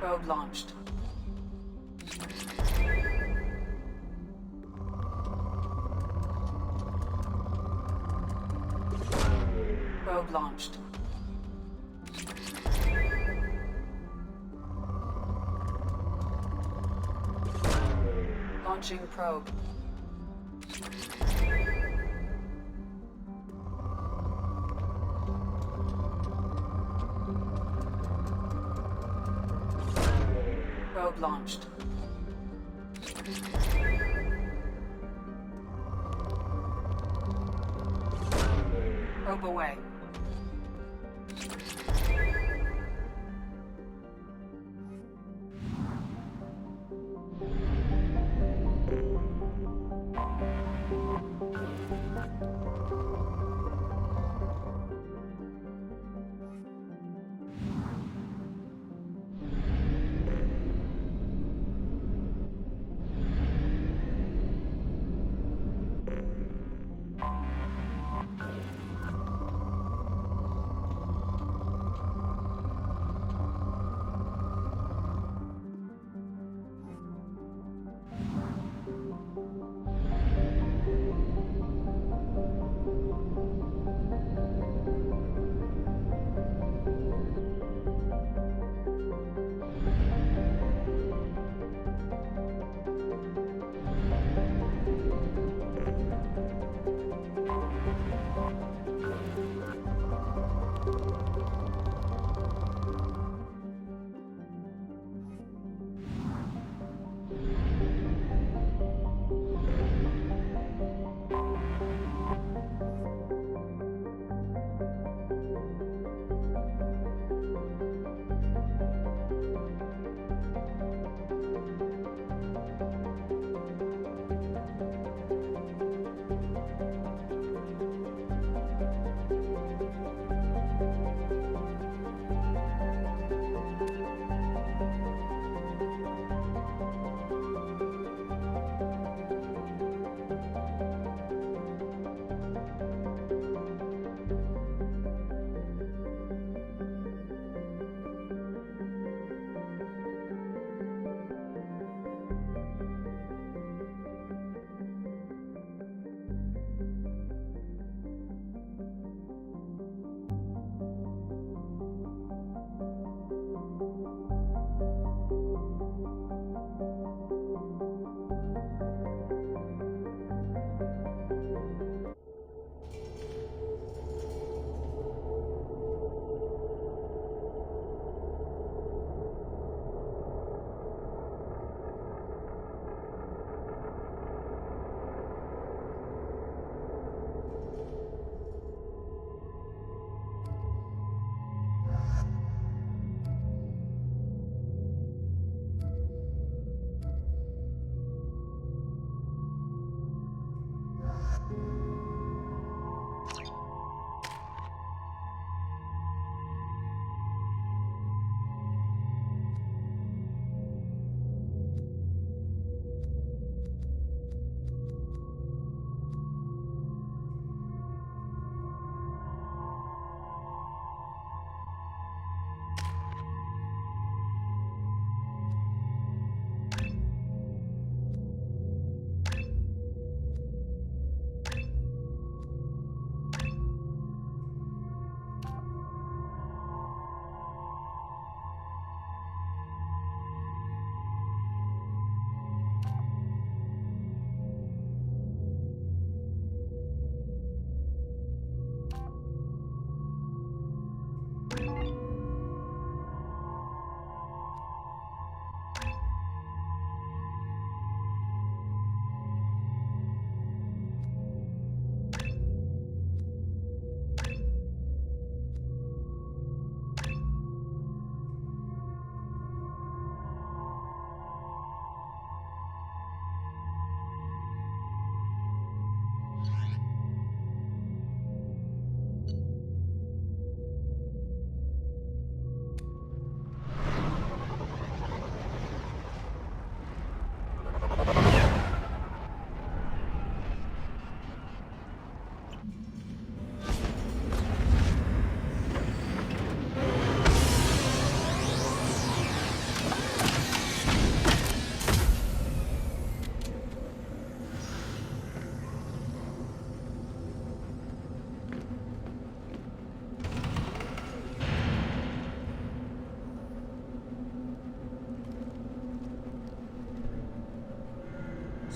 Probe launched. Probe launched. Launching probe. Probe launched. Probe away.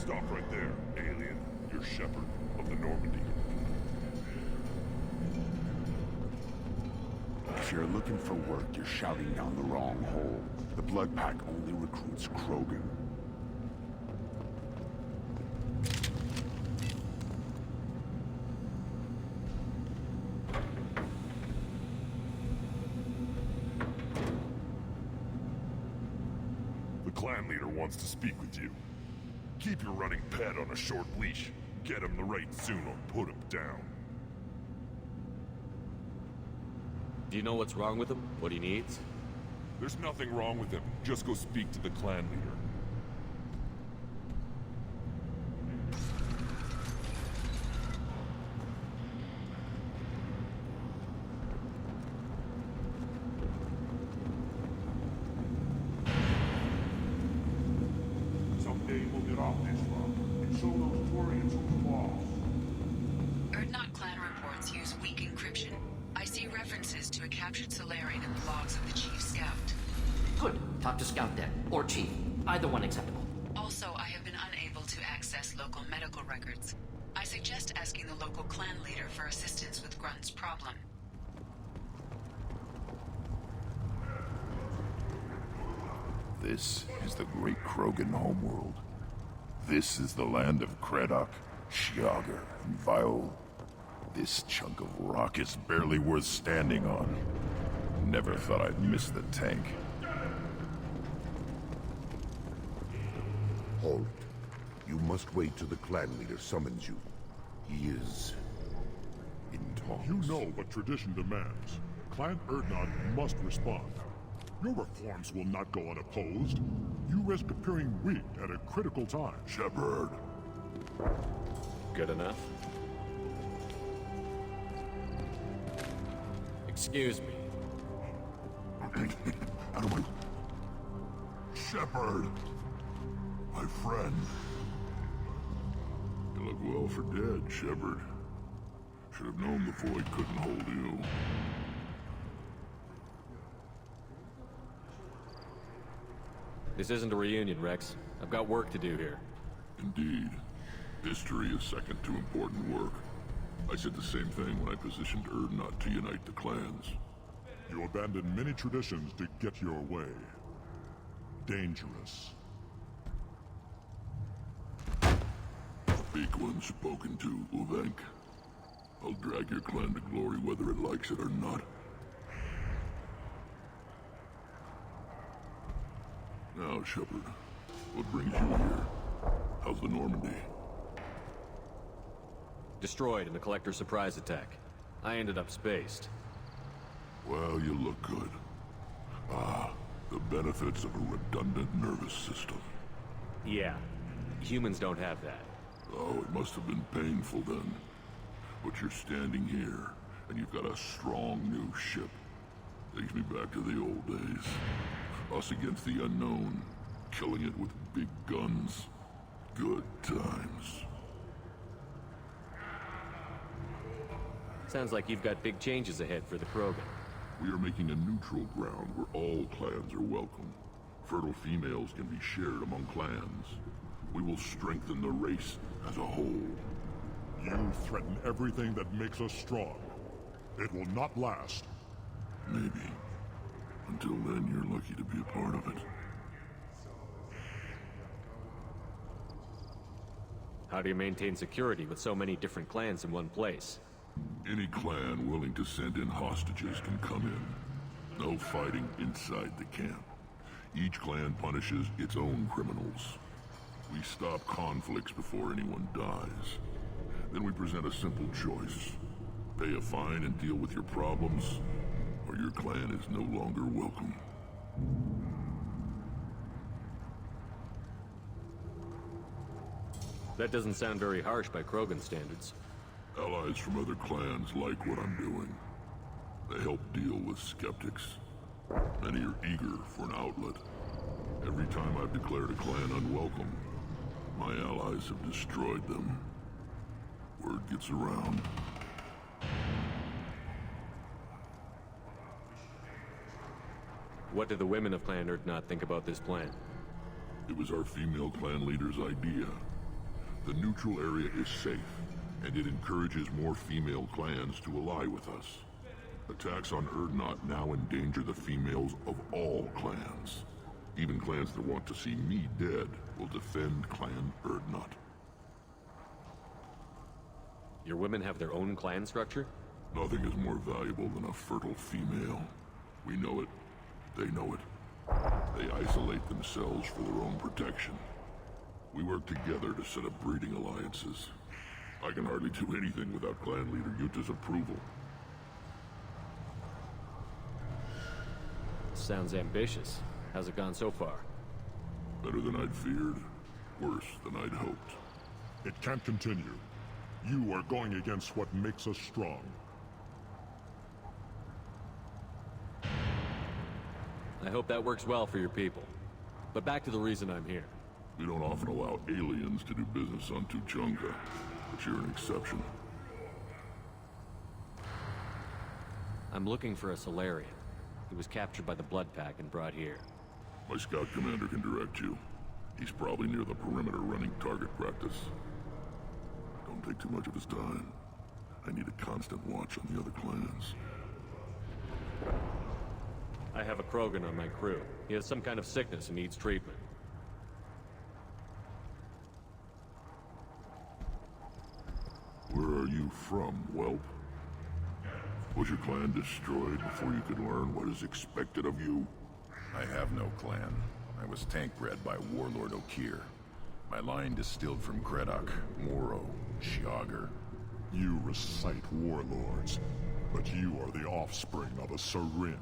Stop right there, alien. You're Shepard of the Normandy. If you're looking for work, you're shouting down the wrong hole. The Blood Pack only recruits Krogan. The clan leader wants to speak with you. Keep your running pet on a short leash. Get him the right soon or put him down. Do you know what's wrong with him? What he needs? There's nothing wrong with him. Just go speak to the clan leader. Someday we'll get off this rock and show those Torians who's lost. Urdnot clan reports use weak encryption. I see references to a captured Solarian in the logs of the Chief Scout. Good. Talk to Scout then. Or Chief. Either one acceptable. Also, I have been unable to access local medical records. I suggest asking the local clan leader for assistance with Grunt's problem. This is the great Krogan homeworld. This is the land of Kredok, Shiagar, and Viol. This chunk of rock is barely worth standing on. Never thought I'd miss the tank. Halt. You must wait till the clan leader summons you. He is in talks. You know what tradition demands. Clan Urdnot must respond. Your reforms will not go unopposed. You risk appearing weak at a critical time. Shepard. Good enough? Excuse me. Out of my... Shepard! My friend. You look well for dead, Shepard. Should have known the Void couldn't hold you. This isn't a reunion, Rex. I've got work to do here. Indeed. History is second to important work. I said the same thing when I positioned Urdnot to unite the clans. You abandoned many traditions to get your way. Dangerous. Speak when spoken to, Uvenk. I'll drag your clan to glory whether it likes it or not. Now, Shepard, what brings you here? How's the Normandy? Destroyed in the Collector surprise attack. I ended up spaced. Well, you look good. Ah, the benefits of a redundant nervous system. Yeah. Humans don't have that. Oh, it must have been painful then. But you're standing here, and you've got a strong new ship. Takes me back to the old days. Us against the unknown, killing it with big guns. Good times. Sounds like you've got big changes ahead for the Krogan. We are making a neutral ground where all clans are welcome. Fertile females can be shared among clans. We will strengthen the race as a whole. You threaten everything that makes us strong. It will not last. Maybe. Until then, you're lucky to be a part of it. How do you maintain security with so many different clans in one place? Any clan willing to send in hostages can come in. No fighting inside the camp. Each clan punishes its own criminals. We stop conflicts before anyone dies. Then we present a simple choice. Pay a fine and deal with your problems, or your clan is no longer welcome. That doesn't sound very harsh by Krogan standards. Allies from other clans like what I'm doing. They help deal with skeptics. Many are eager for an outlet. Every time I've declared a clan unwelcome, my allies have destroyed them. Word gets around. What do the women of Clan Urdnot think about this plan? It was our female clan leader's idea. The neutral area is safe, and it encourages more female clans to ally with us. Attacks on Urdnot now endanger the females of all clans. Even clans that want to see me dead will defend Clan Urdnot. Your women have their own clan structure? Nothing is more valuable than a fertile female. We know it. They know it. They isolate themselves for their own protection. We work together to set up breeding alliances. I can hardly do anything without clan leader Yuta's approval. Sounds ambitious. How's it gone so far? Better than I'd feared. Worse than I'd hoped. It can't continue. You are going against what makes us strong. I hope that works well for your people. But back to the reason I'm here. We don't often allow aliens to do business on Tuchanka, but you're an exception. I'm looking for a Solarian. He was captured by the Blood Pack and brought here. My scout commander can direct you. He's probably near the perimeter running target practice. Don't take too much of his time. I need a constant watch on the other clans. I have a Krogan on my crew. He has some kind of sickness and needs treatment. Where are you from, whelp? Was your clan destroyed before you could learn what is expected of you? I have no clan. I was tank bred by Warlord Okeer. My line distilled from Kredok, Moro, Shiagar. You recite warlords, but you are the offspring of a syringe.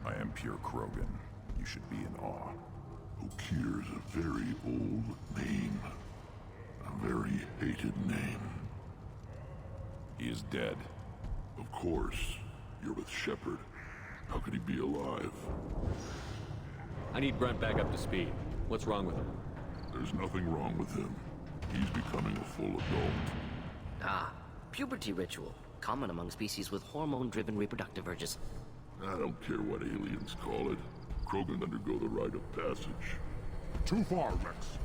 I am pure Krogan. You should be in awe. Okeer's a very old name. A very hated name. He is dead. Of course. You're with Shepard. How could he be alive? I need Grunt back up to speed. What's wrong with him? There's nothing wrong with him. He's becoming a full adult. Ah, puberty ritual. Common among species with hormone-driven reproductive urges. I don't care what aliens call it. Krogan undergo the rite of passage. Too far, Rex.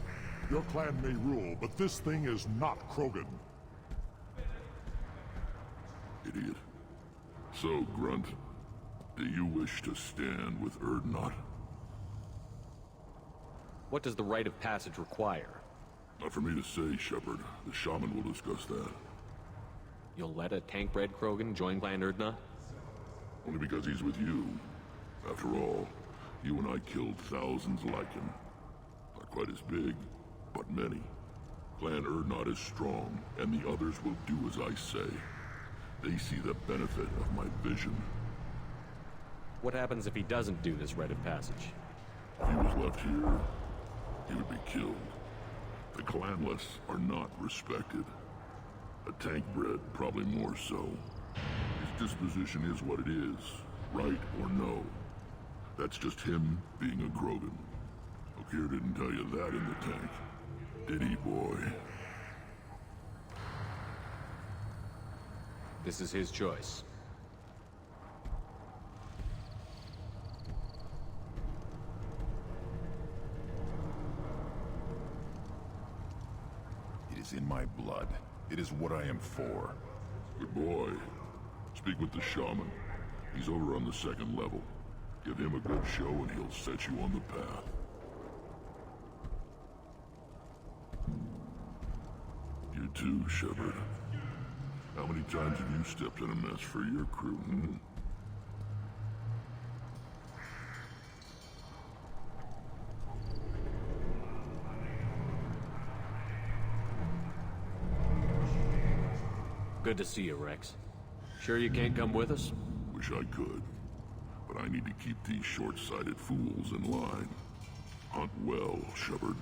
Your clan may rule, but this thing is not Krogan. Idiot. So, Grunt, do you wish to stand with Urdnot? What does the rite of passage require? Not for me to say, Shepard. The shaman will discuss that. You'll let a tank-bred Krogan join Clan Urdnot? Only because he's with you. After all, you and I killed thousands like him. Not quite as big, but many. Clan Urdnot is strong, and the others will do as I say. They see the benefit of my vision. What happens if he doesn't do this rite of passage? If he was left here, he would be killed. The clanless are not respected. A tank bred, probably more so. His disposition is what it is, right or no. That's just him being a Krogan. Okeer didn't tell you that in the tank, did he, boy? This is his choice. It is in my blood. It is what I am for. Good boy. Speak with the shaman. He's over on the second level. Give him a good show and he'll set you on the path. You too, Shepard. How many times have you stepped in a mess for your crew, hmm? Good to see you, Rex. Sure you can't come with us? Wish I could. But I need to keep these short-sighted fools in line. Hunt well, Shepard.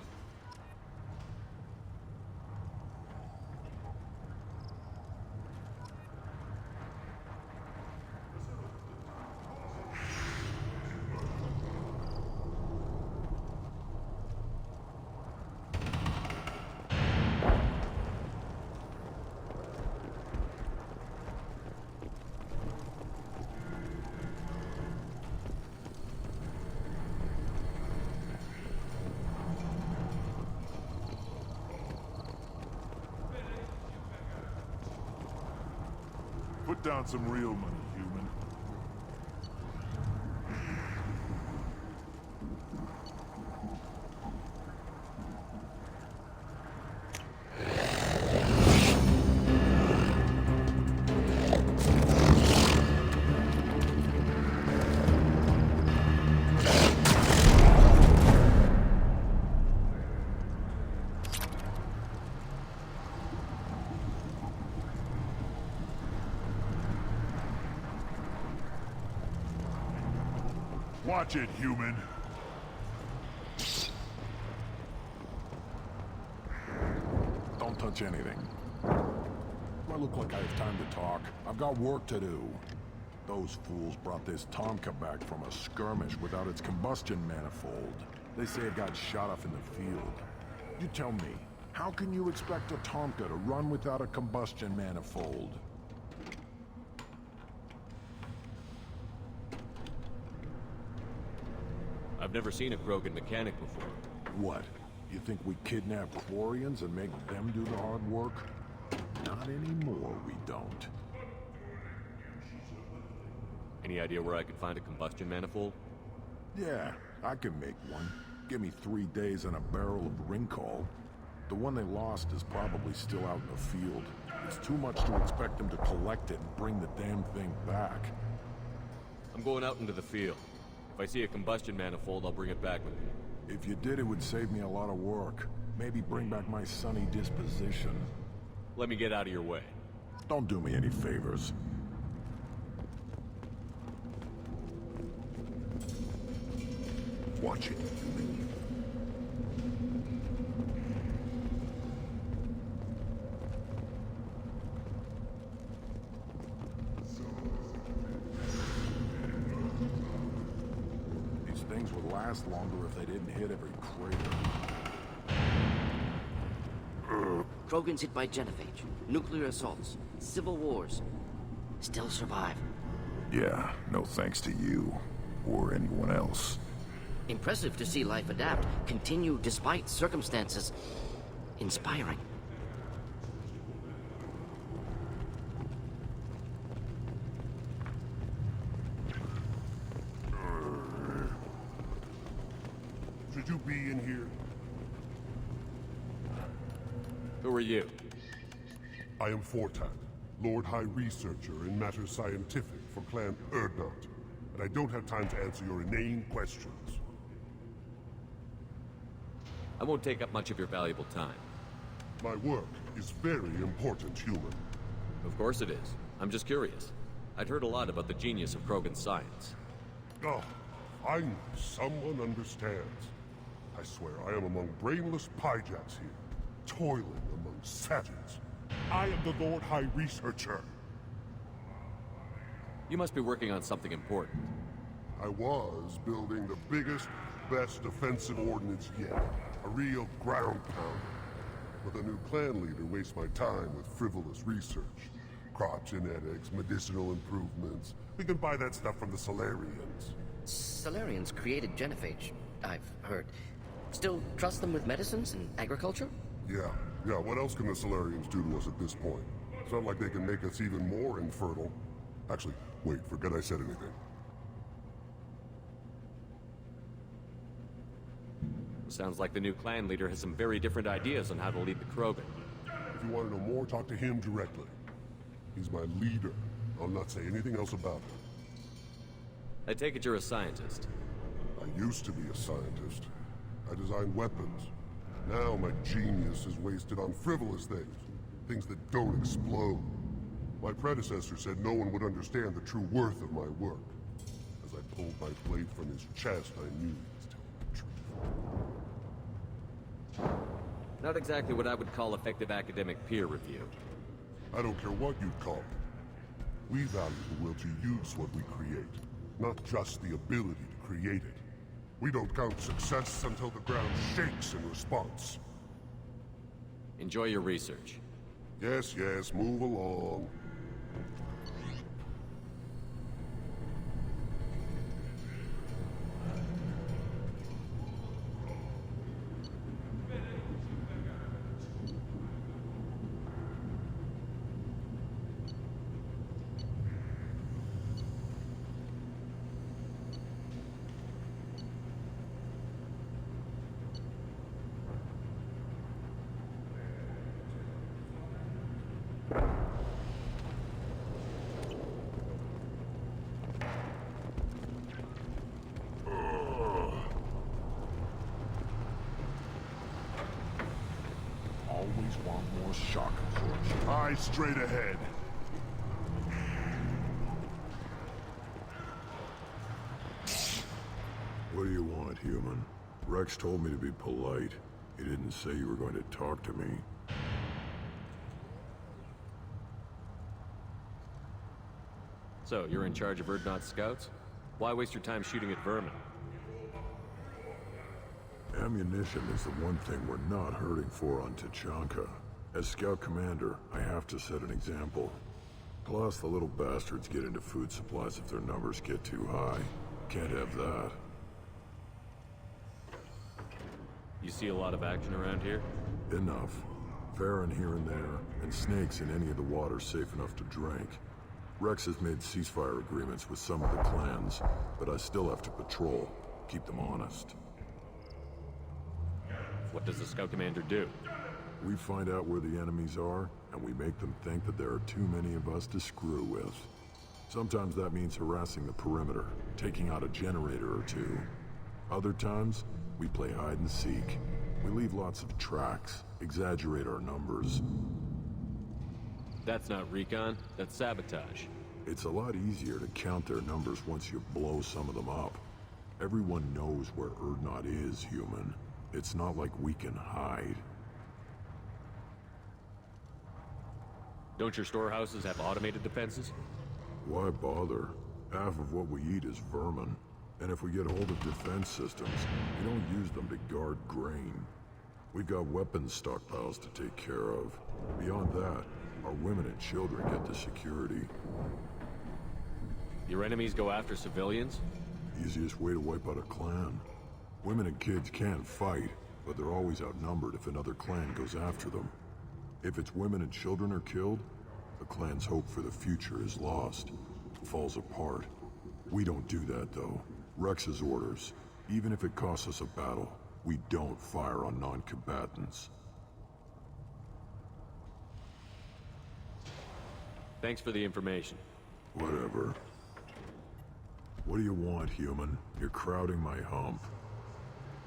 down some real money, human. Watch it, human. Don't touch anything. Do I look like I have time to talk? I've got work to do. Those fools brought this Tomka back from a skirmish without its combustion manifold. They say it got shot off in the field. You tell me, how can you expect a Tomka to run without a combustion manifold? I've never seen a Krogan mechanic before. What? You think we kidnap Quarians and make them do the hard work? Not anymore, we don't. Any idea where I could find a combustion manifold? Yeah, I can make one. Give me 3 days and a barrel of Ringcall. The one they lost is probably still out in the field. It's too much to expect them to collect it and bring the damn thing back. I'm going out into the field. If I see a combustion manifold, I'll bring it back with me. If you did, it would save me a lot of work. Maybe bring back my sunny disposition. Let me get out of your way. Don't do me any favors. Watch it, human. These things would last longer if they didn't hit every crater. Krogans hit by genophage, nuclear assaults, civil wars. Still survive. Yeah, no thanks to you. Or anyone else. Impressive to see life adapt, continue despite circumstances. Inspiring. Should you be in here? Who are you? I am Fortak, Lord High Researcher in matters scientific for Clan Urdnot, and I don't have time to answer your inane questions. I won't take up much of your valuable time. My work is very important, human. Of course it is. I'm just curious. I'd heard a lot about the genius of Krogan science. Oh, finally, someone understands. I swear I am among brainless pyjaks here, toiling among savages. I am the Lord High Researcher. You must be working on something important. I was building the biggest, best defensive ordnance yet. A real ground pounder. But the new clan leader wastes my time with frivolous research. Crop genetics, medicinal improvements. We can buy that stuff from the Solarians. Solarians created genophage, I've heard. Still trust them with medicines and agriculture? Yeah. What else can the Solarians do to us at this point? It's not like they can make us even more infertile. Actually, wait, forget I said anything. Sounds like the new clan leader has some very different ideas on how to lead the Krogan. If you want to know more, talk to him directly. He's my leader. I'll not say anything else about him. I take it you're a scientist. I used to be a scientist. I designed weapons. Now my genius is wasted on frivolous things. Things that don't explode. My predecessor said no one would understand the true worth of my work. As I pulled my blade from his chest, I knew he was telling the truth. Not exactly what I would call effective academic peer review. I don't care what you'd call it. We value the will to use what we create, not just the ability to create it. We don't count success until the ground shakes in response. Enjoy your research. Yes, move along. Eyes straight ahead. What do you want, human? Rex told me to be polite. He didn't say you were going to talk to me. So, you're in charge of Urdnot scouts? Why waste your time shooting at vermin? Ammunition is the one thing we're not hurting for on Tachanka. As scout commander, I have to set an example. Plus, the little bastards get into food supplies if their numbers get too high. Can't have that. You see a lot of action around here? Enough. Farron here and there, and snakes in any of the water safe enough to drink. Rex has made ceasefire agreements with some of the clans, but I still have to patrol, keep them honest. What does the scout commander do? We find out where the enemies are, and we make them think that there are too many of us to screw with. Sometimes that means harassing the perimeter, taking out a generator or two. Other times, we play hide and seek. We leave lots of tracks, exaggerate our numbers. That's not recon, that's sabotage. It's a lot easier to count their numbers once you blow some of them up. Everyone knows where Urdnot is, human. It's not like we can hide. Don't your storehouses have automated defenses? Why bother? Half of what we eat is vermin. And if we get hold of defense systems, we don't use them to guard grain. We've got weapons stockpiles to take care of. Beyond that, our women and children get the security. Your enemies go after civilians? Easiest way to wipe out a clan. Women and kids can fight, but they're always outnumbered if another clan goes after them. If its women and children are killed, the clan's hope for the future is lost. It falls apart. We don't do that, though. Rex's orders. Even if it costs us a battle, we don't fire on non-combatants. Thanks for the information. Whatever. What do you want, human? You're crowding my hump.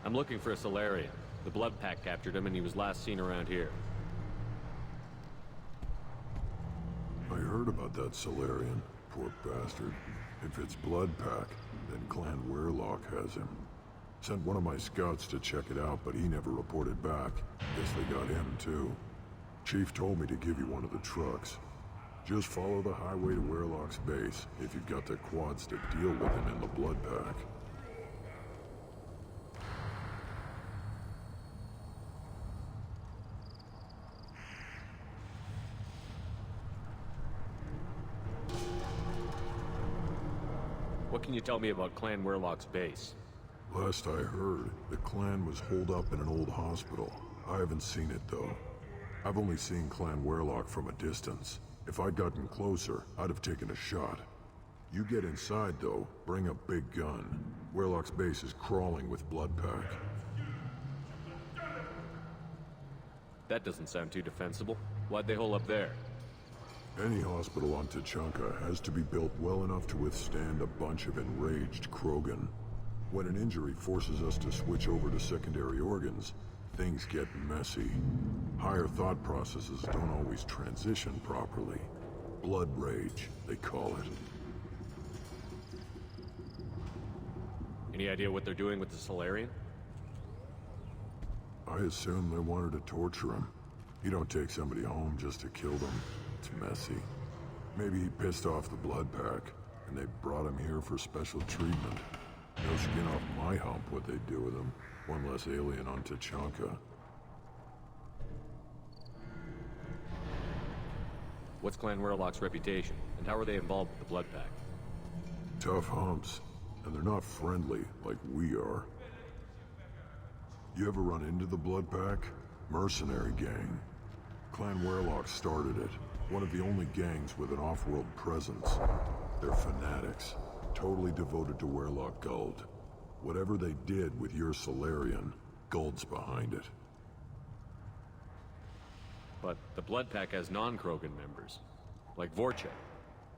I'm looking for a Solarian. The Blood Pack captured him and he was last seen around here. I heard about that Solarian. Poor bastard. If it's Blood Pack, then Clan Weirlock has him. Sent one of my scouts to check it out, but he never reported back. Guess they got him, too. Chief told me to give you one of the trucks. Just follow the highway to Weirlock's base, if you've got the quads to deal with him in the Blood Pack. What can you tell me about Clan Weirlock's base? Last I heard, the clan was holed up in an old hospital. I haven't seen it, though. I've only seen Clan Weirlock from a distance. If I'd gotten closer, I'd have taken a shot. You get inside, though, bring a big gun. Weirlock's base is crawling with Blood Pack. That doesn't sound too defensible. Why'd they hole up there? Any hospital on Tachanka has to be built well enough to withstand a bunch of enraged Krogan. When an injury forces us to switch over to secondary organs, things get messy. Higher thought processes don't always transition properly. Blood rage, they call it. Any idea what they're doing with the Solarian? I assume they wanted to torture him. You don't take somebody home just to kill them. It's messy. Maybe he pissed off the Blood Pack, and they brought him here for special treatment. No skin off my hump what they do with him. One less alien on Tachanka. What's Clan Weirlock's reputation, and how are they involved with the Blood Pack? Tough humps, and they're not friendly like we are. You ever run into the Blood Pack? Mercenary gang. Clan Weirlock started it. One of the only gangs with an off-world presence. They're fanatics, totally devoted to Weirlock Guld. Whatever they did with your Solarian, Guld's behind it. But the Blood Pack has non-Krogan members, like Vorcha.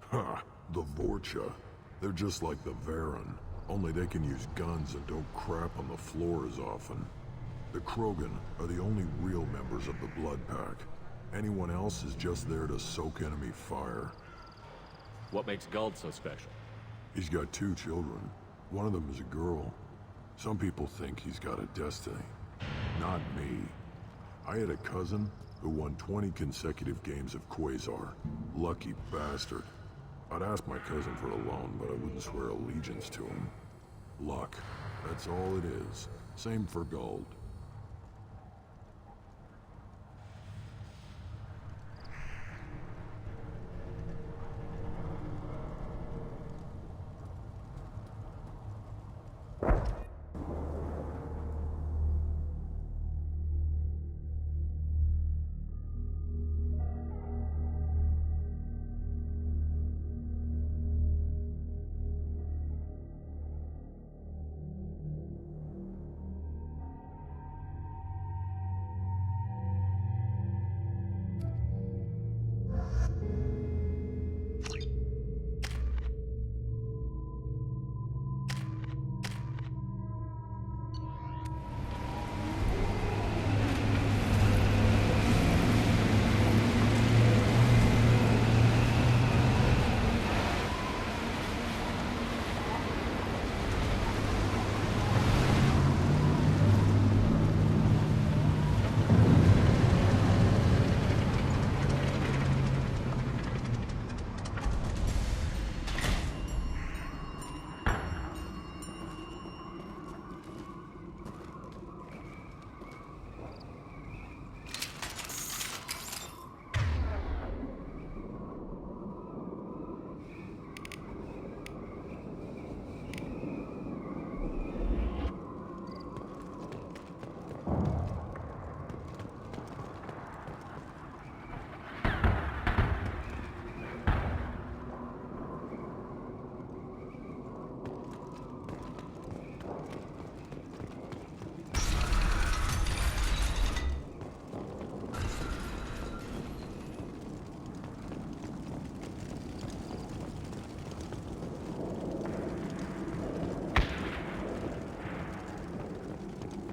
Ha! The Vorcha. They're just like the Varen, only they can use guns and don't crap on the floor as often. The Krogan are the only real members of the Blood Pack. Anyone else is just there to soak enemy fire. What makes Guld so special? He's got 2 children. One of them is a girl. Some people think he's got a destiny. Not me. I had a cousin who won 20 consecutive games of Quasar. Lucky bastard. I'd ask my cousin for a loan, but I wouldn't swear allegiance to him. Luck. That's all it is. Same for Guld.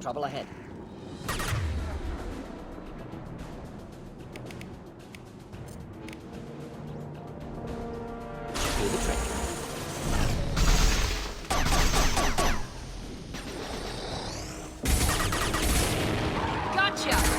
Trouble ahead. Do the trick. Gotcha!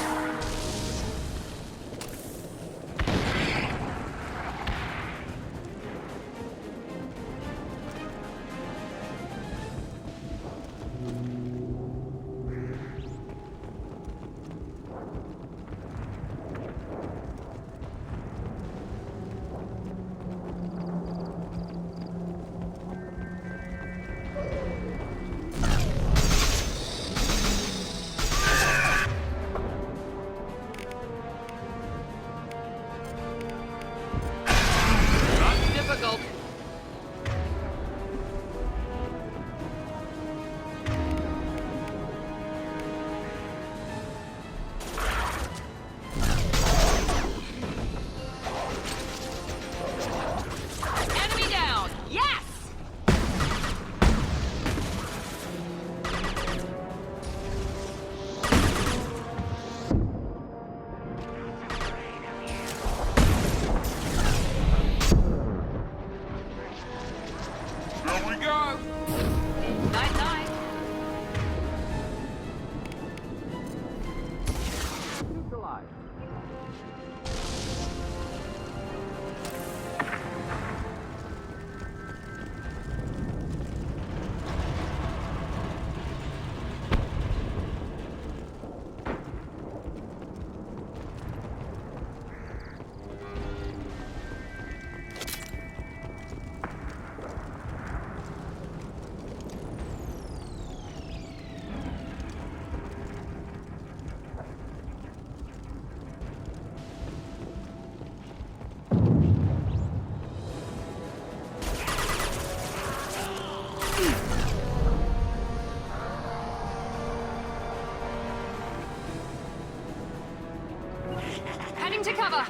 Heading to cover.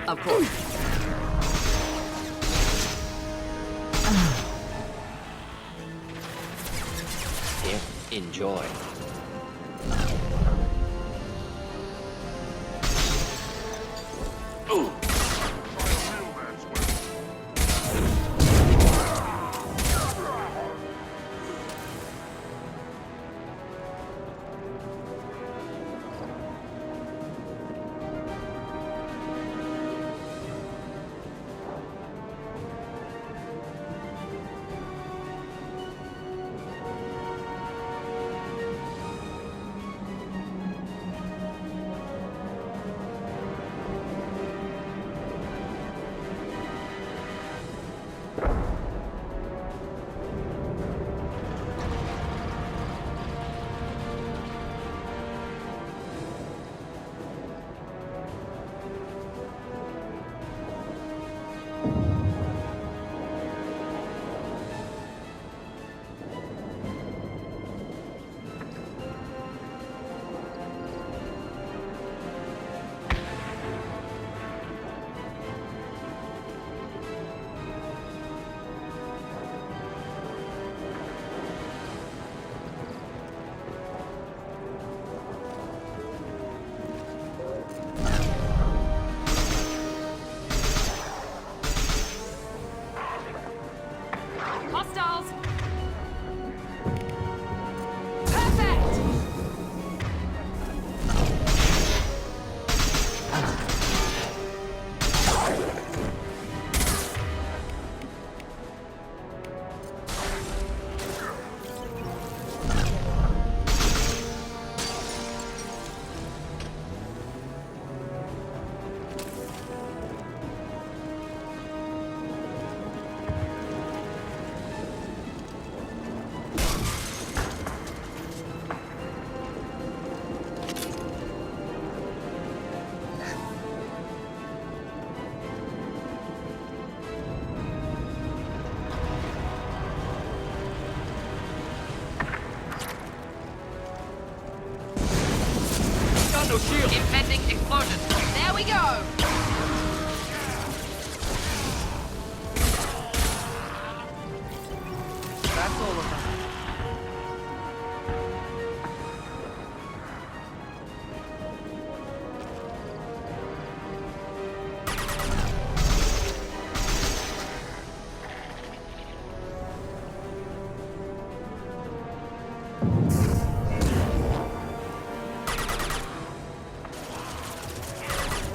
Of course. Here, enjoy. Charles. Perfect. Impending explosion. There we go. That's all of them.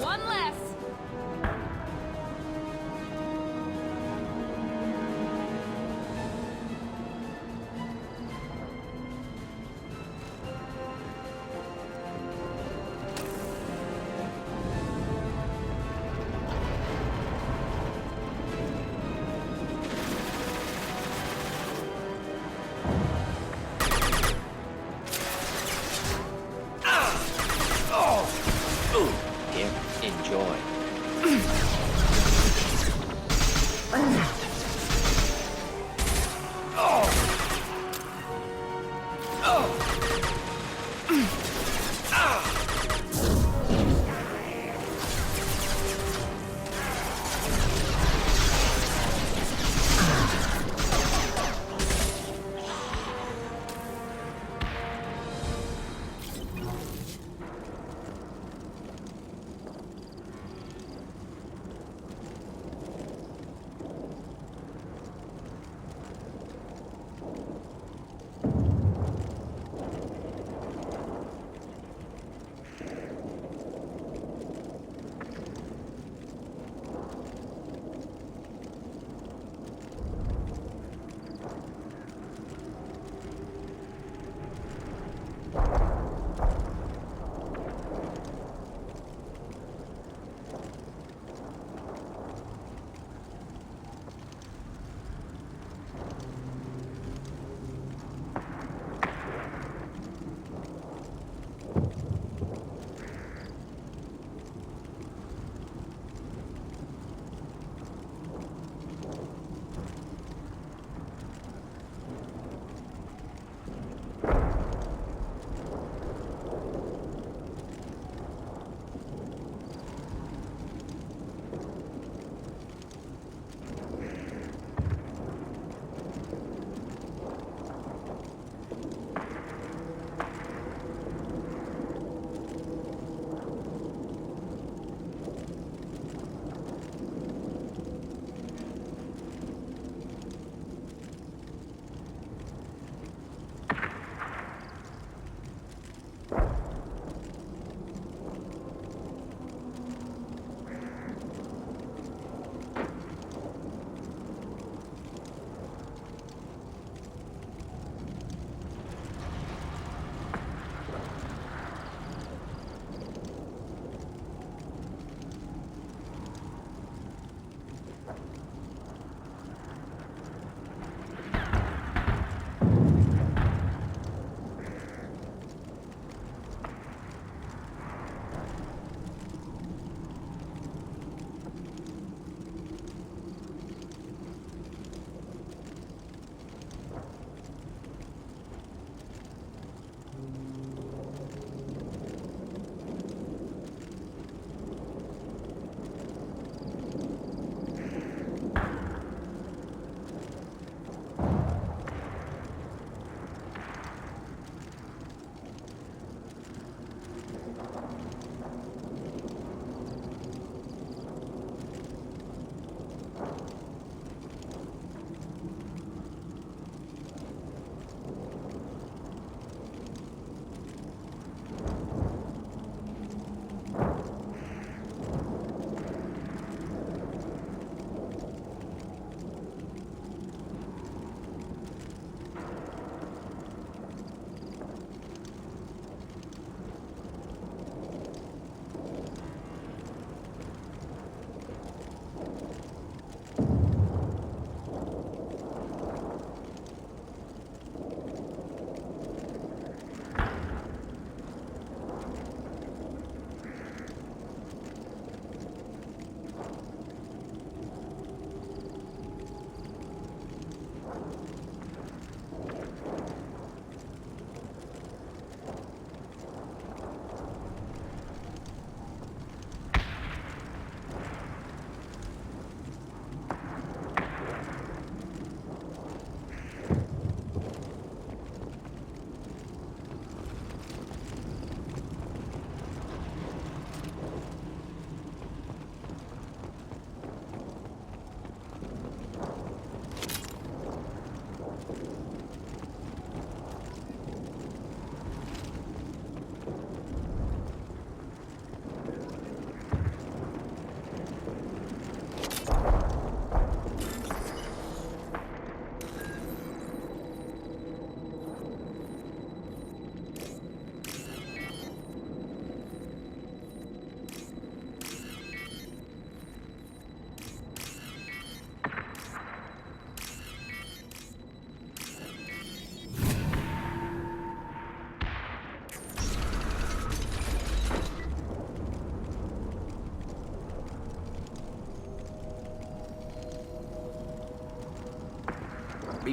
One less.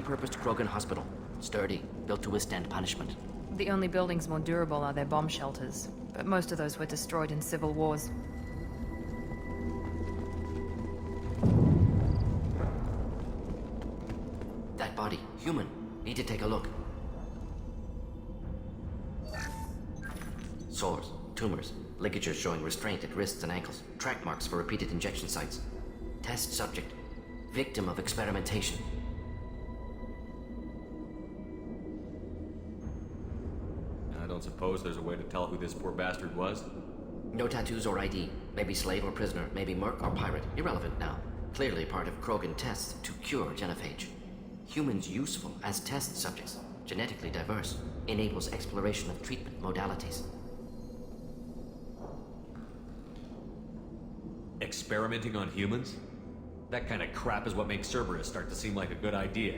repurposed Krogan hospital. Sturdy, built to withstand punishment. The only buildings more durable are their bomb shelters, but most of those were destroyed in civil wars. That body, human. Need to take a look. Sores, tumors, ligatures showing restraint at wrists and ankles, track marks for repeated injection sites. Test subject, victim of experimentation. I don't suppose there's a way to tell who this poor bastard was? No tattoos or ID. Maybe slave or prisoner, maybe merc or pirate. Irrelevant now. Clearly part of Krogan tests to cure genophage. Humans useful as test subjects, genetically diverse, enables exploration of treatment modalities. Experimenting on humans? That kind of crap is what makes Cerberus start to seem like a good idea.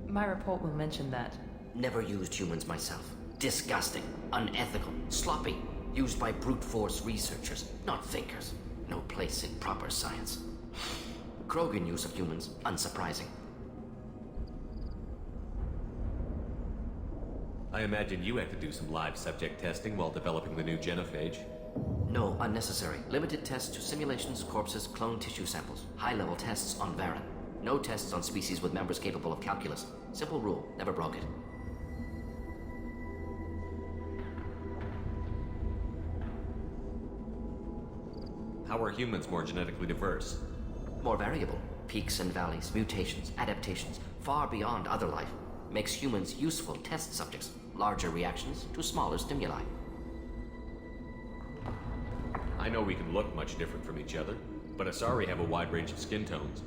My report will mention that. Never used humans myself. Disgusting, unethical, sloppy. Used by brute force researchers, not thinkers. No place in proper science. Krogan use of humans, unsurprising. I imagine you had to do some live subject testing while developing the new genophage. No, unnecessary. Limited tests to simulations, corpses, clone tissue samples. High-level tests on Varen. No tests on species with members capable of calculus. Simple rule, never broke it. How are humans more genetically diverse? More variable. Peaks and valleys, mutations, adaptations, far beyond other life. Makes humans useful test subjects. Larger reactions to smaller stimuli. I know we can look much different from each other, but Asari have a wide range of skin tones.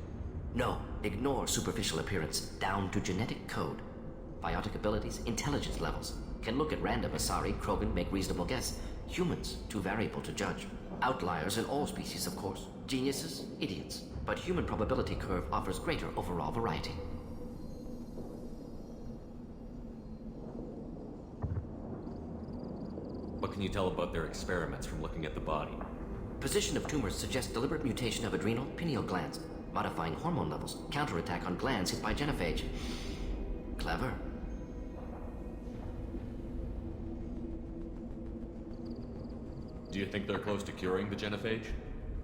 No, ignore superficial appearance, down to genetic code. Biotic abilities, intelligence levels. Can look at random Asari, Krogan, make reasonable guess. Humans, too variable to judge. Outliers in all species, of course. Geniuses, idiots. But human probability curve offers greater overall variety. What can you tell about their experiments from looking at the body? Position of tumors suggests deliberate mutation of adrenal, pineal glands, modifying hormone levels, counterattack on glands hit by genophage. Clever. Do you think they're close to curing the genophage?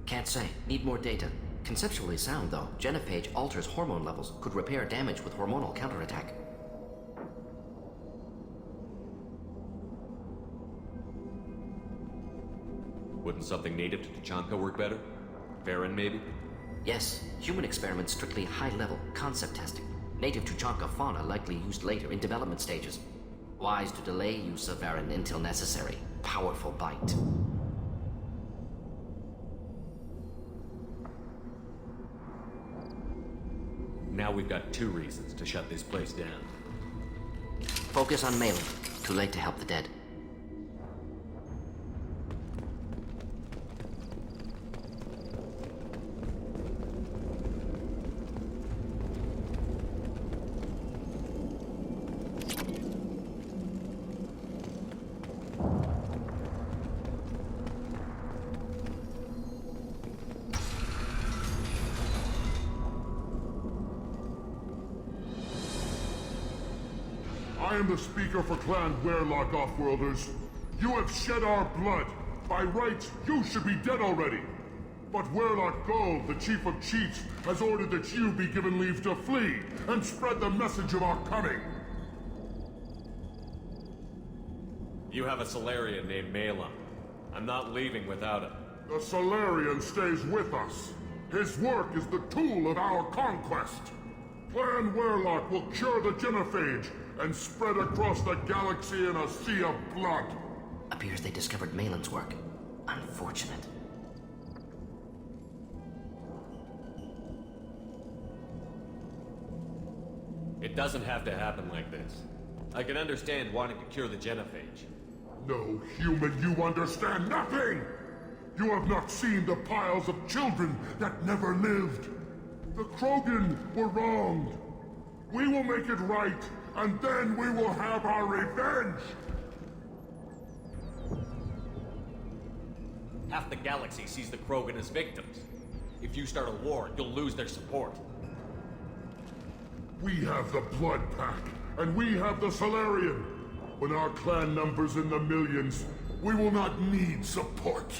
Can't say. Need more data. Conceptually sound, though. Genophage alters hormone levels, could repair damage with hormonal counterattack. Wouldn't something native to Tuchanka work better? Varen, maybe? Yes. Human experiments strictly high-level, concept testing. Native Tuchanka fauna likely used later in development stages. Wise to delay use of Varen until necessary. Powerful bite. Now we've got 2 reasons to shut this place down. Focus on Malin. Too late to help the dead. I am the speaker for Clan Werlock, Offworlders. You have shed our blood. By rights, you should be dead already. But Werlock Gold, the Chief of Chiefs, has ordered that you be given leave to flee and spread the message of our coming. You have a Solarian named Malin. I'm not leaving without him. The Solarian stays with us. His work is the tool of our conquest. Clan Werlock will cure the genophage and spread across the galaxy in a sea of blood. Appears they discovered Malin's work. Unfortunate. It doesn't have to happen like this. I can understand wanting to cure the genophage. No, human, you understand nothing! You have not seen the piles of children that never lived. The Krogan were wronged. We will make it right, and then we will have our revenge! Half the galaxy sees the Krogan as victims. If you start a war, you'll lose their support. We have the Blood Pack, and we have the Solarian. When our clan numbers in the millions, we will not need support.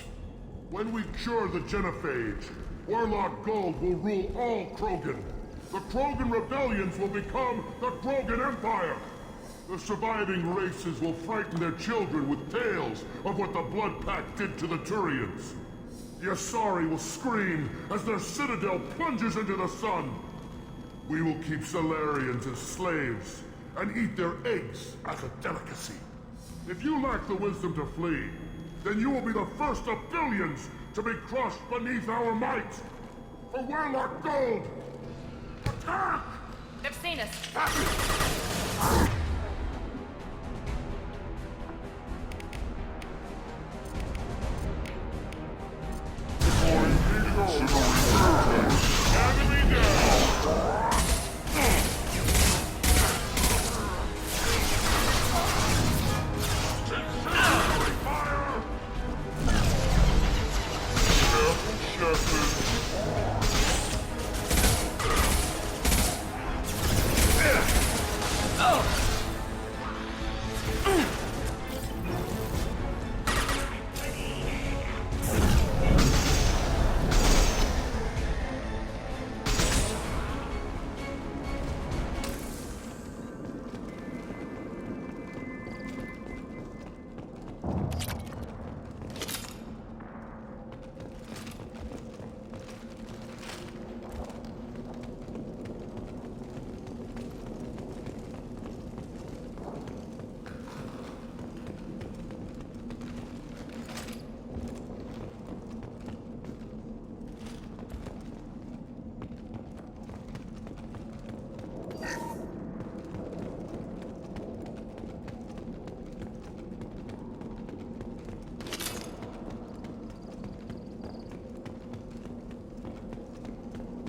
When we cure the Genophage, Warlock Gold will rule all Krogan. The Krogan rebellions will become the Krogan Empire. The surviving races will frighten their children with tales of what the Blood Pack did to the Turians. The Asari will scream as their citadel plunges into the sun. We will keep Solarians as slaves and eat their eggs as a delicacy. If you lack the wisdom to flee, then you will be the first of billions to be crushed beneath our might. For Warlock Gold, attack! They've seen us.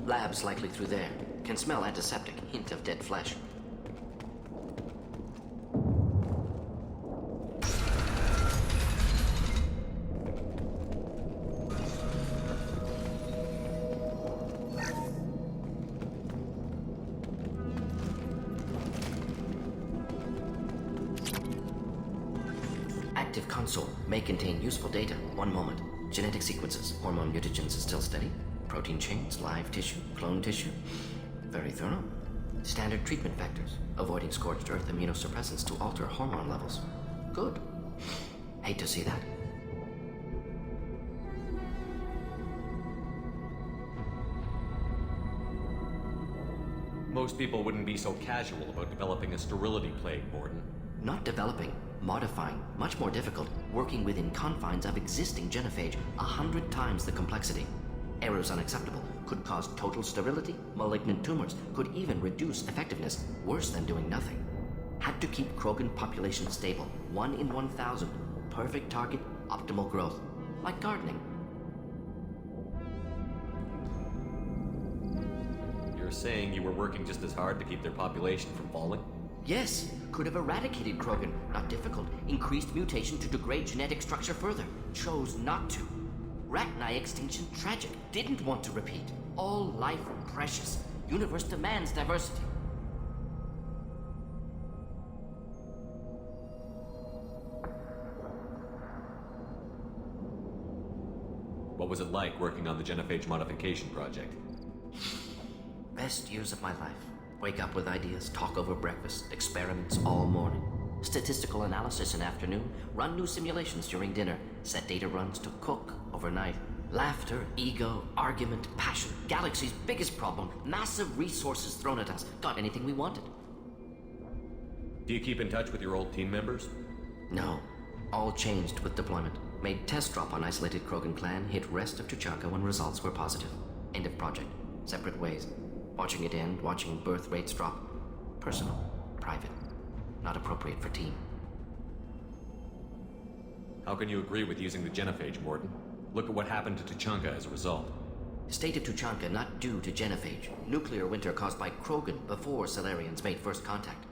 Labs likely through there. Can smell antiseptic, hint of dead flesh. Active console may contain useful data. One moment. Genetic sequences. Hormone mutagens is still steady. Protein chains, live tissue, clone tissue. Very thorough. Standard treatment vectors. Avoiding scorched earth immunosuppressants to alter hormone levels. Good. Hate to see that. Most people wouldn't be so casual about developing a sterility plague, Mordin. Not developing, modifying, much more difficult, working within confines of existing genophage, 100 times the complexity. Errors unacceptable, could cause total sterility, malignant tumors, could even reduce effectiveness, worse than doing nothing. Had to keep Krogan population stable, 1 in 1,000. Perfect target, optimal growth. Like gardening. You're saying you were working just as hard to keep their population from falling? Yes, could have eradicated Krogan. Not difficult. Increased mutation to degrade genetic structure further. Chose not to. Rachni extinction tragic. Didn't want to repeat. All life precious. Universe demands diversity. What was it like working on the Genophage modification project? Best years of my life. Wake up with ideas, talk over breakfast, experiments all morning. Statistical analysis in afternoon, run new simulations during dinner, set data runs to cook overnight. Laughter, ego, argument, passion. Galaxy's biggest problem, massive resources thrown at us. Got anything we wanted. Do you keep in touch with your old team members? No. All changed with deployment. Made test drop on isolated Krogan clan, hit rest of Tuchanka when results were positive. End of project. Separate ways. Watching it end, watching birth rates drop. Personal. Private. Not appropriate for team. How can you agree with using the Genophage, Mordin? Look at what happened to Tuchanka as a result. State of Tuchanka not due to Genophage. Nuclear winter caused by Krogan before Solarians made first contact.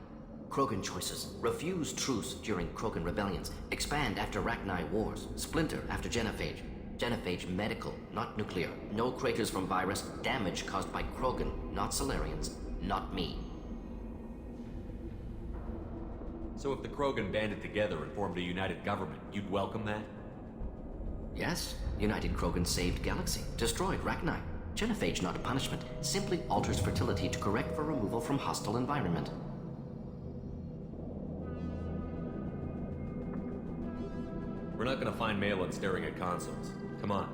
Krogan choices. Refuse truce during Krogan rebellions. Expand after Rachni wars. Splinter after Genophage. Genophage medical, not nuclear. No craters from virus. Damage caused by Krogan, not Solarians. Not me. So if the Krogan banded together and formed a united government, you'd welcome that? Yes, United Krogan saved Galaxy, destroyed Rachni. Genophage, not punishment, simply alters fertility to correct for removal from hostile environment. We're not gonna find Malin staring at consoles. Come on.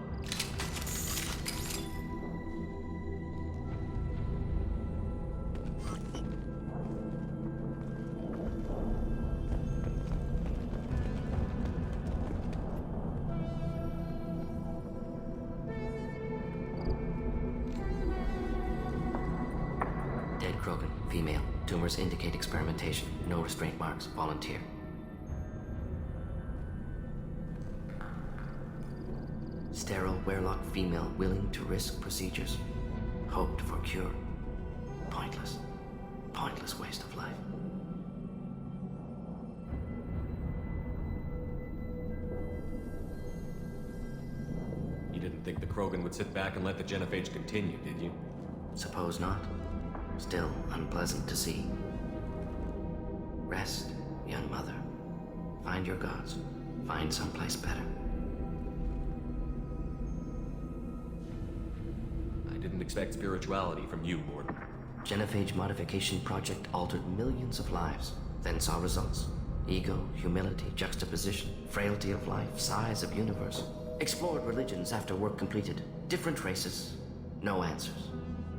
Dead Krogan, female. Tumors indicate experimentation. No restraint marks. Volunteer. Sterile Werelock female willing to risk procedures. Hoped for cure. Pointless. Pointless waste of life. You didn't think the Krogan would sit back and let the Genophage continue, did you? Suppose not. Still unpleasant to see. Rest, young mother. Find your gods. Find someplace better. I didn't expect spirituality from you, Mordin. Genophage modification project altered millions of lives, then saw results. Ego, humility, juxtaposition, frailty of life, size of universe. Explored religions after work completed. Different races. No answers.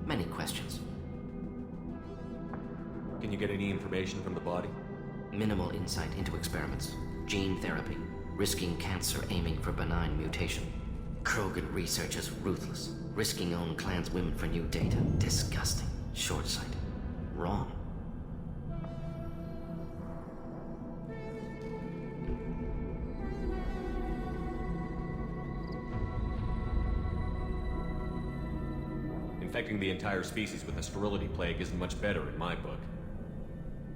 Many questions. Can you get any information from the body? Minimal insight into experiments. Gene therapy. Risking cancer aiming for benign mutation. Krogan researchers ruthless. Risking own clan's women for new data. Disgusting. Short-sighted. Wrong. Infecting the entire species with a sterility plague isn't much better in my book.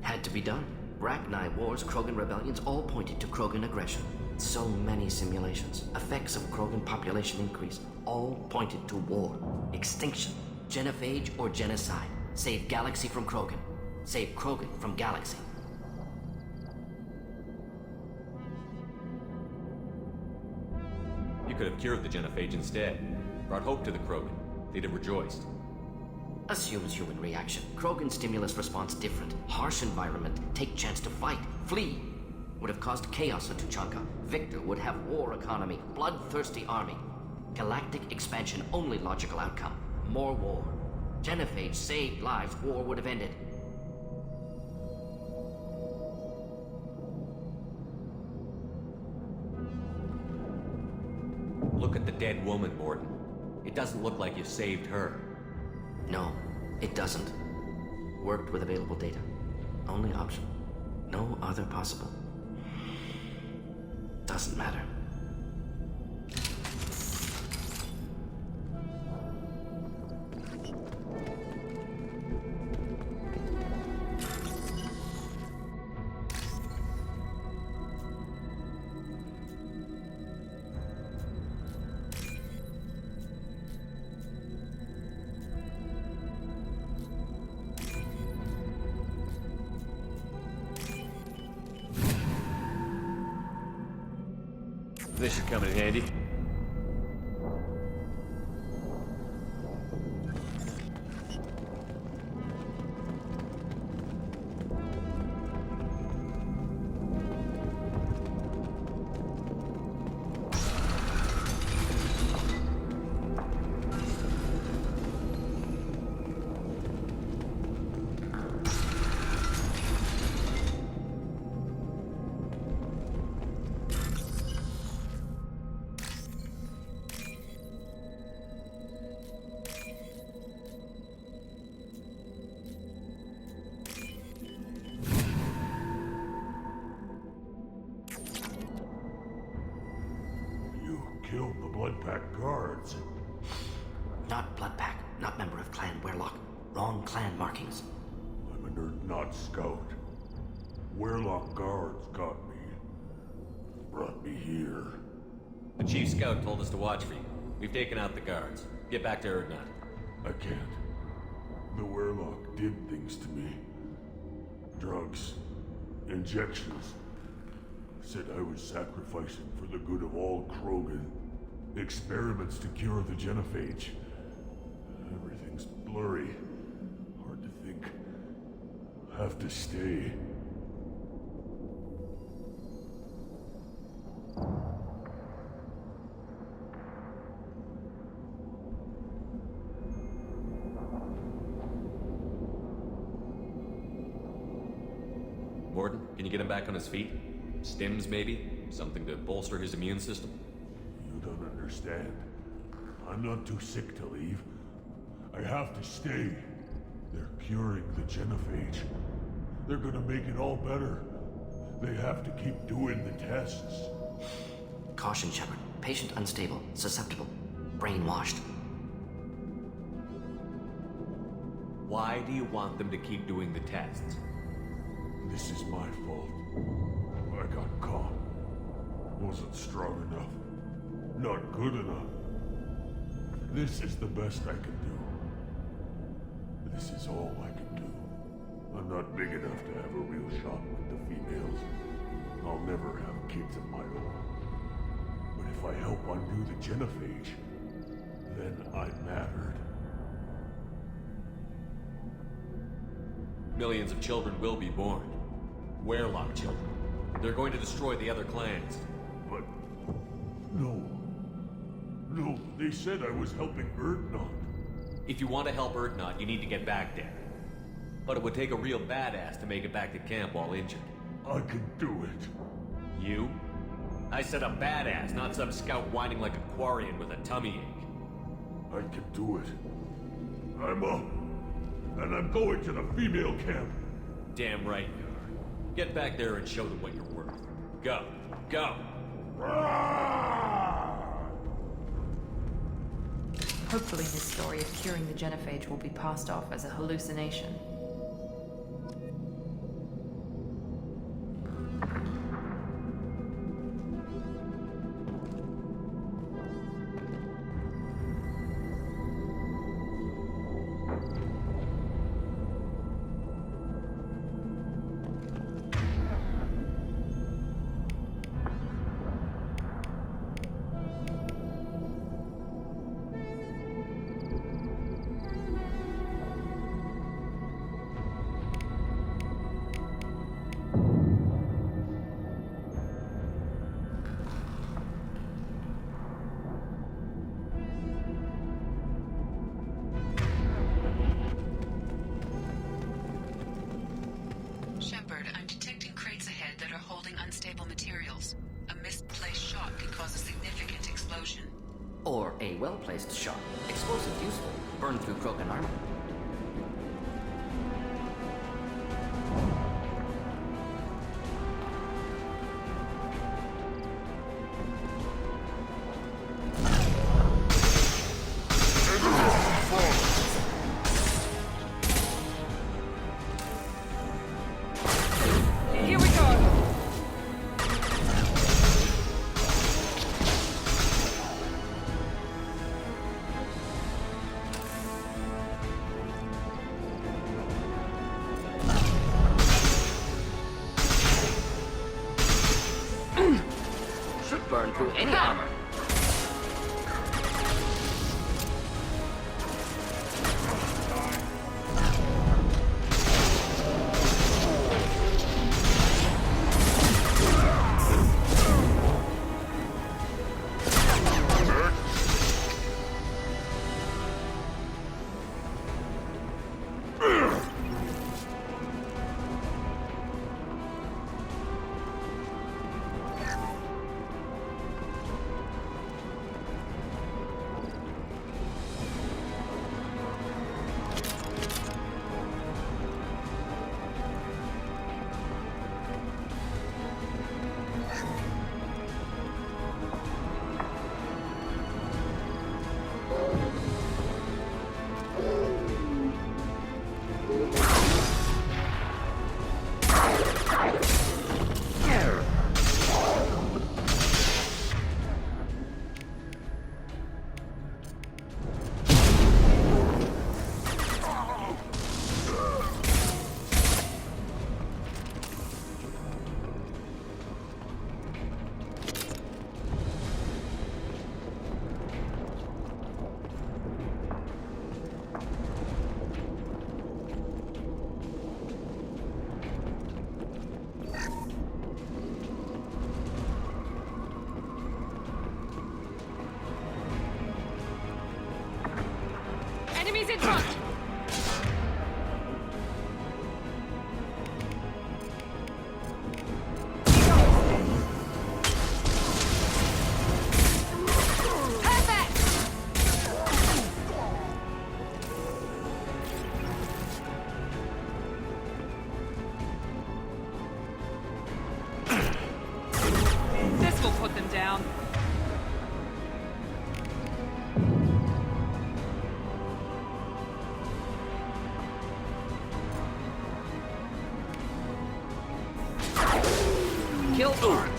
Had to be done. Rachni wars, Krogan rebellions, all pointed to Krogan aggression. So many simulations, effects of Krogan population increase, all pointed to war, extinction, genophage or genocide. Save Galaxy from Krogan. Save Krogan from Galaxy. You could have cured the Genophage instead. Brought hope to the Krogan. They'd have rejoiced. Assumes human reaction. Krogan stimulus response different. Harsh environment. Take chance to fight. Flee. Would have caused chaos in Tuchanka. Victor would have war economy. Bloodthirsty army. Galactic expansion only logical outcome. More war. Genophage saved lives. War would have ended. Look at the dead woman, Mordin. It doesn't look like you saved her. No, it doesn't. Worked with available data. Only option. No other possible. Doesn't matter. This should come in handy. Killed the Bloodpack guards. Not Bloodpack, not member of Clan Werelock. Wrong clan markings. I'm a nerd, not scout. Werelock guards got me. Brought me here. The Chief Scout told us to watch for you. We've taken out the guards. Get back to Erdnot. I can't. The Werelock did things to me. Drugs. injections. Said I was sacrificing for the good of all Krogan. Experiments to cure the genophage. Everything's blurry. Hard to think. Have to stay. Mordin, can you get him back on his feet? Stims, maybe? Something to bolster his immune system? You don't understand. I'm not too sick to leave. I have to stay. They're curing the genophage. They're gonna make it all better. They have to keep doing the tests. Caution, Shepard. Patient unstable, susceptible, brainwashed. Why do you want them to keep doing the tests? This is my fault. I got caught. Wasn't strong enough. Not good enough. This is the best I can do. This is all I can do. I'm not big enough to have a real shot with the females. I'll never have kids of my own. But if I help undo the genophage, then I mattered. Millions of children will be born. Werelock children. They're going to destroy the other clans. But... no. No, they said I was helping Urdnot. If you want to help Urdnot, you need to get back there. But it would take a real badass to make it back to camp while injured. I can do it. You? I said a badass, not some scout whining like a Quarian with a tummy ache. I can do it. I'm up. And I'm going to the female camp. Damn right you are. Get back there and show them what you're worth. Go. Go! Hopefully his story of curing the genophage will be passed off as a hallucination. Shepard, I'm detecting crates ahead that are holding unstable materials. A misplaced shot could cause a significant explosion. Or a well-placed shot. Explosive useful. Burn through Krogan armor. Here we go! Should burn through any armor. in front! This will put them down. Kill.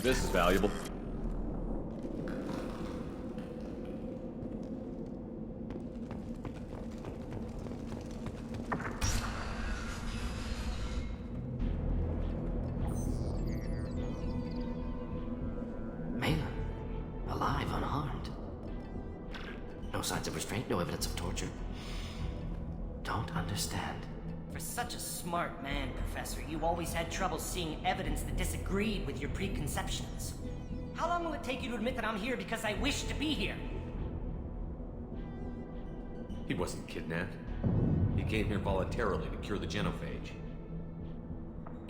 This is valuable. Malin, alive, unharmed. No signs of restraint, no evidence of torture. Don't understand. For such a smart man, Professor, you always had trouble seeing evidence that disagreed with your preconceptions. How long will it take you to admit that I'm here because I wish to be here? He wasn't kidnapped. He came here voluntarily to cure the genophage.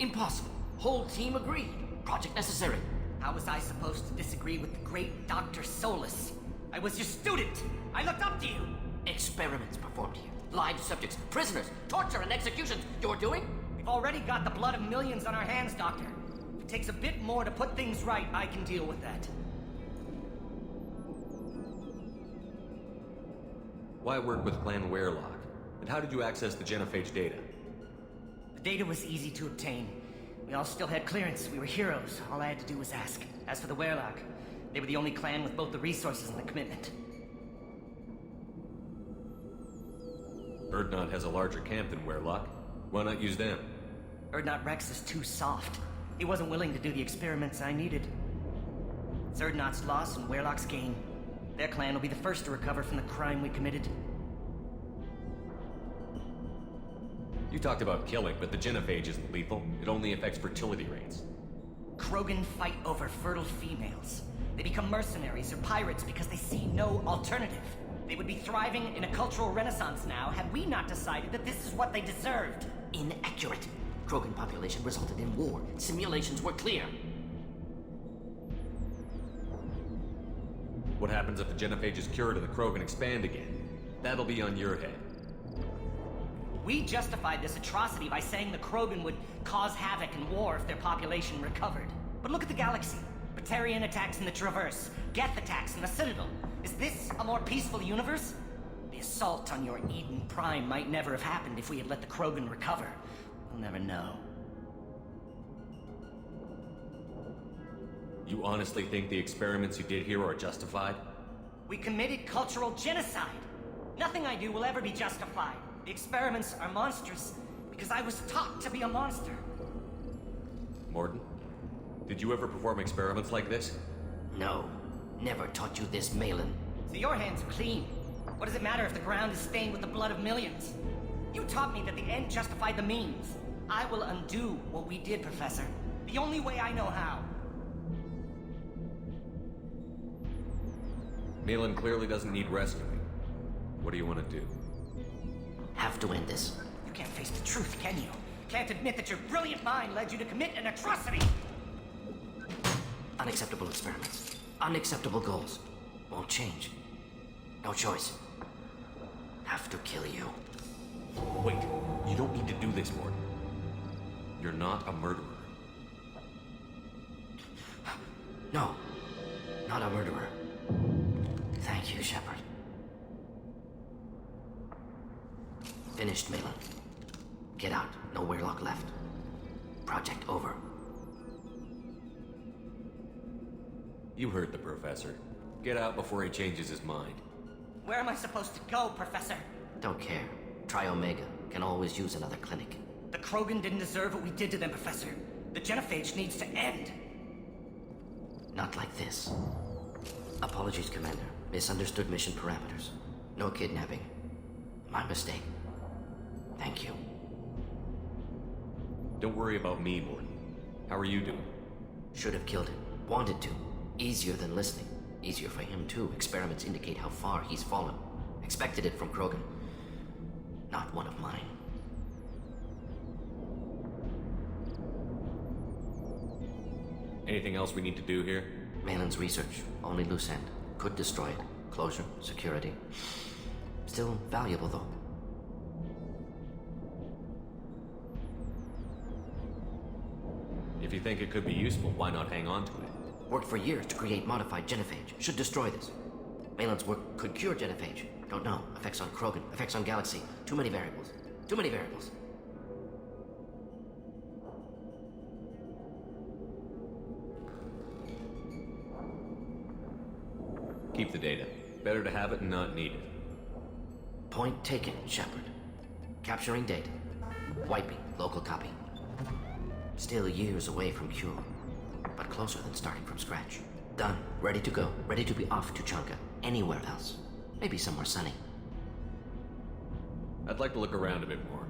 Impossible. Whole team agreed. Project necessary. How was I supposed to disagree with the great Dr. Solus? I was your student! I looked up to you! Experiments performed here. Live subjects, prisoners, torture and executions. You're doing? We've already got the blood of millions on our hands, Doctor. If it takes a bit more to put things right, I can deal with that. Why work with Clan Werelock? And how did you access the genophage data? The data was easy to obtain. We all still had clearance. We were heroes. All I had to do was ask. As for the Werelock, they were the only clan with both the resources and the commitment. Urdnot has a larger camp than Werelock. Why not use them? Urdnot Rex is too soft. He wasn't willing to do the experiments I needed. It's Urdnot's loss and Werelock's gain. Their clan will be the first to recover from the crime we committed. You talked about killing, but the genophage isn't lethal. It only affects fertility rates. Krogan fight over fertile females. They become mercenaries or pirates because they see no alternative. They would be thriving in a cultural renaissance now had we not decided that this is what they deserved. Inaccurate. Krogan population resulted in war. Simulations were clear. What happens if the genophage is cured and the Krogan expand again? That'll be on your head. We justified this atrocity by saying the Krogan would cause havoc and war if their population recovered. But look at the galaxy. Batarian attacks in the Traverse, Geth attacks in the Citadel. Is this a more peaceful universe? The assault on your Eden Prime might never have happened if we had let the Krogan recover. We'll never know. You honestly think the experiments you did here are justified? We committed cultural genocide. Nothing I do will ever be justified. The experiments are monstrous because I was taught to be a monster. Mordin, did you ever perform experiments like this? No. Never taught you this, Malin. So your hands are clean. What does it matter if the ground is stained with the blood of millions? You taught me that the end justified the means. I will undo what we did, Professor. The only way I know how. Malin clearly doesn't need rescuing. What do you want to do? Have to end this. You can't face the truth, can you? Can't admit that your brilliant mind led you to commit an atrocity! Unacceptable experiments. Unacceptable goals. Won't change. No choice. Have to kill you. Wait, you don't need to do this, Mordin. You're not a murderer. No. Not a murderer. Thank you, Shepard. Finished, Malin. Get out. No Weirlock left. Project over. You heard the Professor. Get out before he changes his mind. Where am I supposed to go, Professor? Don't care. Try Omega. Can always use another clinic. The Krogan didn't deserve what we did to them, Professor. The genophage needs to end. Not like this. Apologies, Commander. Misunderstood mission parameters. No kidnapping. My mistake. Thank you. Don't worry about me, Mordin. How are you doing? Should have killed him. Wanted to. Easier than listening. Easier for him, too. Experiments indicate how far he's fallen. Expected it from Krogan. Not one of mine. Anything else we need to do here? Malin's research. Only loose end. Could destroy it. Closure. Security. Still valuable, though. If you think it could be useful, why not hang on to it? Worked for years to create modified genophage. Should destroy this. Malin's work could cure genophage. Don't know. Effects on Krogan. Effects on Galaxy. Too many variables. Too many variables. Keep the data. Better to have it and not need it. Point taken, Shepard. Capturing data. Wiping. Local copy. Still years away from cure. But closer than starting from scratch. Done. Ready to go. Ready to be off to Chanka. Anywhere else. Maybe somewhere sunny. I'd like to look around a bit more.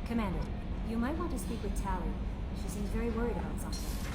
Commander, you might want to speak with Tally. She seems very worried about something.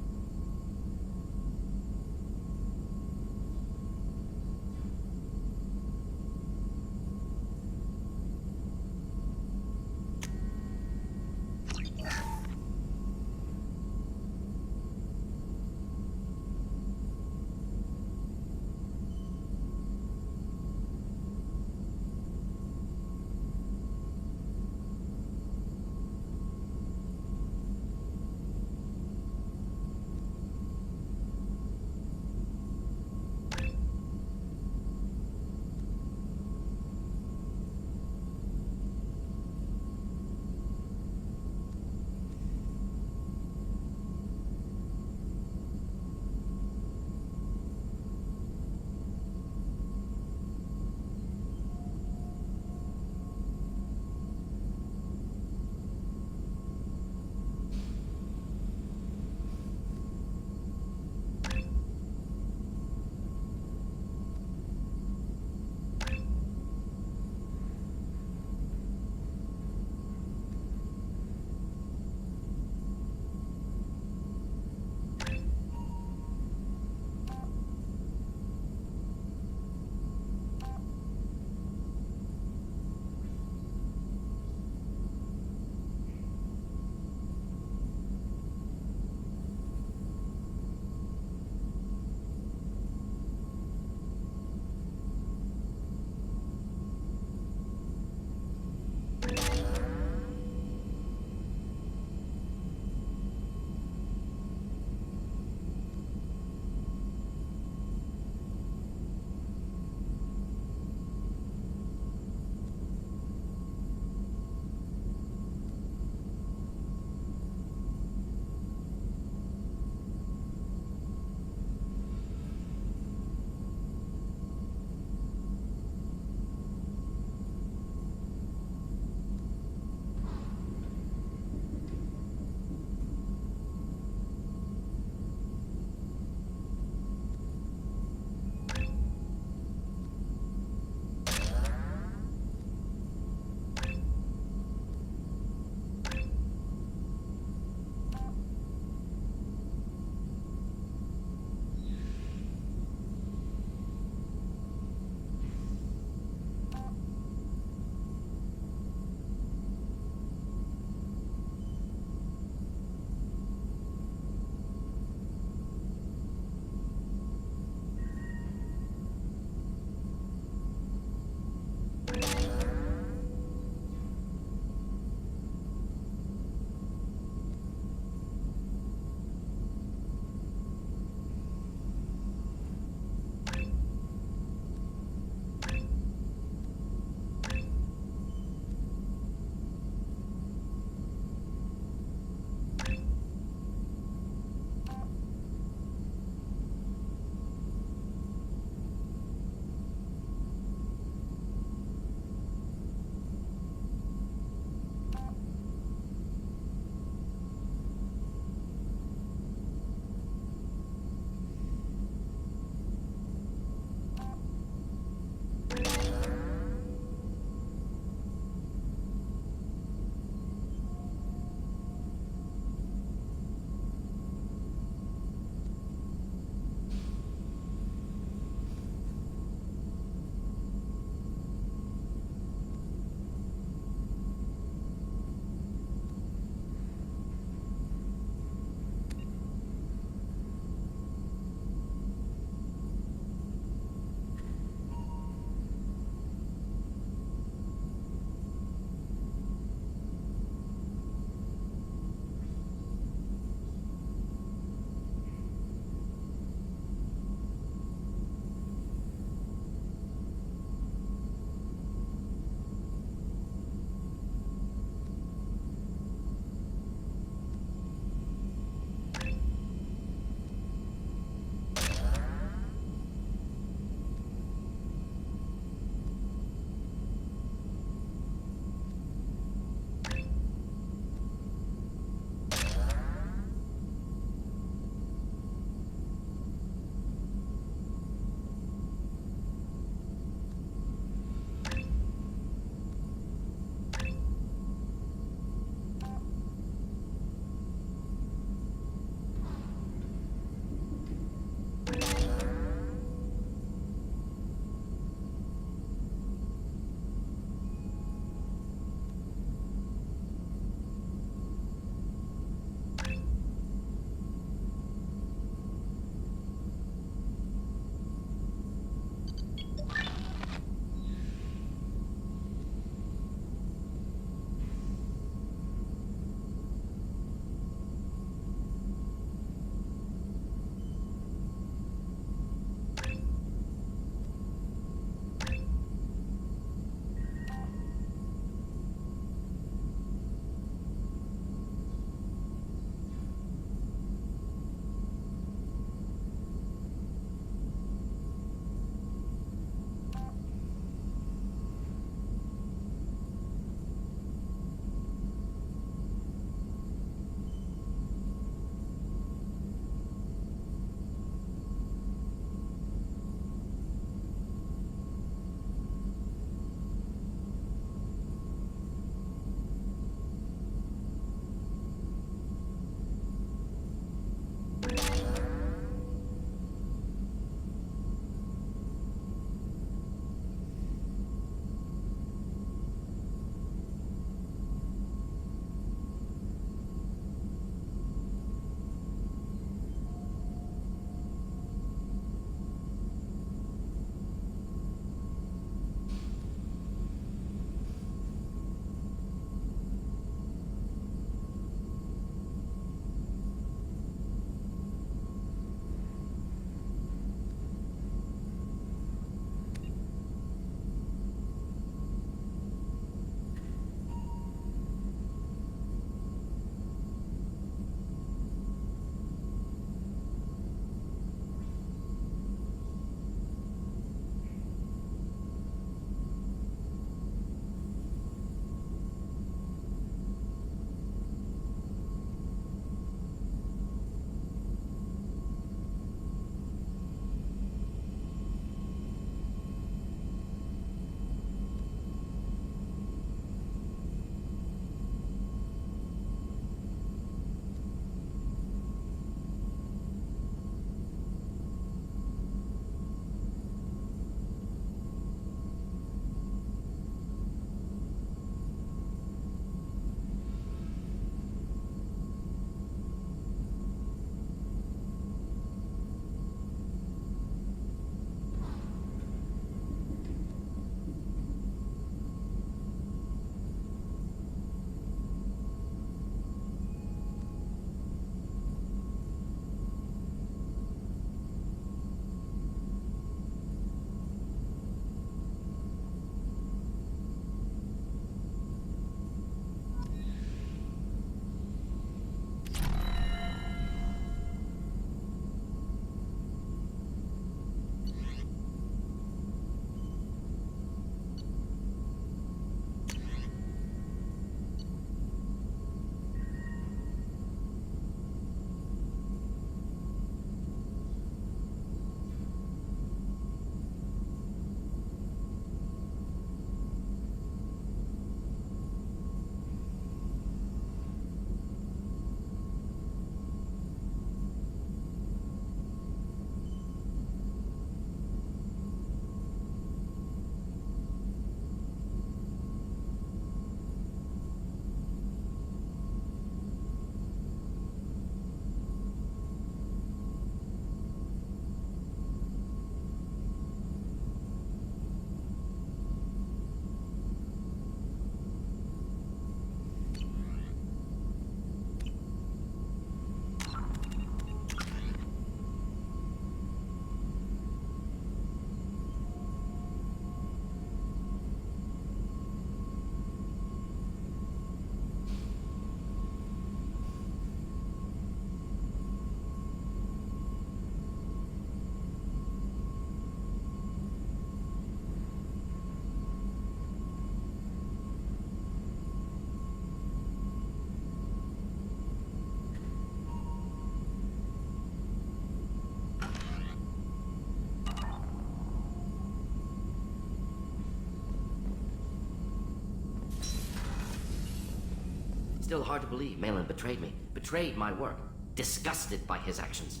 Still hard to believe Malin betrayed me. Betrayed my work. Disgusted by his actions.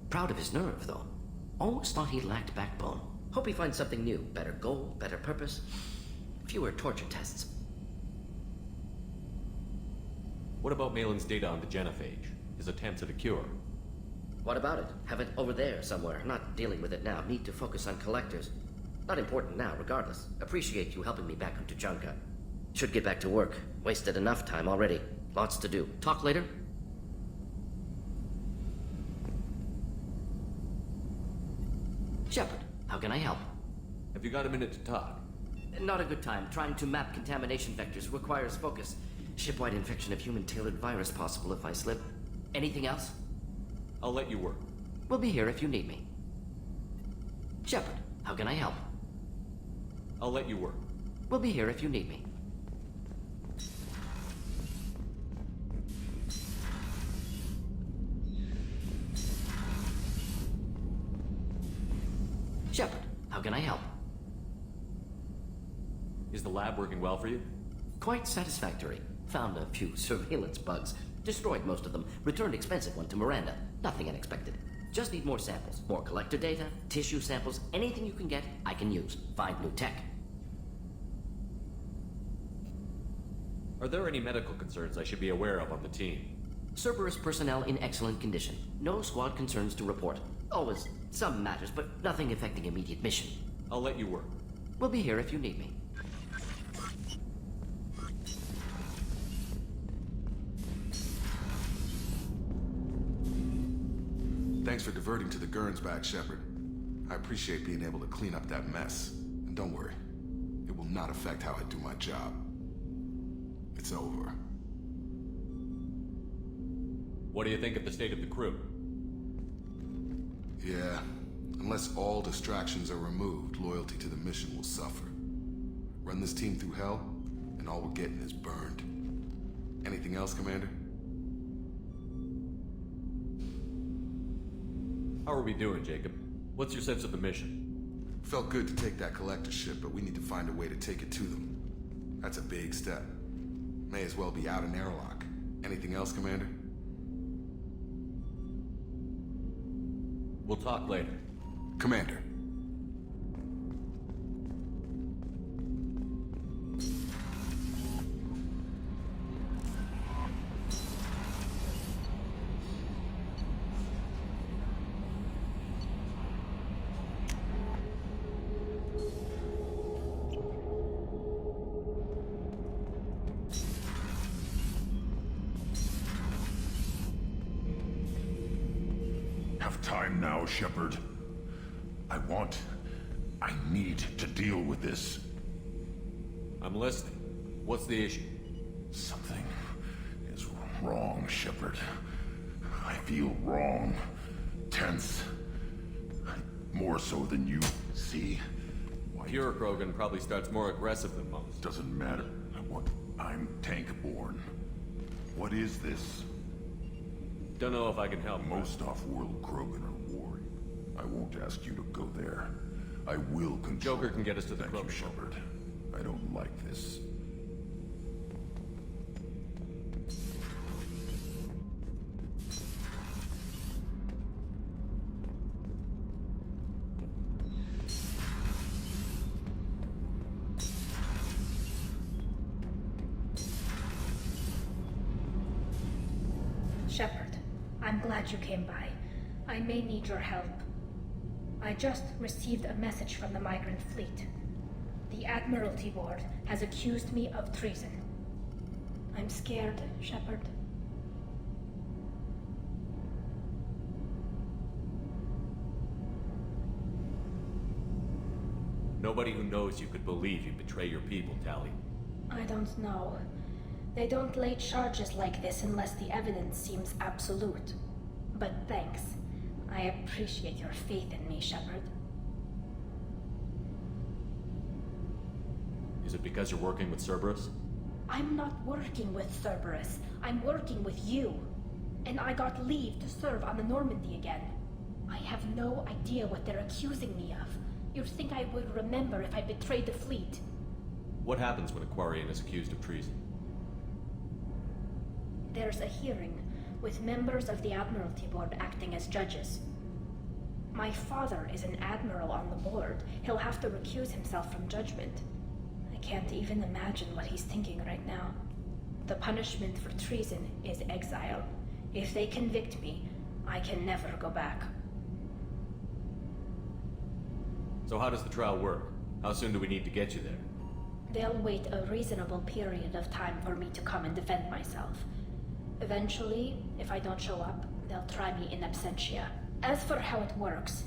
Proud of his nerve, though. Almost thought he lacked backbone. Hope he finds something new. Better goal, better purpose. Fewer torture tests. What about Malin's data on the genophage? His attempts at a cure? What about it? Have it over there somewhere. Not dealing with it now. Need to focus on collectors. Not important now, regardless. Appreciate you helping me back on Tuchanka. Should get back to work. Wasted enough time already. Lots to do. Talk later? Shepard, how can I help? Have you got a minute to talk? Not a good time. Trying to map contamination vectors requires focus. Shipwide infection of human-tailored virus possible if I slip. Anything else? I'll let you work. We'll be here if you need me. Shepard, how can I help? I'll let you work. We'll be here if you need me. Shepard, how can I help? Is the lab working well for you? Quite satisfactory. Found a few surveillance bugs. Destroyed most of them. Returned expensive one to Miranda. Nothing unexpected. Just need more samples. More collector data, tissue samples, anything you can get, I can use. Find new tech. Are there any medical concerns I should be aware of on the team? Cerberus personnel in excellent condition. No squad concerns to report. Always some matters, but nothing affecting immediate mission. I'll let you work. We'll be here if you need me. Thanks for diverting to the Gernsback, Shepard. I appreciate being able to clean up that mess. And don't worry, it will not affect how I do my job. It's over. What do you think of the state of the crew? Yeah, unless all distractions are removed, loyalty to the mission will suffer. Run this team through hell, and all we're getting is burned. Anything else, Commander? How are we doing, Jacob? What's your sense of the mission? Felt good to take that collector ship, but we need to find a way to take it to them. That's a big step. May as well be out an airlock. Anything else, Commander? We'll talk later. Commander. Time now, Shepard. I need to deal with this. I'm listening. What's the issue? Something is wrong, Shepard. I feel wrong. Tense. More so than you see. Pure Krogan probably starts more aggressive than most. Doesn't matter. I'm tank-born. What is this? Don't know if I can help. Most off-world Krogan are warring. I won't ask you to go there. I will control. Joker can get us to the Thank you, Shepard. I don't like this. Shepard, I'm glad you came by. I may need your help. I just received a message from the migrant fleet. The Admiralty Board has accused me of treason. I'm scared, Shepard. Nobody who knows you could believe you betray your people, Tali. I don't know. They don't lay charges like this unless the evidence seems absolute. But thanks. I appreciate your faith in me, Shepard. Is it because you're working with Cerberus? I'm not working with Cerberus. I'm working with you. And I got leave to serve on the Normandy again. I have no idea what they're accusing me of. You'd think I would remember if I betrayed the fleet. What happens when a Quarian is accused of treason? There's a hearing, with members of the Admiralty Board acting as judges. My father is an admiral on the board. He'll have to recuse himself from judgment. I can't even imagine what he's thinking right now. The punishment for treason is exile. If they convict me, I can never go back. So how does the trial work? How soon do we need to get you there? They'll wait a reasonable period of time for me to come and defend myself. Eventually, if I don't show up, they'll try me in absentia. As for how it works,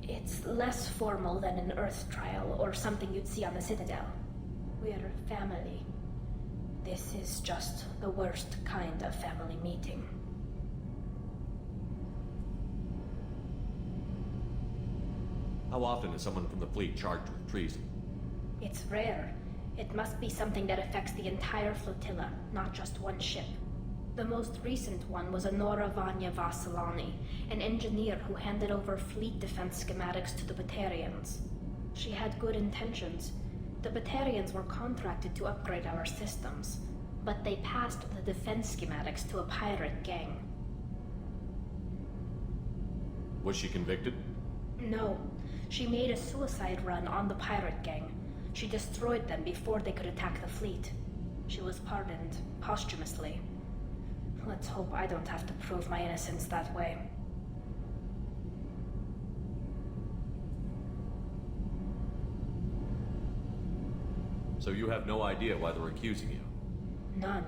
it's less formal than an Earth trial or something you'd see on the Citadel. We're family. This is just the worst kind of family meeting. How often is someone from the fleet charged with treason? It's rare. It must be something that affects the entire flotilla, not just one ship. The most recent one was Honora Vanya Vasilani, an engineer who handed over fleet defense schematics to the Batarians. She had good intentions. The Batarians were contracted to upgrade our systems, but they passed the defense schematics to a pirate gang. Was she convicted? No. She made a suicide run on the pirate gang. She destroyed them before they could attack the fleet. She was pardoned posthumously. Let's hope I don't have to prove my innocence that way. So you have no idea why they're accusing you? None.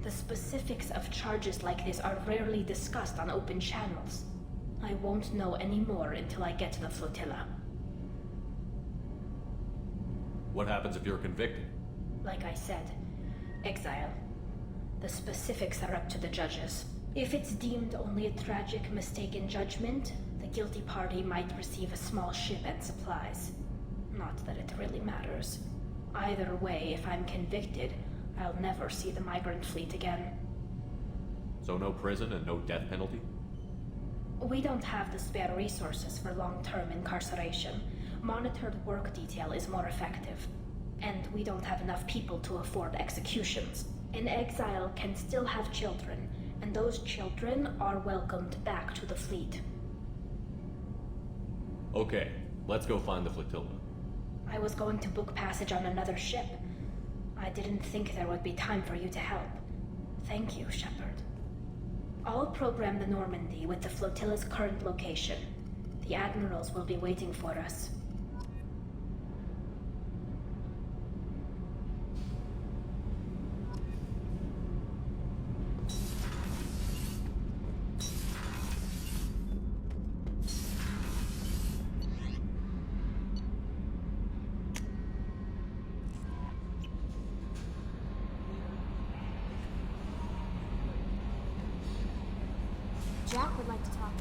The specifics of charges like this are rarely discussed on open channels. I won't know any more until I get to the flotilla. What happens if you're convicted? Like I said, exile. The specifics are up to the judges. If it's deemed only a tragic mistake in judgment, the guilty party might receive a small ship and supplies. Not that it really matters. Either way, if I'm convicted, I'll never see the migrant fleet again. So no prison and no death penalty? We don't have the spare resources for long-term incarceration. Monitored work detail is more effective. And we don't have enough people to afford executions. An exile can still have children, and those children are welcomed back to the fleet. Okay, let's go find the flotilla. I was going to book passage on another ship. I didn't think there would be time for you to help. Thank you, Shepard. I'll program the Normandy with the flotilla's current location. The admirals will be waiting for us. Jack would like to talk.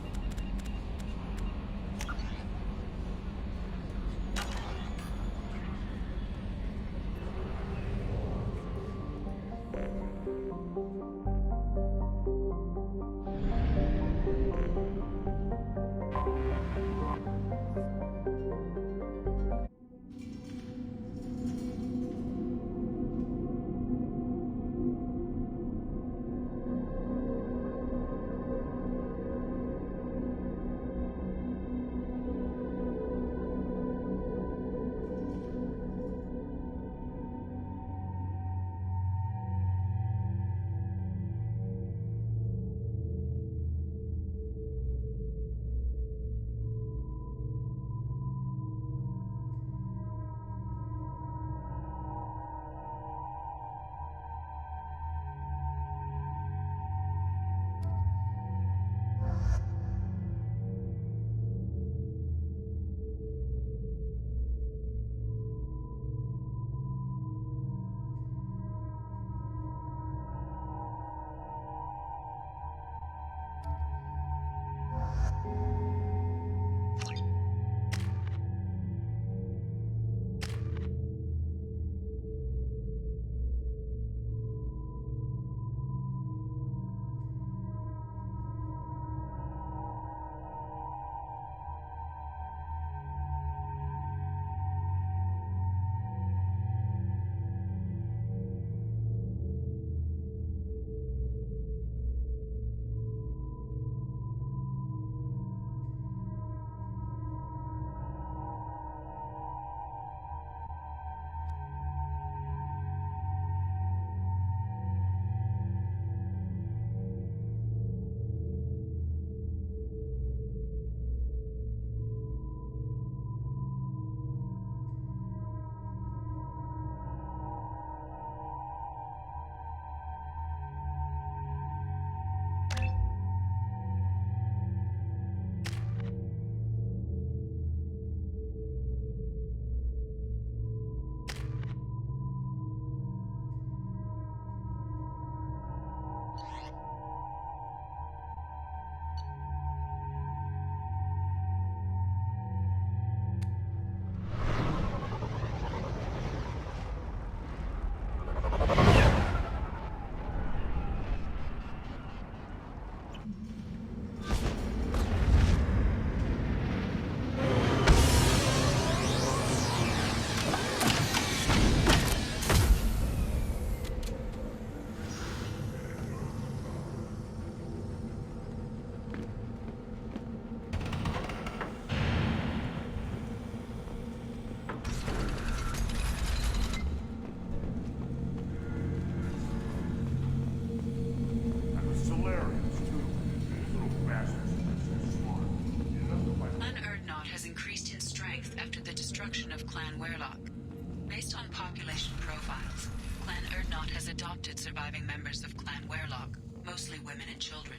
Weyrloc. Based on population profiles, Clan Erdnot has adopted surviving members of Clan Weyrloc, mostly women and children.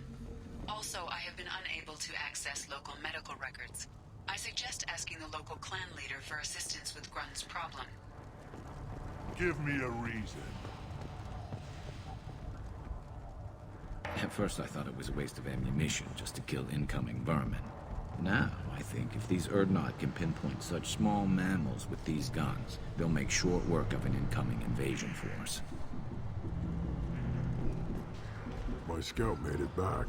Also, I have been unable to access local medical records. I suggest asking the local clan leader for assistance with Grunt's problem. Give me a reason. At first I thought it was a waste of ammunition just to kill incoming vermin. Now, I think if these Erdnot can pinpoint such small mammals with these guns, they'll make short work of an incoming invasion force. My scout made it back.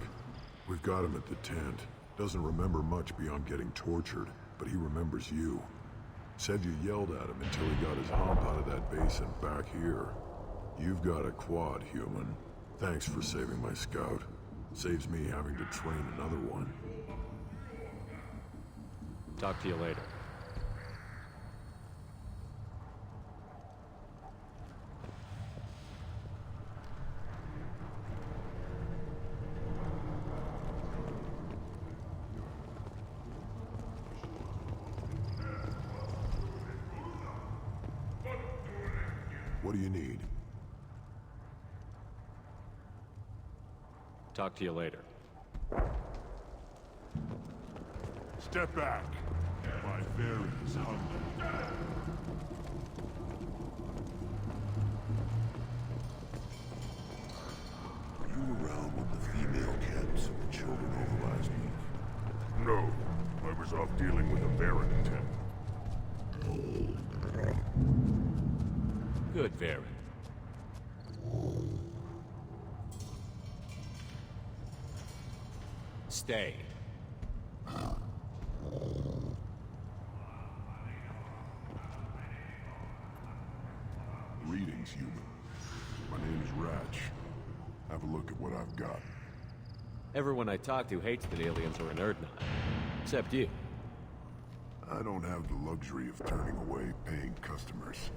We've got him at the tent. Doesn't remember much beyond getting tortured, but he remembers you. Said you yelled at him until he got his hump out of that basin back here. You've got a quad, human. Thanks for saving my scout. Saves me having to train another one. Talk to you later. What do you need? Talk to you later. Step back. My various hunger. Were you around when the female camps and the children over last week? No. I was off dealing with a Baron attempt. Good, Varen. Stay. Greetings, human. My name is Ratch. Have a look at what I've got. Everyone I talk to hates that aliens are an Erdnot. Except you. I don't have the luxury of turning away paying customers.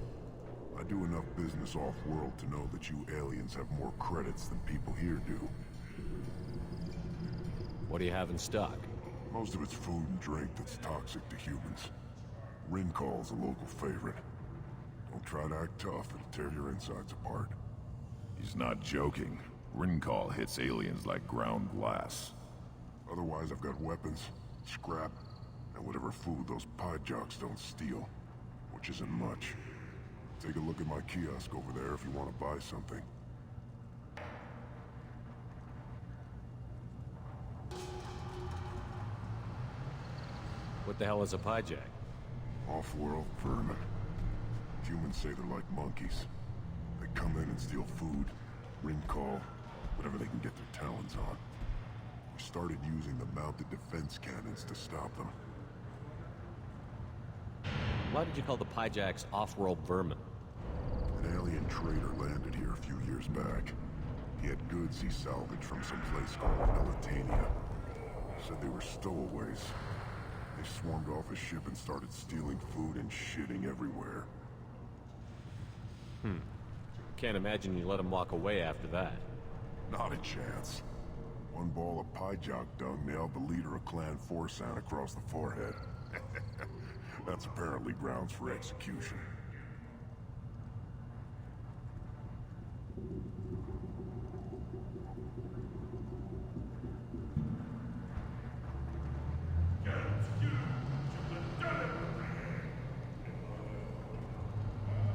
I do enough business off-world to know that you aliens have more credits than people here do. What do you have in stock? Most of it's food and drink that's toxic to humans. Ringcall's a local favorite. Don't try to act tough, it'll tear your insides apart. He's not joking. Ringcall hits aliens like ground glass. Otherwise, I've got weapons, scrap, and whatever food those pie jocks don't steal. Which isn't much. Take a look at my kiosk over there if you want to buy something. What the hell is a pyjak? Off-world vermin. Humans say they're like monkeys. They come in and steal food, ring call, whatever they can get their talons on. We started using the mounted defense cannons to stop them. Why did you call the pyjaks off-world vermin? An alien trader landed here a few years back. He had goods he salvaged from some place called Melitania. Said they were stowaways. They swarmed off his ship and started stealing food and shitting everywhere. Can't imagine you let him walk away after that. Not a chance. One ball of pyjak dung nailed the leader of Clan Forsan across the forehead. That's apparently grounds for execution.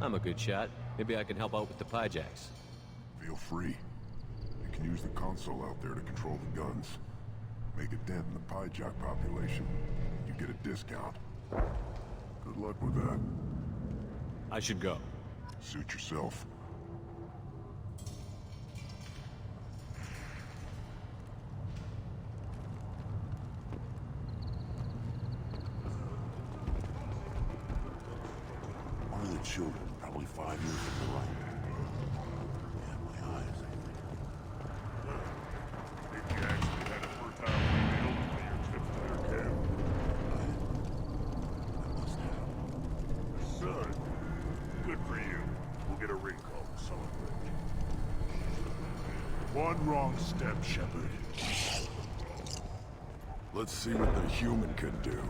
I'm a good shot. Maybe I can help out with the pyjaks. Feel free. You can use the console out there to control the guns. Make a dent in the pyjak population. You get a discount. Good luck with that. I should go. Suit yourself. One of the children, probably 5 years from the right. Yeah, my eyes. Think you actually had a fertile female on your trip to their camp? I must have. Good. Good for you. We'll get a ring call to celebrate. One wrong step, Shepard. Let's see what the human can do.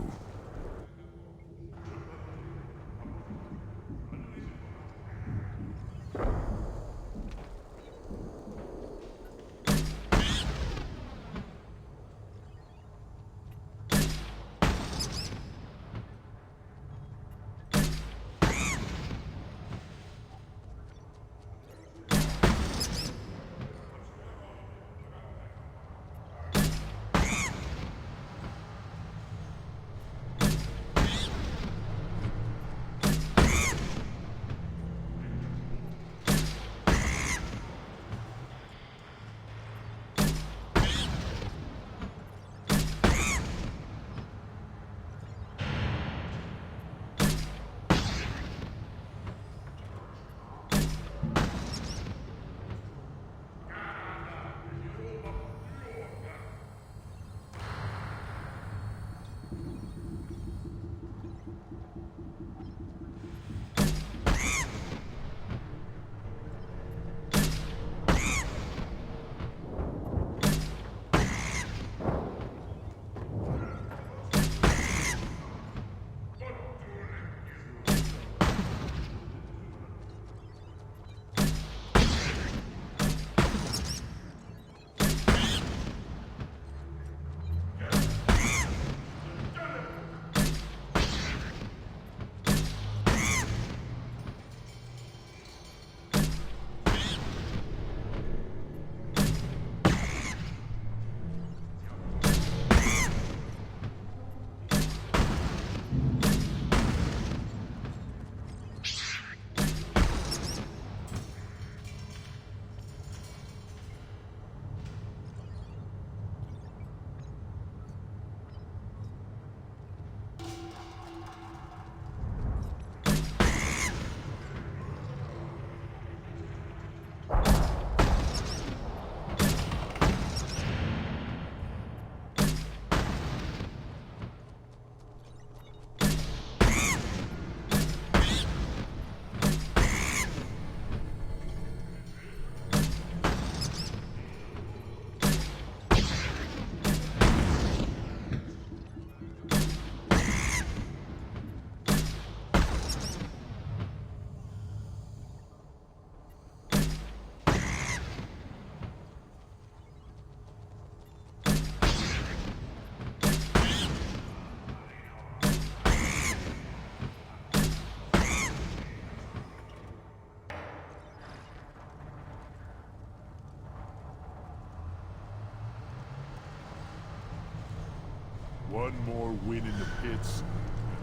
One more win in the pits,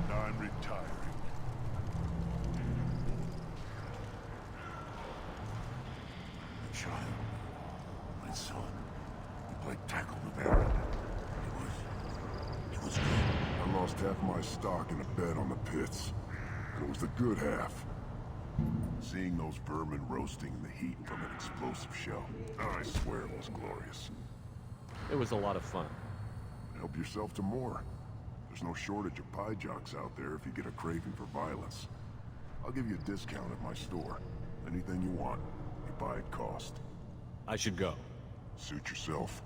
and I'm retiring. Child, my son, you played tackle with Aaron. It was good. I lost half my stock in a bet on the pits, and it was the good half. Seeing those vermin roasting in the heat from an explosive shell, I swear it was glorious. It was a lot of fun. Help yourself to more. There's no shortage of pie jocks out there if you get a craving for violence. I'll give you a discount at my store. Anything you want, you buy at cost. I should go. Suit yourself.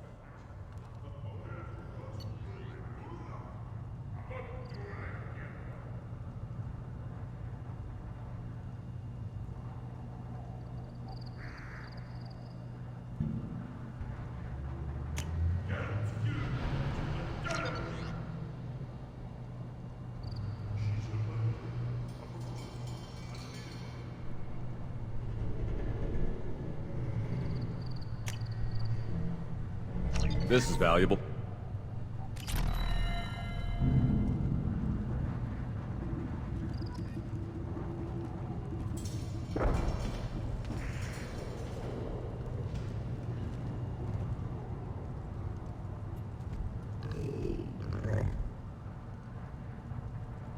This is valuable.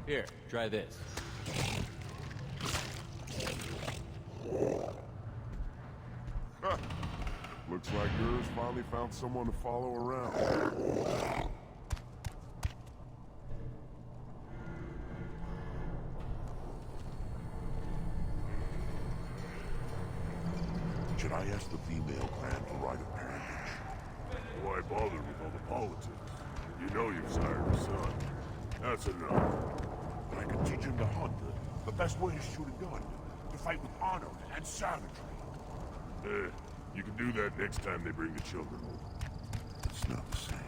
Here, try this. Looks like Gers finally found someone to follow around. Should I ask the female clan for rite of parentage? Why bother with all the politics? You know you've sired a son. That's enough. But I can teach him to hunt. The best way to shoot a gun. To fight with honor and savagery. You can do that next time they bring the children. It's not the same.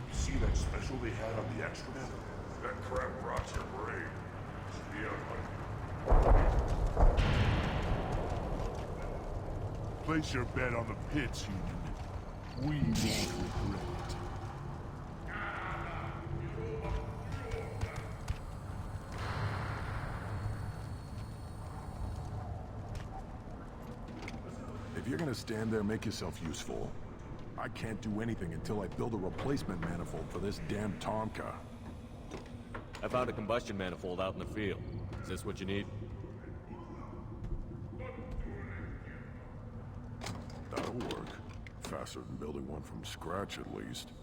You see that special they had on the extranet? That crap rots your brain. Be unlucky. Place your bet on the pits, Union. We won't regret it. If you're gonna stand there, make yourself useful. I can't do anything until I build a replacement manifold for this damn Tonka. I found a combustion manifold out in the field. Is this what you need? That'll work. Faster than building one from scratch, at least.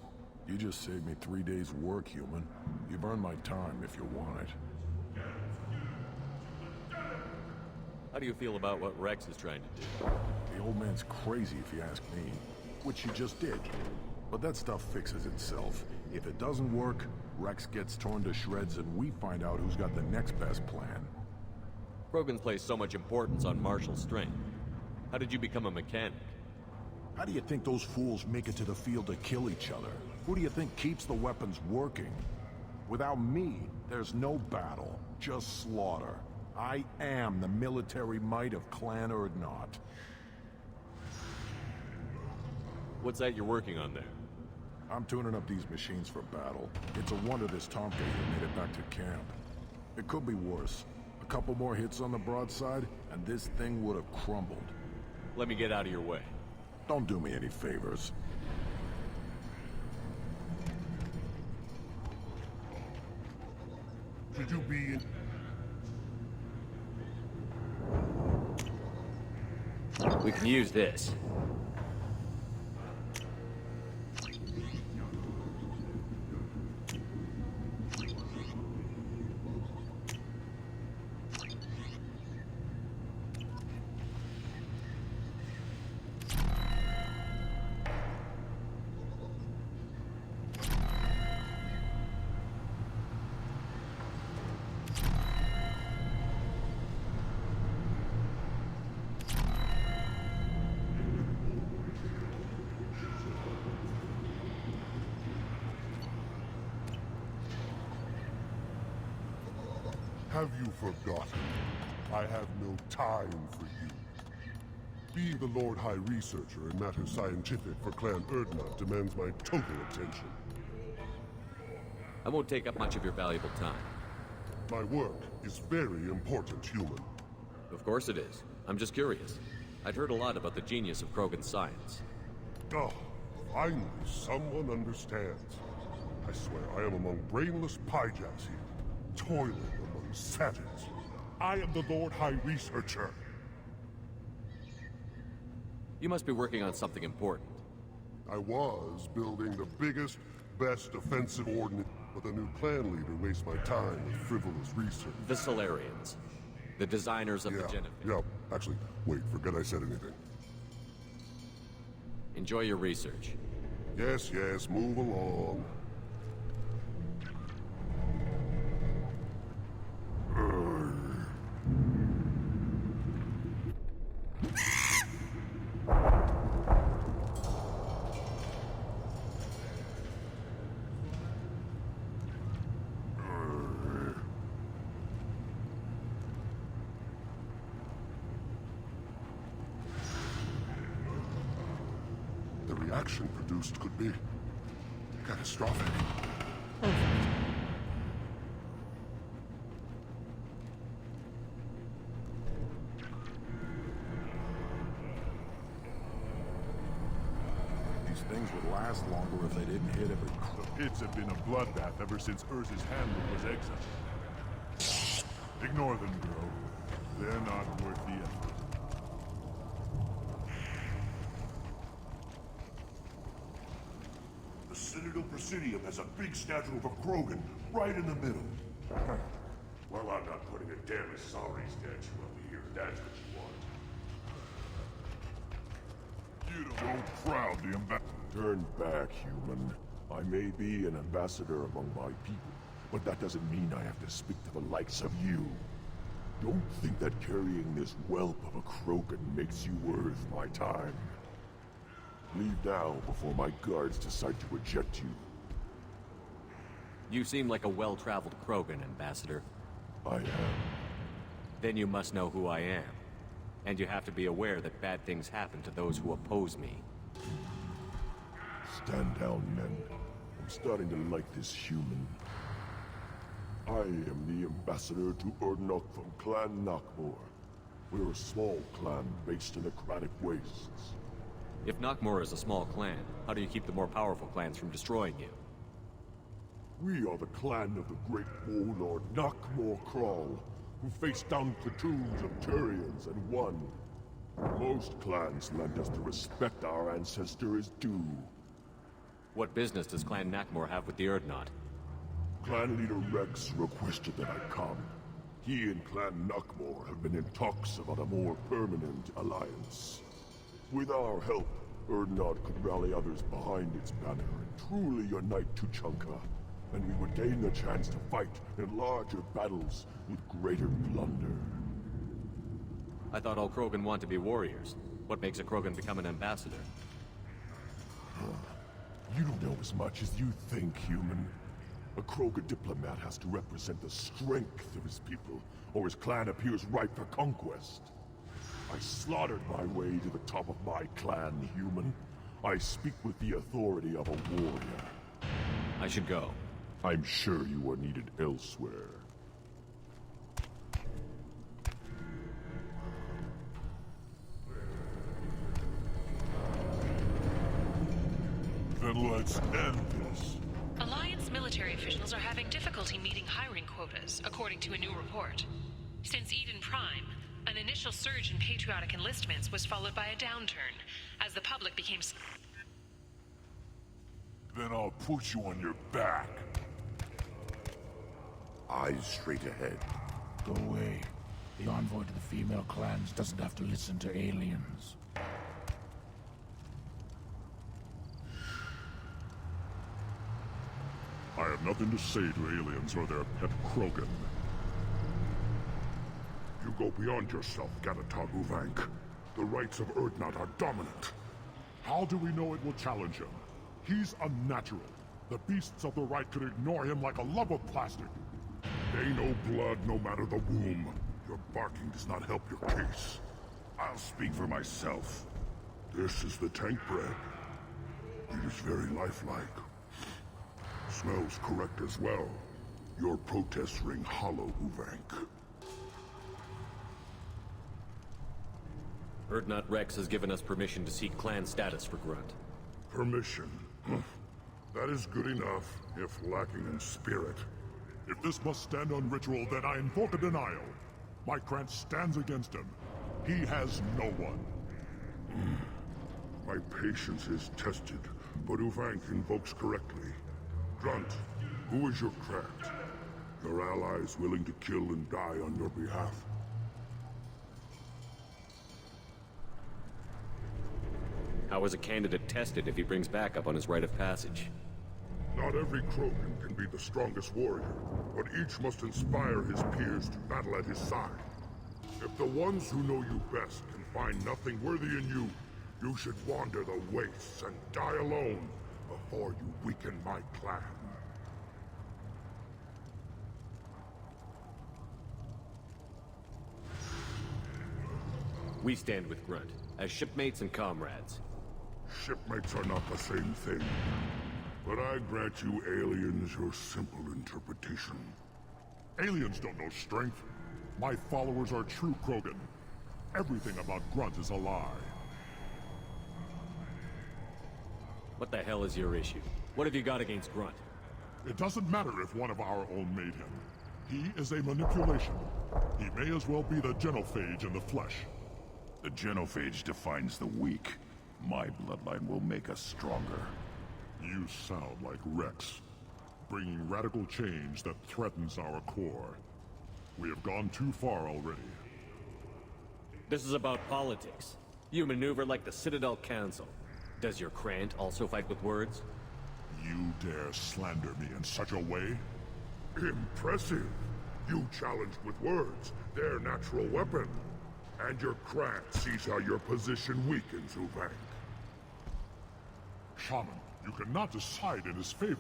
You just saved me 3 days' work, human. You've earned my time if you want it. How do you feel about what Rex is trying to do? The old man's crazy, if you ask me. Which you just did. But that stuff fixes itself. If it doesn't work, Rex gets torn to shreds and we find out who's got the next best plan. Krogan's placed so much importance on martial strength. How did you become a mechanic? How do you think those fools make it to the field to kill each other? Who do you think keeps the weapons working? Without me, there's no battle, just slaughter. I am the military might of Clan Urdnot. What's that you're working on there? I'm tuning up these machines for battle. It's a wonder this Tonka here made it back to camp. It could be worse. A couple more hits on the broadside, and this thing would have crumbled. Let me get out of your way. Don't do me any favors. Should you be in... We can use this. Have you forgotten? I have no time for you. Being the Lord High Researcher in matters scientific for Clan Urdnot demands my total attention. I won't take up much of your valuable time. My work is very important, human. Of course it is. I'm just curious. I'd heard a lot about the genius of Krogan's science. Oh, finally someone understands. I swear I am among brainless pyjaks here, toiling among savages. I am the Lord High Researcher. You must be working on something important. I was building the biggest, best offensive ordnance, but the new clan leader wastes my time with frivolous research. The Solarians. The designers of the Genevieve. Yeah, actually, wait, forget I said anything. Enjoy your research. Yes, move along. The reaction produced could be catastrophic. These things would last longer if they didn't hit every... The pits have been a bloodbath ever since Urza's handler was exiled. Ignore them, bro. They're not worth the effort. The Citadel Presidium has a big statue of a Krogan right in the middle. Well, I'm not putting a damn Asari statue over here, if that's what you want. You don't crowd the ambassador. Turn back, human. I may be an ambassador among my people, but that doesn't mean I have to speak to the likes of you. Don't think that carrying this whelp of a Krogan makes you worth my time. Leave now before my guards decide to eject you. You seem like a well-traveled Krogan, Ambassador. I am. Then you must know who I am. And you have to be aware that bad things happen to those who oppose me. Stand down, men. I'm starting to like this human. I am the ambassador to Urdnot from Clan Nakmor. We're a small clan based in the Kratic Wastes. If Nakmor is a small clan, how do you keep the more powerful clans from destroying you? We are the clan of the great warlord Nakmor Kral, who faced down platoons of Turians and won. Most clans lend us the respect our ancestor is due. What business does Clan Nakmor have with the Urdnot? Clan leader Rex requested that I come. He and Clan Nakmor have been in talks about a more permanent alliance. With our help, Urdnot could rally others behind its banner and truly unite Tuchanka, and we would gain the chance to fight in larger battles with greater plunder. I thought all Krogan want to be warriors. What makes a Krogan become an ambassador? You don't know as much as you think, human. A Krogan diplomat has to represent the strength of his people, or his clan appears ripe for conquest. I slaughtered my way to the top of my clan, human. I speak with the authority of a warrior. I should go. I'm sure you are needed elsewhere. Then let's end this. Alliance military officials are having difficulty meeting hiring quotas, according to a new report. Since Eden Prime, an initial surge in patriotic enlistments was followed by a downturn, as the public became... Then I'll put you on your back. Eyes straight ahead. Go away. The envoy to the female clans doesn't have to listen to aliens. I have nothing to say to aliens or their pet Krogan. You go beyond yourself, Gatatog Uvank. The rights of Urdnot are dominant. How do we know it will challenge him? He's unnatural. The beasts of the right could ignore him like a lump of plastic. They know blood no matter the womb. Your barking does not help your case. I'll speak for myself. This is the tank bread. It is very lifelike. Smells correct as well. Your protests ring hollow, Uvank. Urdnot Rex has given us permission to seek clan status for Grunt. Permission? That is good enough, if lacking in spirit. If this must stand on ritual, then I invoke a denial. My Krant stands against him. He has no one. My patience is tested, but Uvank invokes correctly. Grunt, who is your Krant? Your allies willing to kill and die on your behalf? How is a candidate tested if he brings backup on his rite of passage? Not every Krogan can be the strongest warrior, but each must inspire his peers to battle at his side. If the ones who know you best can find nothing worthy in you, you should wander the wastes and die alone before you weaken my clan. We stand with Grunt, as shipmates and comrades. Shipmates are not the same thing. But I grant you aliens your simple interpretation. Aliens don't know strength. My followers are true Krogan. Everything about Grunt is a lie. What the hell is your issue? What have you got against Grunt? It doesn't matter if one of our own made him. He is a manipulation. He may as well be the genophage in the flesh. The genophage defines the weak. My bloodline will make us stronger. You sound like Rex, bringing radical change that threatens our core. We have gone too far already. This is about politics. You maneuver like the Citadel Council. Does your Krant also fight with words? You dare slander me in such a way? Impressive! You challenged with words, their natural weapon. And your Krant sees how your position weakens, Uvank. Shaman, you cannot decide in his favor.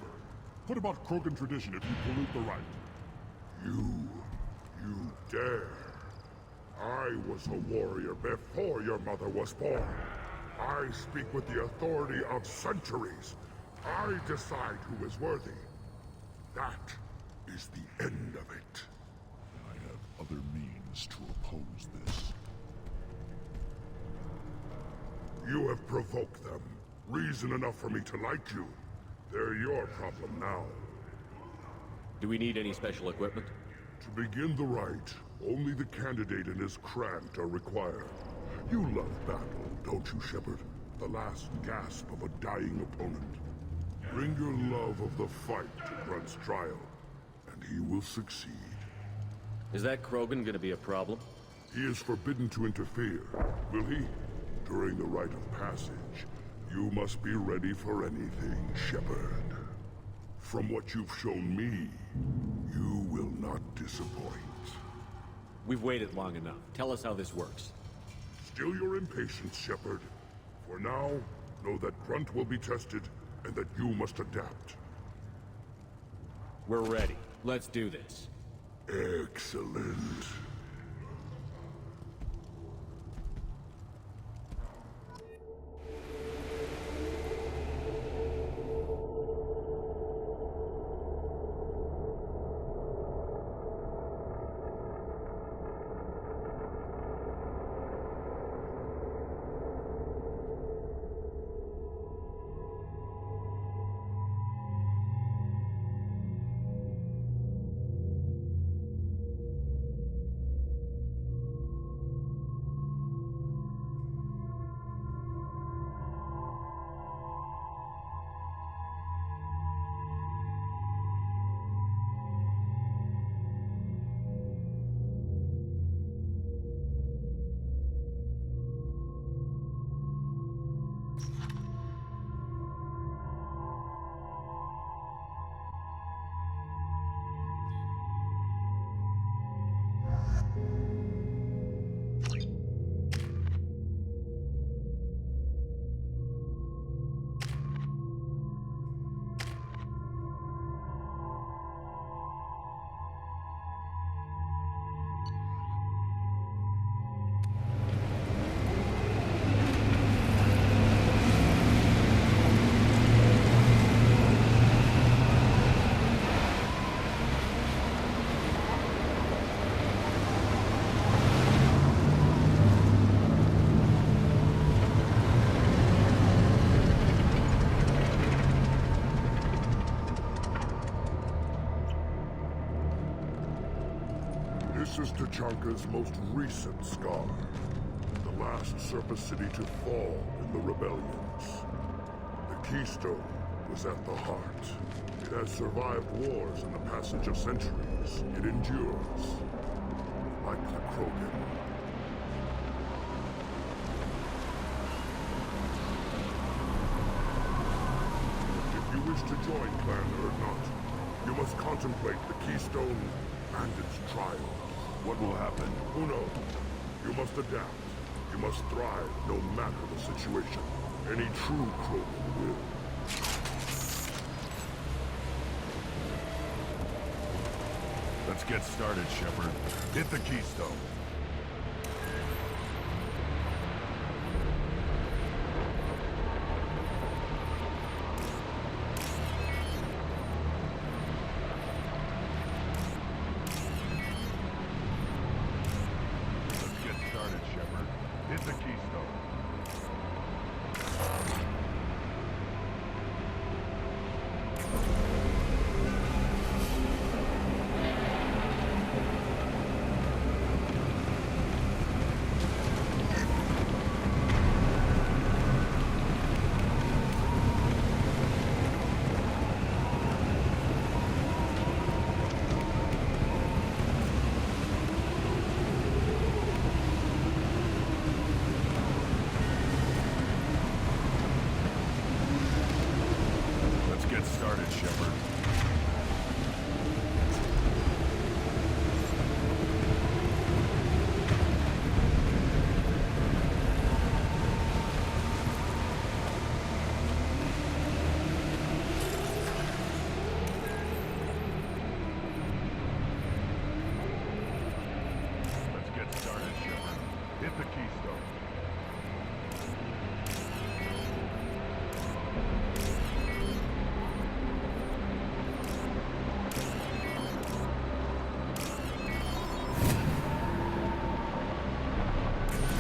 What about Krogan tradition if you pollute the rite? You dare. I was a warrior before your mother was born. I speak with the authority of centuries. I decide who is worthy. That is the end of it. I have other means to oppose this. You have provoked them. Reason enough for me to like you. They're your problem now. Do we need any special equipment? To begin the rite, only the candidate and his Krant are required. You love battle, don't you, Shepard? The last gasp of a dying opponent. Bring your love of the fight to Grunt's trial, and he will succeed. Is that Krogan gonna be a problem? He is forbidden to interfere, will he? During the rite of passage, you must be ready for anything, Shepard. From what you've shown me, you will not disappoint. We've waited long enough. Tell us how this works. Still your impatience, Shepard. For now, know that Grunt will be tested, and that you must adapt. We're ready. Let's do this. Excellent. This is Tachanka's most recent scar. The last surface city to fall in the rebellions. The Keystone was at the heart. It has survived wars and the passage of centuries. It endures. Like the Krogan. If you wish to join Clan Urdnot, you must contemplate the Keystone and its trial. What will happen? Who knows? You must adapt. You must thrive no matter the situation. Any true Krogan will. Let's get started, Shepard. Hit the Keystone. Let's get started, Shepard. Hit the Keystone. Get started, Shepard. Let's get started, Shepard. Hit the Keystone. Let's get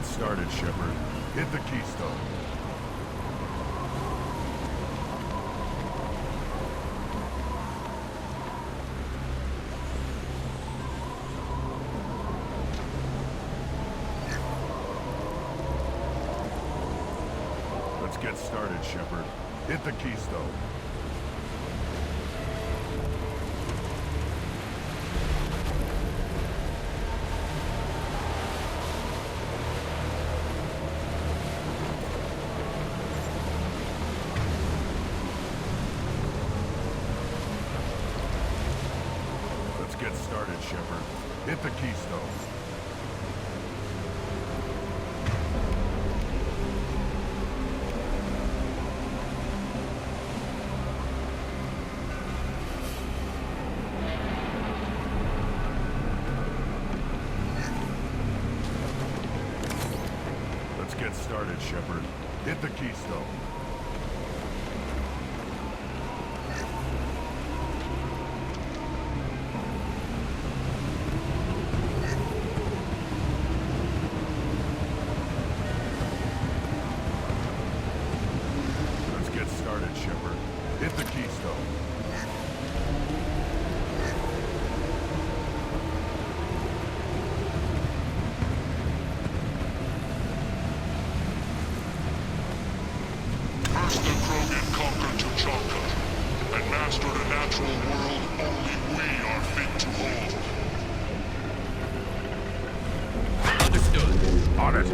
started, Shepard. Hit the Keystone. Let's get started, Shepard. Hit the Keystone. Get started, Shepard. Hit the Keystone. Let's get started, Shepard. Hit the Keystone. Started, Shepard. Hit the Keystone. First the Krogan conquered Tuchanka, and mastered a natural world only we are fit to hold. Understood. On it.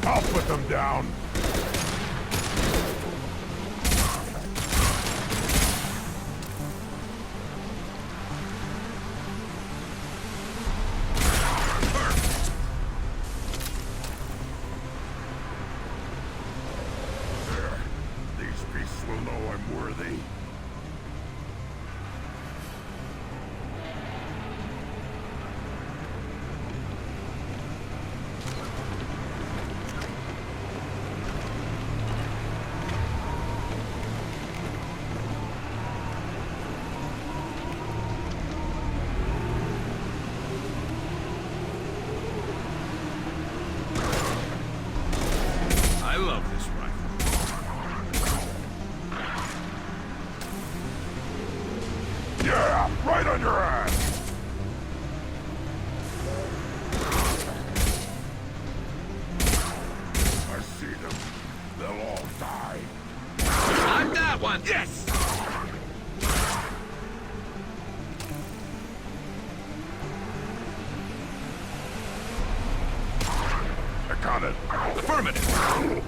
I'll put them down. on! Yes! I got it. Affirmative!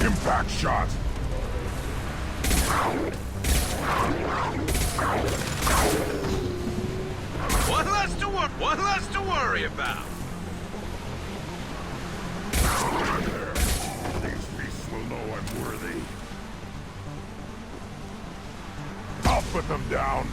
Impact shot! What less to worry about? These beasts will know I'm worthy. I'll put them down.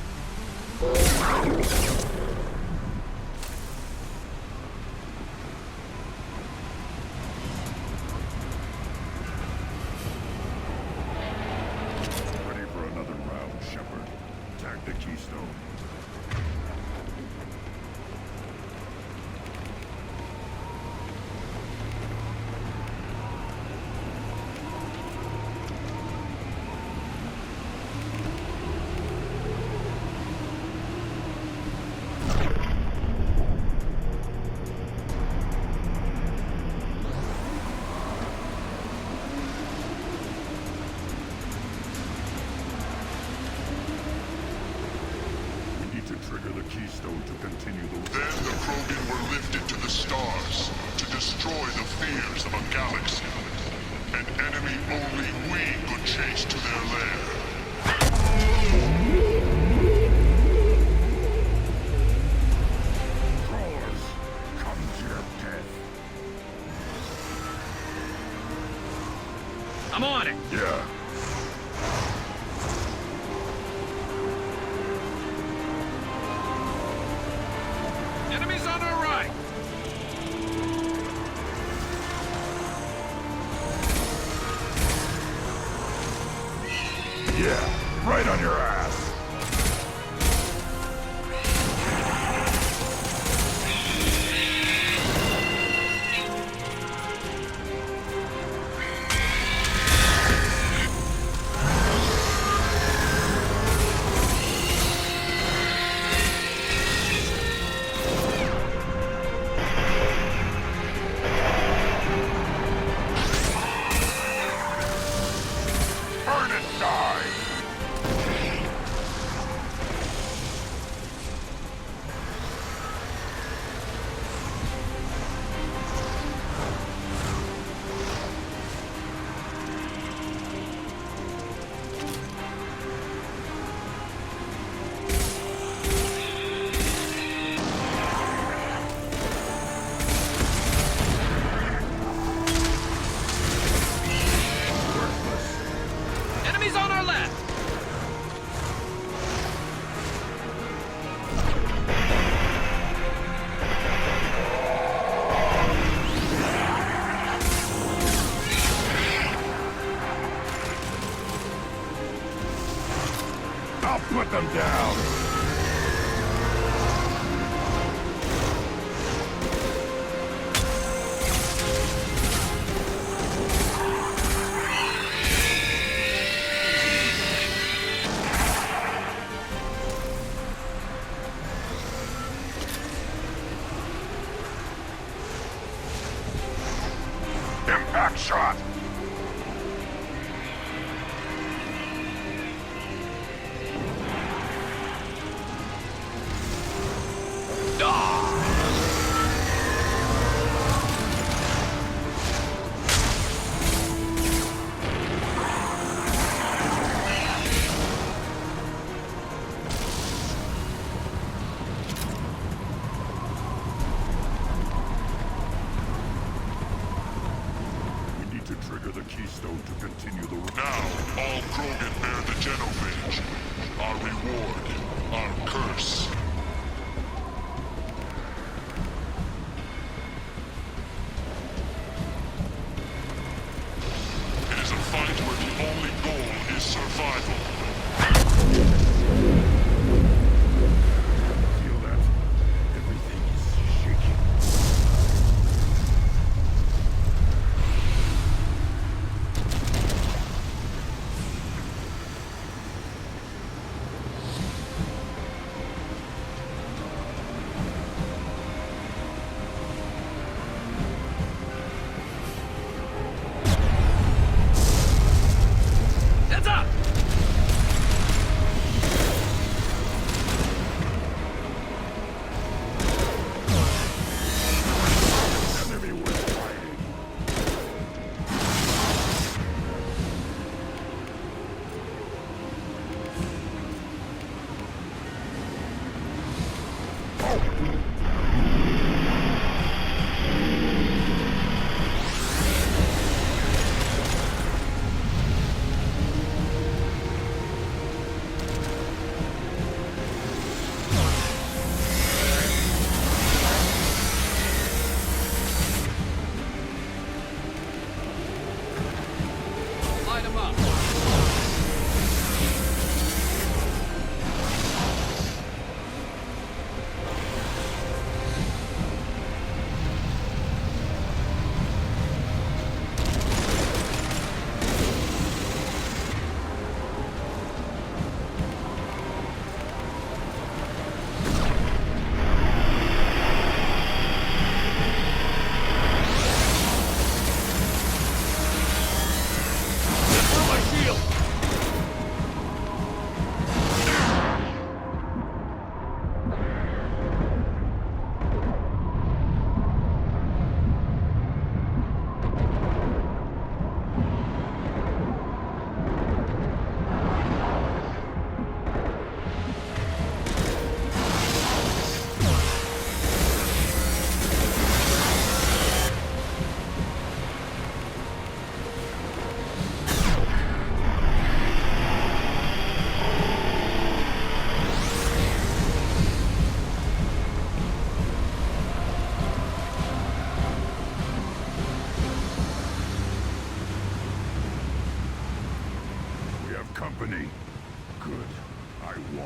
Ready for another round, Shepard. Attack the Keystone. Keystone to continue the... Then the Krogan were lifted to the stars to destroy the fears of a galaxy. An enemy only we could chase to their lair. Crawlers, come to your death. I'm on it! Yeah. Enemies on our right! Yeah, right on your ass. Enemies on our left! I'll put them down. Impact shot! To trigger the Keystone to continue the... Now, all Krogan bear the Genophage. Our reward, our curse.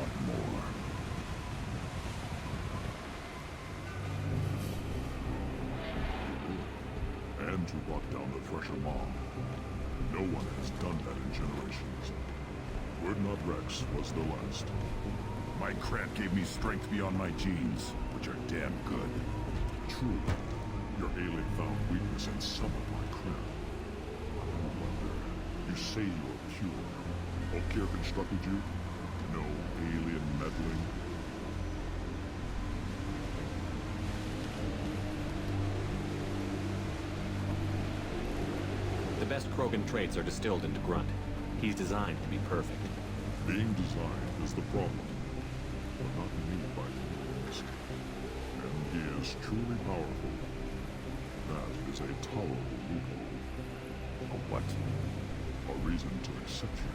want more. And to lock down the Thresher Mom. No one has done that in generations. Urdnot Rex was the last. My Krant gave me strength beyond my genes, which are damn good. True. Your alien found weakness in some of my Krant. I wonder, you say you're pure. Okeer constructed you? No alien meddling? The best Krogan traits are distilled into Grunt. He's designed to be perfect. Being designed is the problem, but not me by any means. And he is truly powerful. That is a tolerable loophole. A what? A reason to accept you.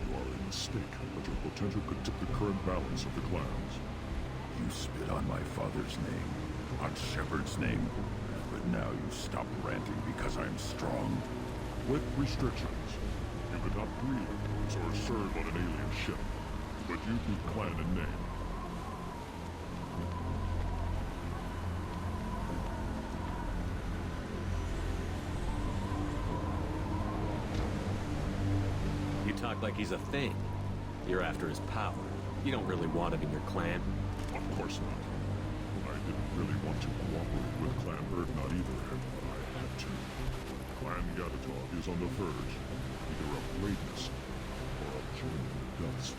You are a mistake, but your potential could tip the current balance of the clans. You spit on my father's name, on Shepard's name, but now you stop ranting because I'm strong. With restrictions. You could not breathe, or serve on an alien ship, but you beat clan in name. You talk like he's a thing. You're after his power. You don't really want it in your clan. Of course not. I didn't really want to cooperate with Clan Urdnot either, but I had to. Clan Gatatog is on the verge, either of greatness or of joining the dust.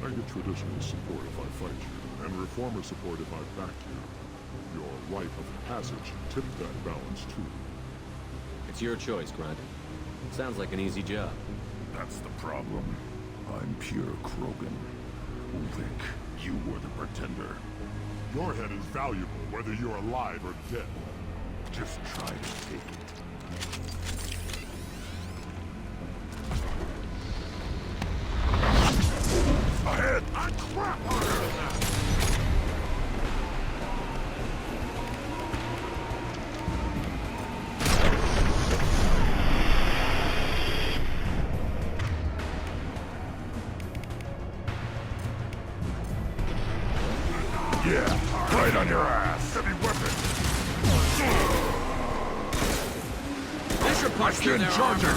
I get traditional support if I fight you, and reformer support if I back you. Your rite of passage tipped that balance too. It's your choice, Grunt. Sounds like an easy job. That's the problem. I'm pure Krogan. Ulvik, you were the pretender. Your head is valuable whether you're alive or dead. Just try to take it. Ahead! I crap harder than that! Yeah, right on your ass. Heavy weapon! They should punch through their Charger!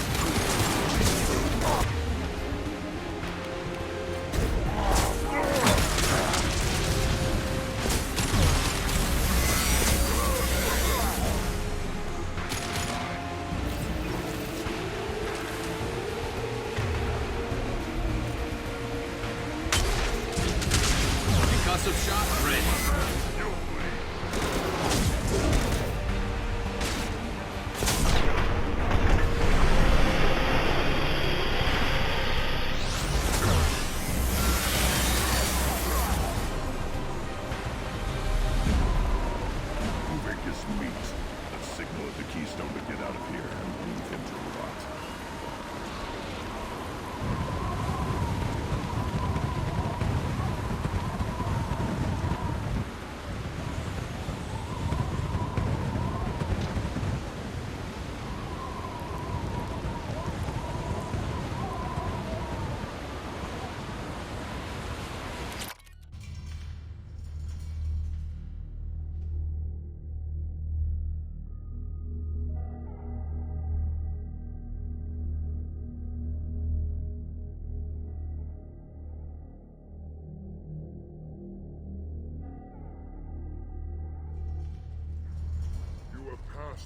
Concussive shot ready. Ulvik is meat. Let's signal at the Keystone to get out of here and leave him to rot.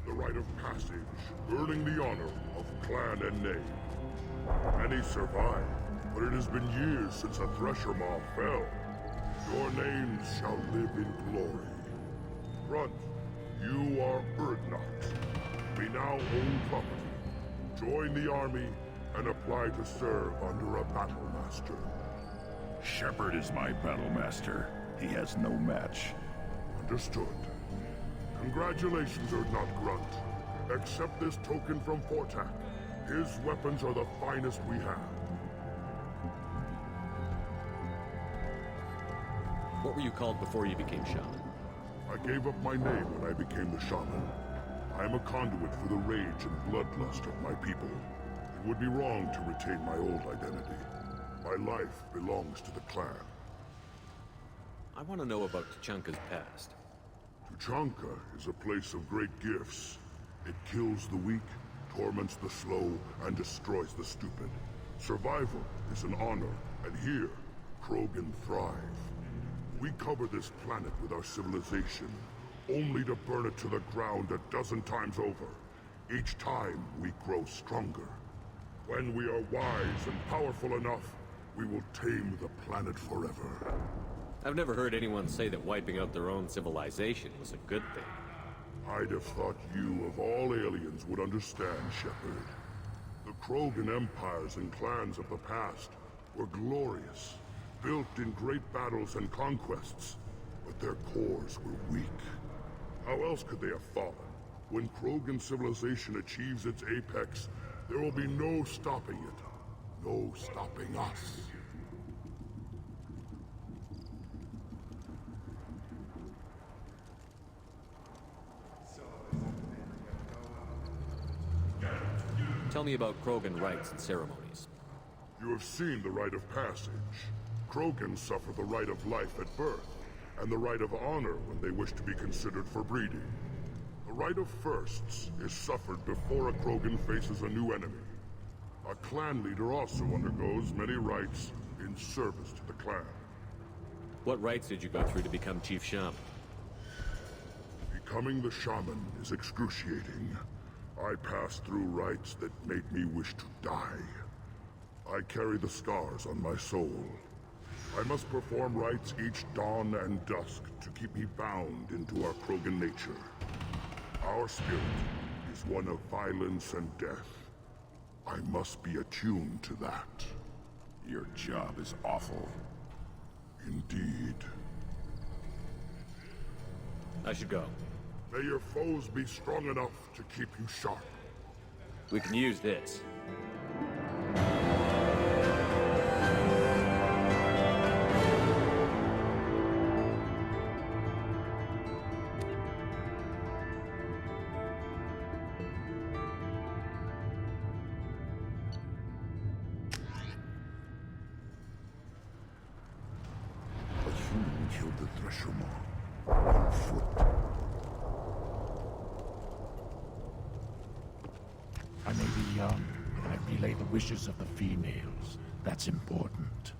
The rite of passage, earning the honor of Clan and name. Many survived, but it has been years since a Thresher Maw fell. Your names shall live in glory. Grunt, you are Urdnot. We now own property. Join the army and apply to serve under a battle master. Shepard is my battle master. He has no match. Understood. Congratulations, Urdnot Grunt. Accept this token from Fortak. His weapons are the finest we have. What were you called before you became shaman? I gave up my name when I became the shaman. I am a conduit for the rage and bloodlust of my people. It would be wrong to retain my old identity. My life belongs to the clan. I want to know about Tuchanka's past. Tuchanka is a place of great gifts. It kills the weak, torments the slow, and destroys the stupid. Survival is an honor, and here, Krogan thrive. We cover this planet with our civilization, only to burn it to the ground a dozen times over. Each time, we grow stronger. When we are wise and powerful enough, we will tame the planet forever. I've never heard anyone say that wiping out their own civilization was a good thing. I'd have thought you, of all aliens, would understand, Shepard. The Krogan empires and clans of the past were glorious, built in great battles and conquests, but their cores were weak. How else could they have fallen? When Krogan civilization achieves its apex, there will be no stopping it. No stopping us. Tell me about Krogan rites and ceremonies. You have seen the rite of passage. Krogans suffer the rite of life at birth, and the rite of honor when they wish to be considered for breeding. The rite of firsts is suffered before a Krogan faces a new enemy. A clan leader also undergoes many rites in service to the clan. What rites did you go through to become Chief Shaman? Becoming the shaman is excruciating. I passed through rites that made me wish to die. I carry the scars on my soul. I must perform rites each dawn and dusk to keep me bound into our Krogan nature. Our spirit is one of violence and death. I must be attuned to that. Your job is awful. Indeed. I should go. May your foes be strong enough to keep you sharp. We can use this. A human killed the Thresher Maw. On foot. I may be young, but I relay the wishes of the females. That's important.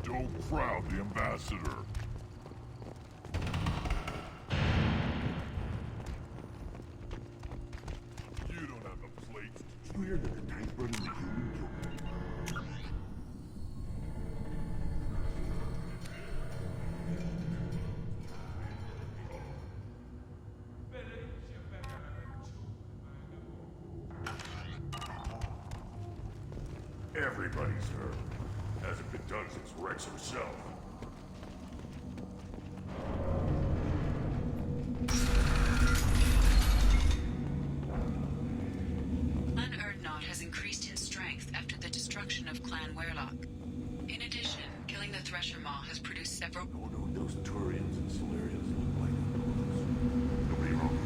Don't crowd the ambassador. You don't have a plate. Swear that the tank running the human killed me. Everybody's heard. Hasn't been done since Rex himself. Clan Urdnot has increased in strength after the destruction of Clan Werlock. In addition, killing the Thresher Maw has produced several... I wonder what those Turians and Solarians look like. Nobody wrong here.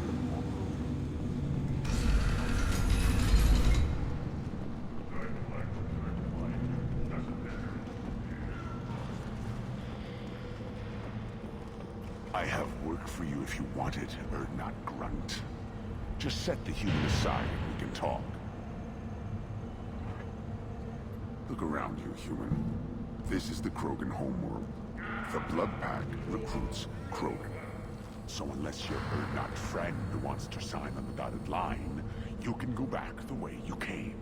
I have work for you if you want it, Urdnot Grunt. Just set the human aside and we can talk. Look around you, human. This is the Krogan homeworld. The Blood Pack recruits Krogan. So unless your Urdnot friend wants to sign on the dotted line, you can go back the way you came.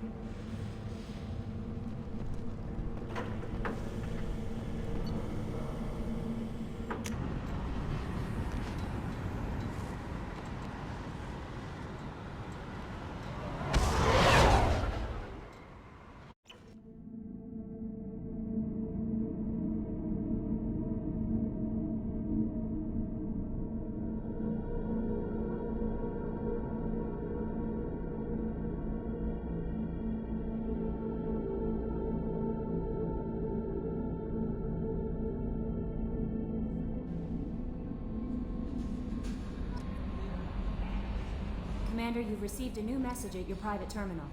Commander, you've received a new message at your private terminal.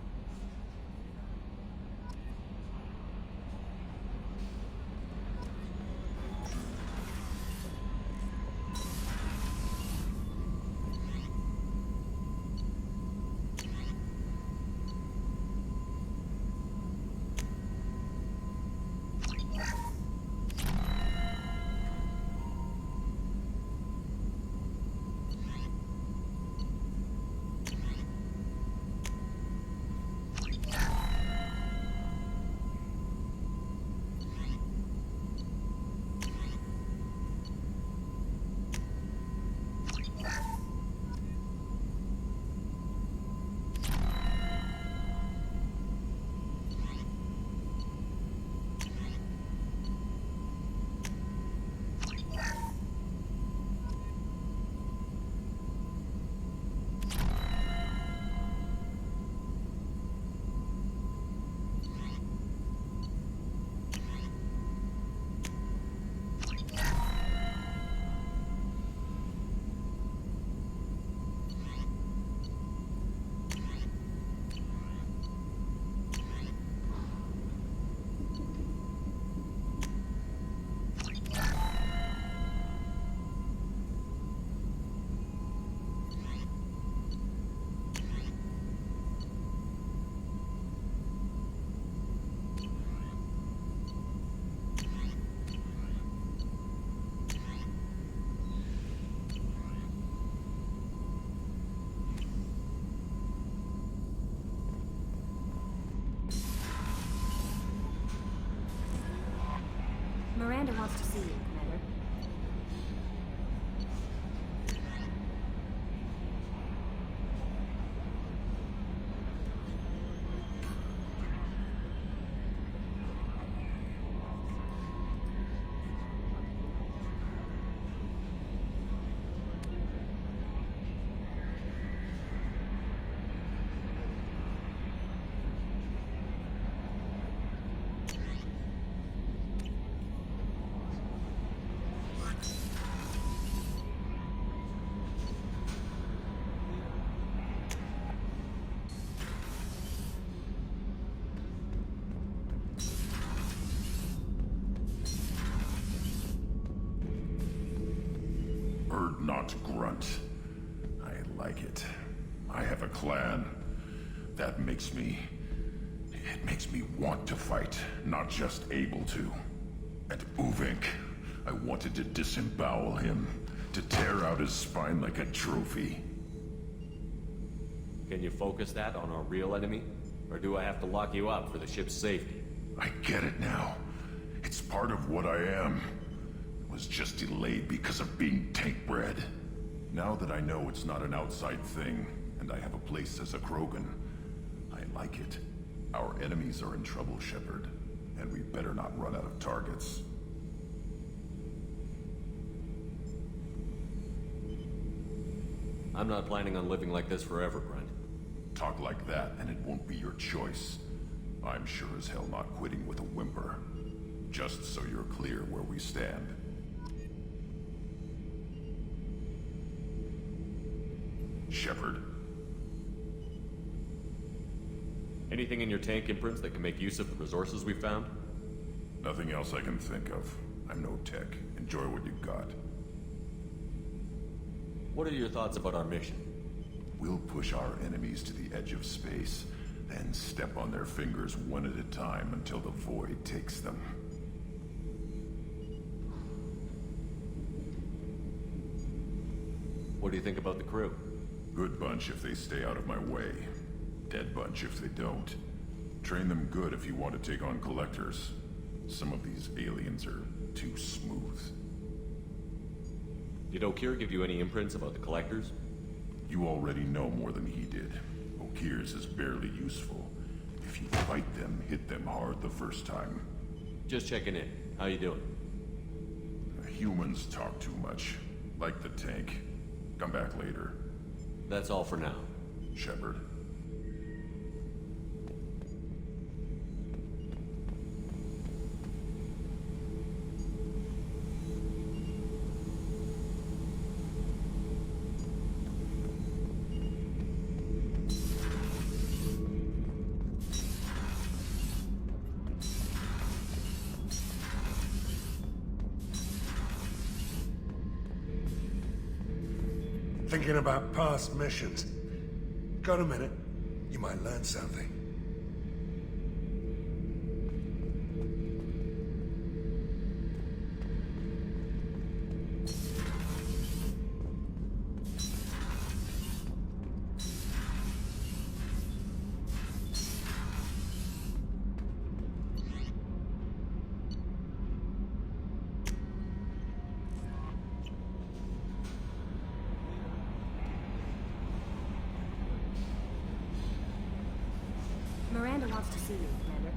Miranda wants to see you, Commander. Urdnot Grunt. I like it. I have a clan. That makes me... It makes me want to fight, not just able to. And Uvink, I wanted to disembowel him, to tear out his spine like a trophy. Can you focus that on our real enemy? Or do I have to lock you up for the ship's safety? I get it now. It's part of what I am. It was just delayed because of being tank bred. Now that I know it's not an outside thing, and I have a place as a Krogan, I like it. Our enemies are in trouble, Shepard, and we better not run out of targets. I'm not planning on living like this forever, Brent. Talk like that, and it won't be your choice. I'm sure as hell not quitting with a whimper. Just so you're clear where we stand. Shepard. Anything in your tank imprints that can make use of the resources we found? Nothing else I can think of. I'm no tech. Enjoy what you got. What are your thoughts about our mission? We'll push our enemies to the edge of space, then step on their fingers one at a time until the void takes them. What do you think about the crew? Good bunch if they stay out of my way. Dead bunch if they don't. Train them good if you want to take on collectors. Some of these aliens are too smooth. Did Okeer give you any imprints about the collectors? You already know more than he did. Okeer's is barely useful. If you fight them, hit them hard the first time. Just checking in. How you doing? Humans talk too much. Like the tank. Come back later. That's all for now. Shepard. Thinking about past missions. Got a minute? You might learn something. Miranda wants to see you, Commander.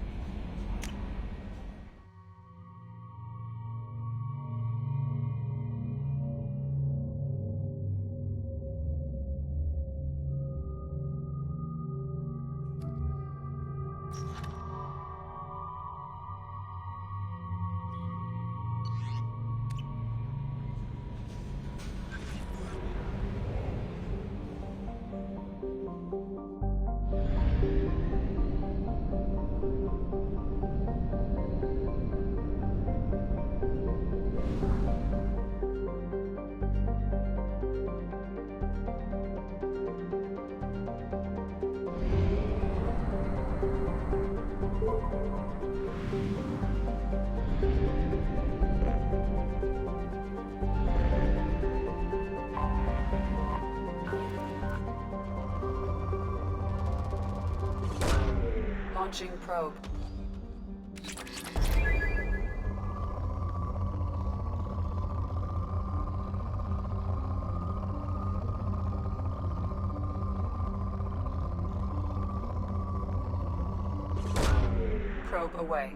Launching probe. Probe away.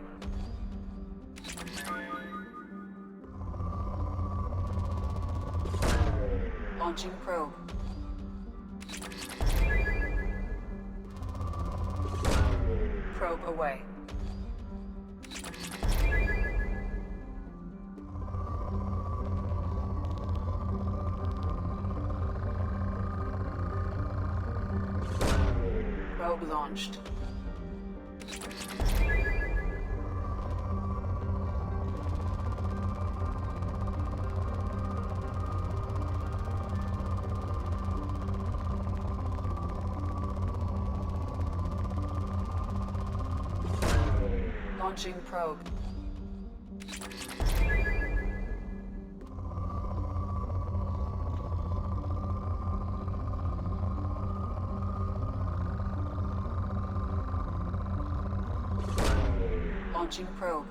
Launching probe. Probe away. Probe launched. Launching probe. Launching probe.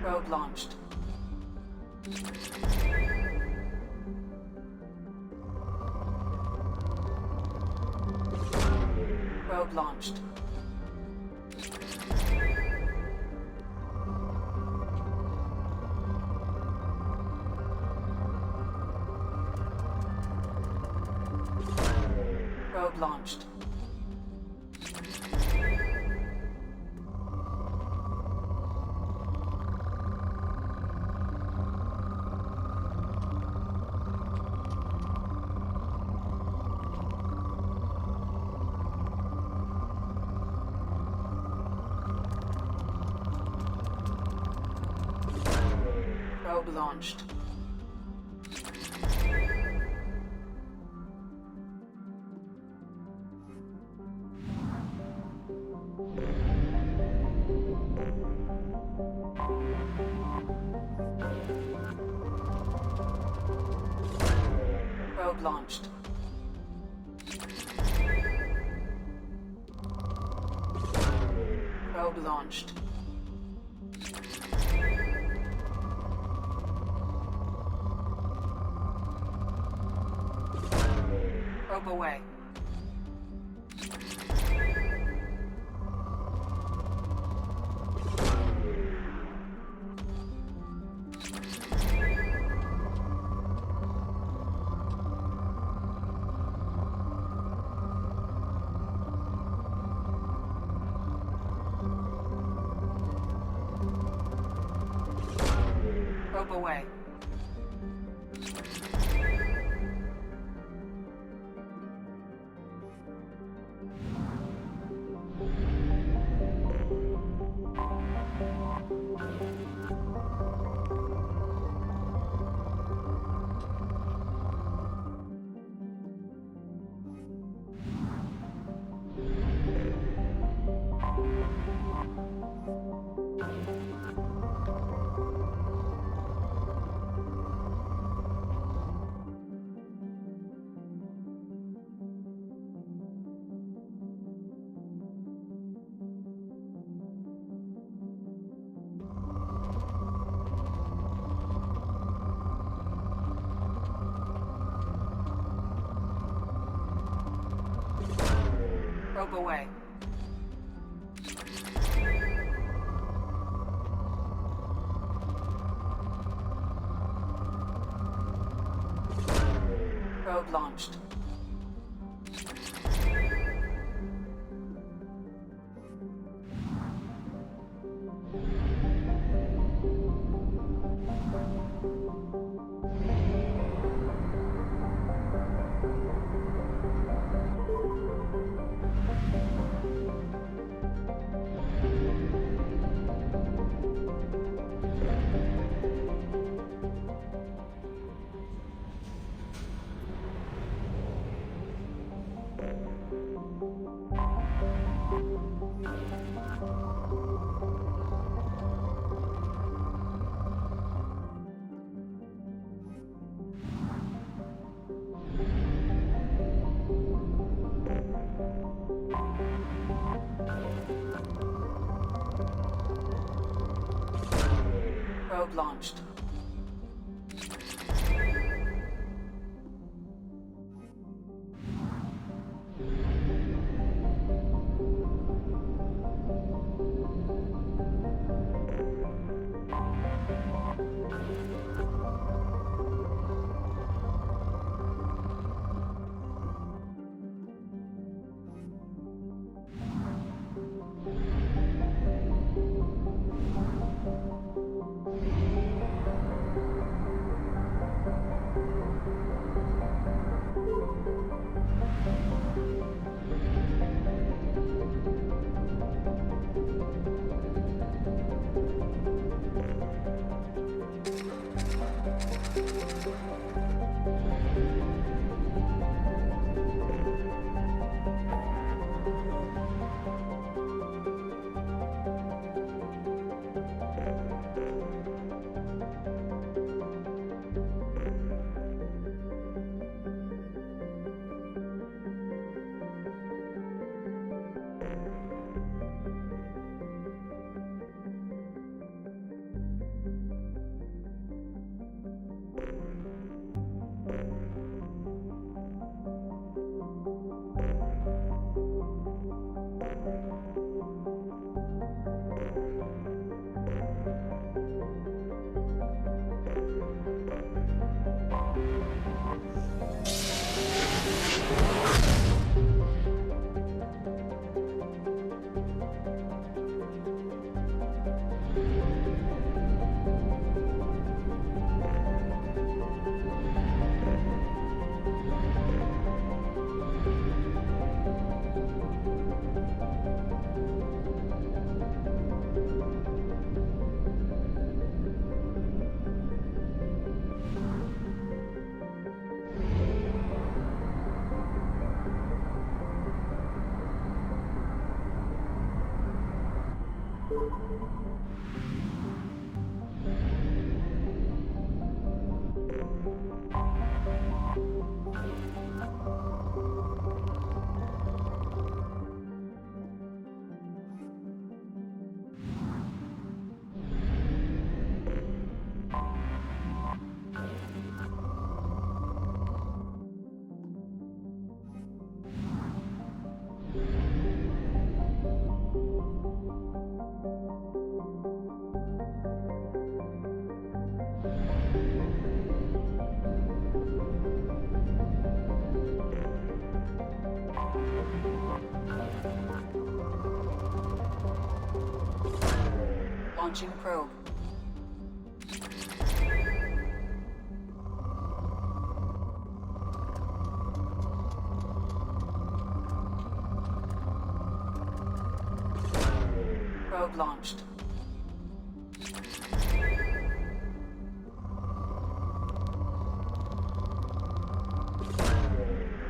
Probe launched. Probe launched. Probe launched. Probe launched. Probe launched. Probe launched. Probe away. Probe away. Probe away. Probe launched. Probe launched. Launching probe. Probe launched.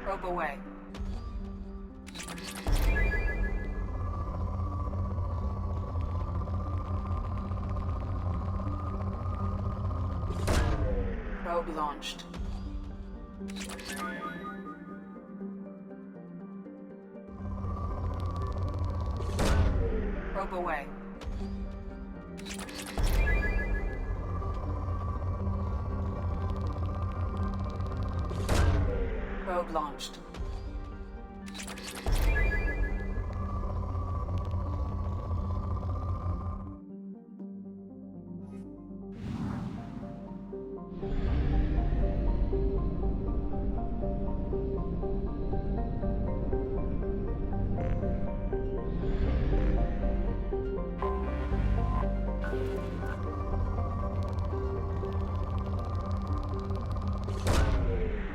Probe away. Probe launched. Probe away. Probe launched.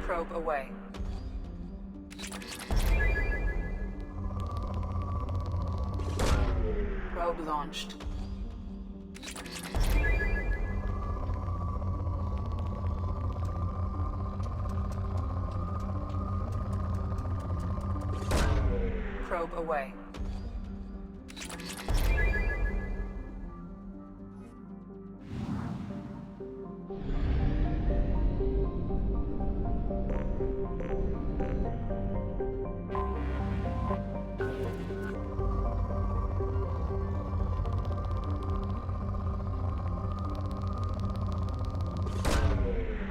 Probe away. Probe launched. Probe away.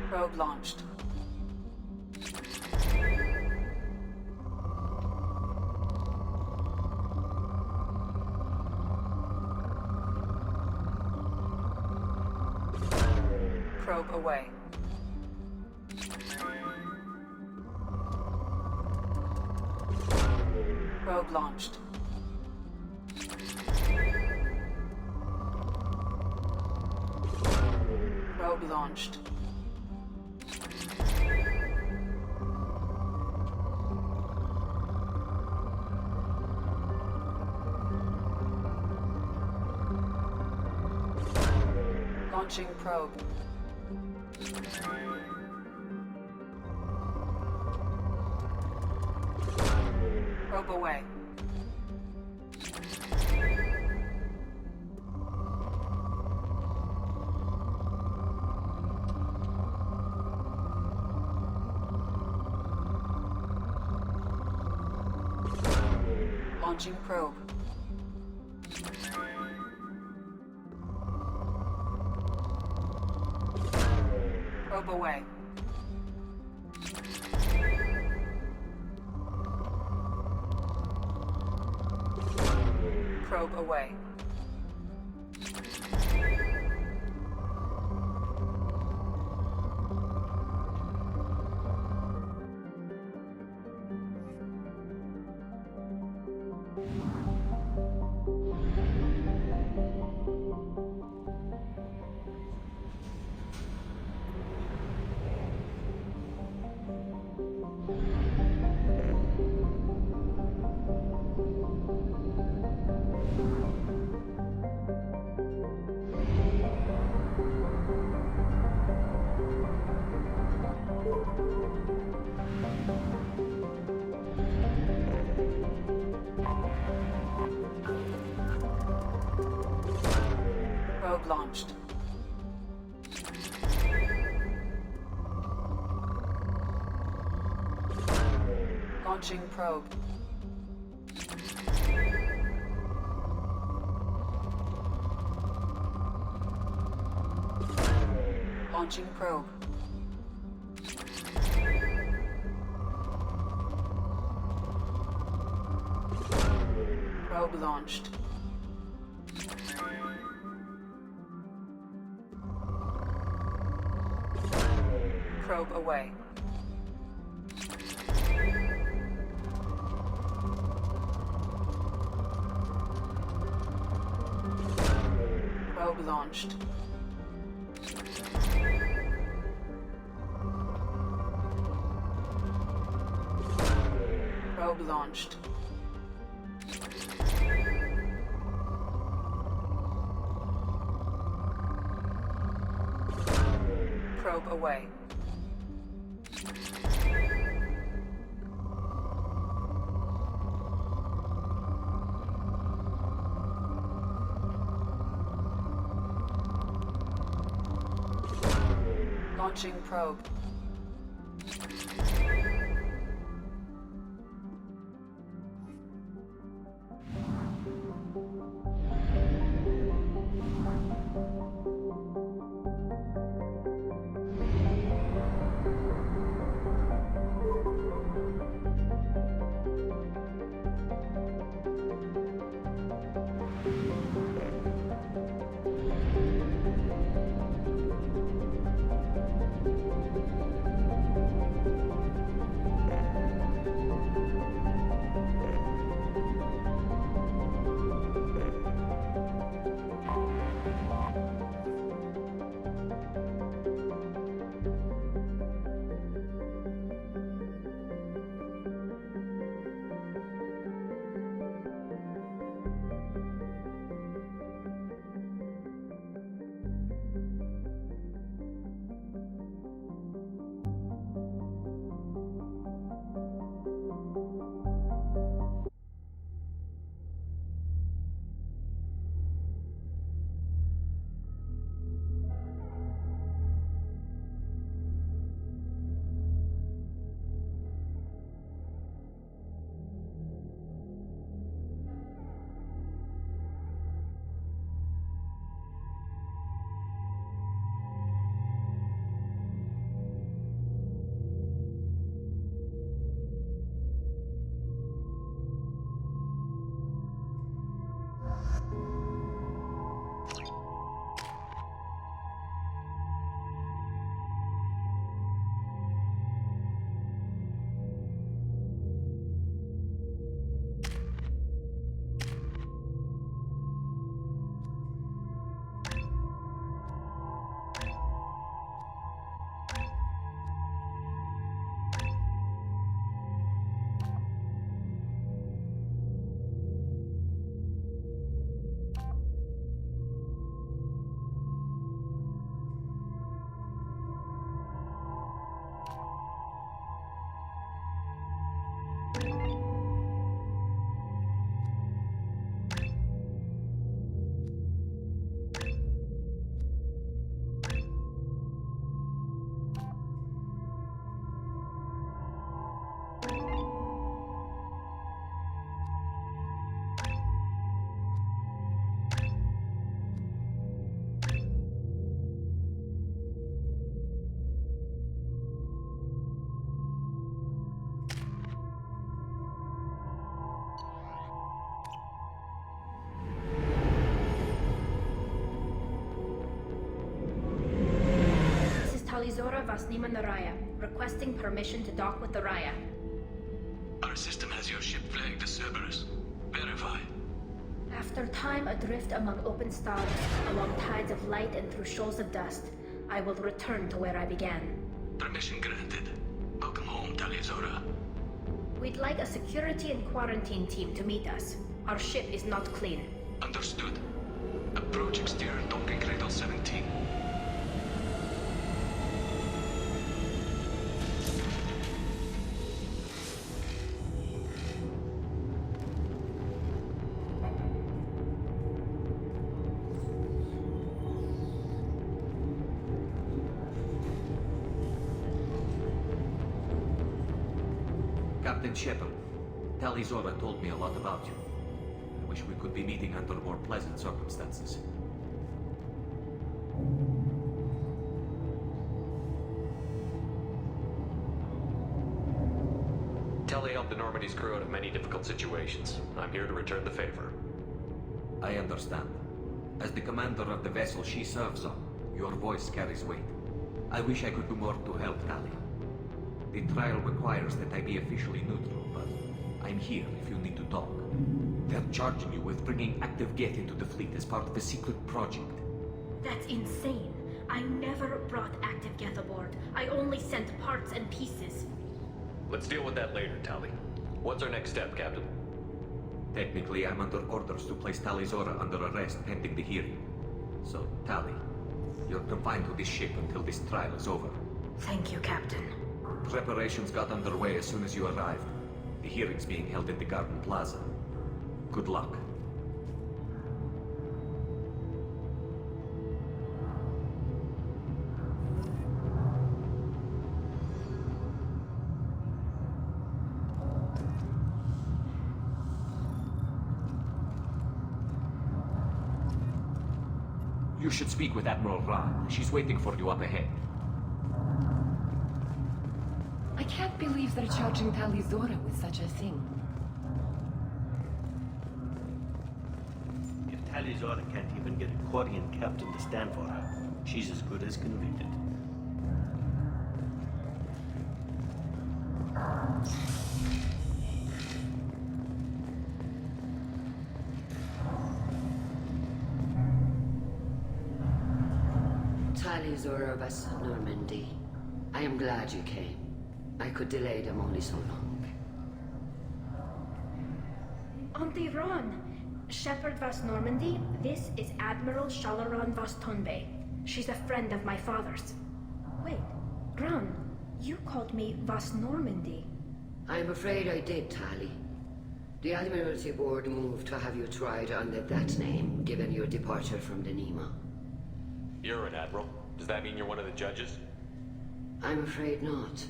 Probe launched. Probe away. Probe launched. Probe launched. Launching probe. Probe away. Launching probe. Probe away. Probe away. launched. Launching probe. Launching probe. Probe launched. Probe away. Probe launched. Probe launched. Probe away. Launching probe. Talizora Vasnima Naraya, requesting permission to dock with the Raya. Our system has your ship flagged as Cerberus. Verify. After time adrift among open stars, along tides of light and through shoals of dust, I will return to where I began. Permission granted. Welcome home, Talizora. We'd like a security and quarantine team to meet us. Our ship is not clean. Understood. Approach exterior docking cradle 17. Captain Shepard, Tali Zora told me a lot about you. I wish we could be meeting under more pleasant circumstances. Tali helped the Normandy's crew out of many difficult situations. I'm here to return the favor. I understand. As the commander of the vessel she serves on, your voice carries weight. I wish I could do more to help Tali. The trial requires that I be officially neutral, but I'm here if you need to talk. They're charging you with bringing active Geth into the fleet as part of a secret project. That's insane. I never brought active Geth aboard. I only sent parts and pieces. Let's deal with that later, Tali. What's our next step, Captain? Technically, I'm under orders to place Tali Zora under arrest pending the hearing. So, Tali, you're confined to this ship until this trial is over. Thank you, Captain. Preparations got underway as soon as you arrived. The hearing's being held in the Garden Plaza. Good luck. You should speak with Admiral Ra. She's waiting for you up ahead. I can't believe they're charging Tali Zora with such a thing. If Tali Zora can't even get a Quarian captain to stand for her, she's as good as convicted. Tali Zora Vas Normandy. I am glad you came. I could delay them only so long. Auntie Ron! Shepard Vas Normandy, this is Admiral Shalaran Vas Tonbe. She's a friend of my father's. Wait, Ron, you called me Vas Normandy. I'm afraid I did, Tali. The Admiralty Board moved to have you tried under that name, given your departure from the Nima. You're an Admiral. Does that mean you're one of the judges? I'm afraid not.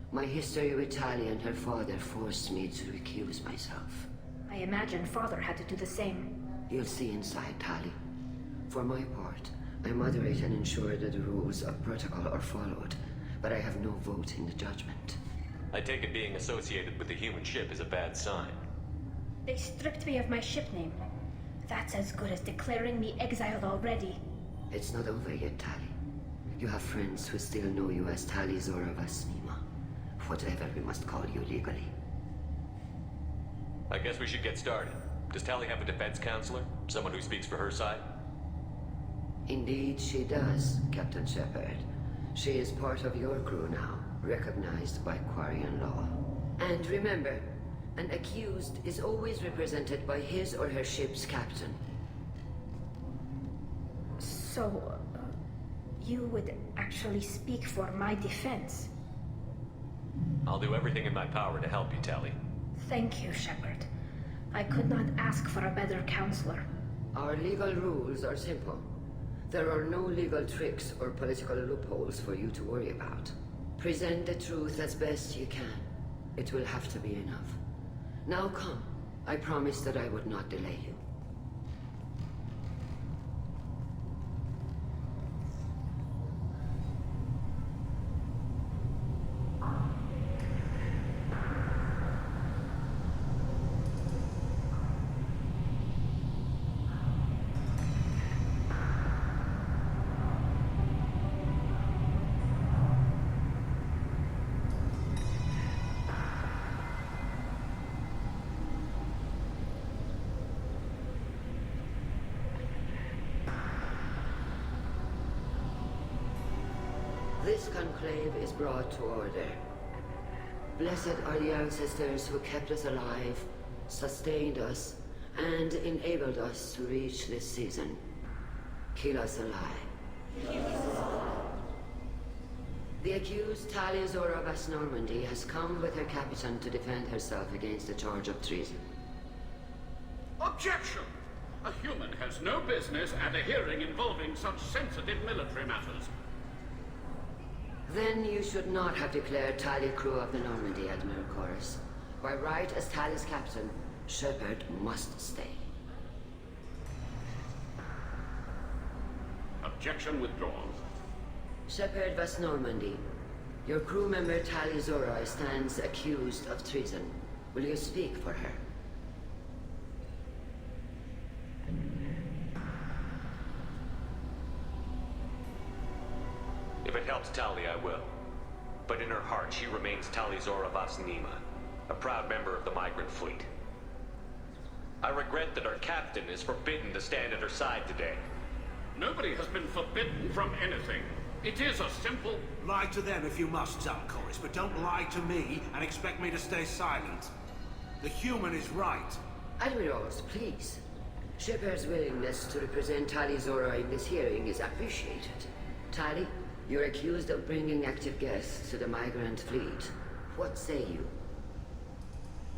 My history with Tali and her father forced me to recuse myself. I imagine father had to do the same. You'll see inside, Tali. For my part, I moderate and ensure that the rules of protocol are followed, but I have no vote in the judgment. I take it being associated with the human ship is a bad sign. They stripped me of my ship name. That's as good as declaring me exiled already. It's not over yet, Tali. You have friends who still know you as Tali Zora Vas Nima. Whatever we must call you legally. I guess we should get started. Does Tali have a defense counselor? Someone who speaks for her side? Indeed she does, Captain Shepard. She is part of your crew now, recognized by Quarian law. And remember, an accused is always represented by his or her ship's captain. So, you would actually speak for my defense? I'll do everything in my power to help you, Tali. Thank you, Shepard. I could not ask for a better counselor. Our legal rules are simple. There are no legal tricks or political loopholes for you to worry about. Present the truth as best you can. It will have to be enough. Now come. I promised that I would not delay you. This conclave is brought to order. Blessed are the ancestors who kept us alive, sustained us, and enabled us to reach this season. Keep us alive. The accused Tali Zora Vas Normandy has come with her captain to defend herself against a charge of treason. Objection! A human has no business at a hearing involving such sensitive military matters. Then you should not have declared Tali crew of the Normandy, Admiral Chorus. By right as Tali's captain, Shepard must stay. Objection withdrawn. Shepard West Normandy. Your crew member Tali Zora stands accused of treason. Will you speak for her? If it helps Tali, I will. But in her heart, she remains Tali Zora Vas Nima, a proud member of the Migrant Fleet. I regret that our captain is forbidden to stand at her side today. Nobody has been forbidden from anything. It is a simple... Lie to them if you must, Zalcoris, but don't lie to me and expect me to stay silent. The human is right. Admirals, please. Shepard's willingness to represent Tali Zora in this hearing is appreciated. Tali, you're accused of bringing active guests to the Migrant Fleet. What say you?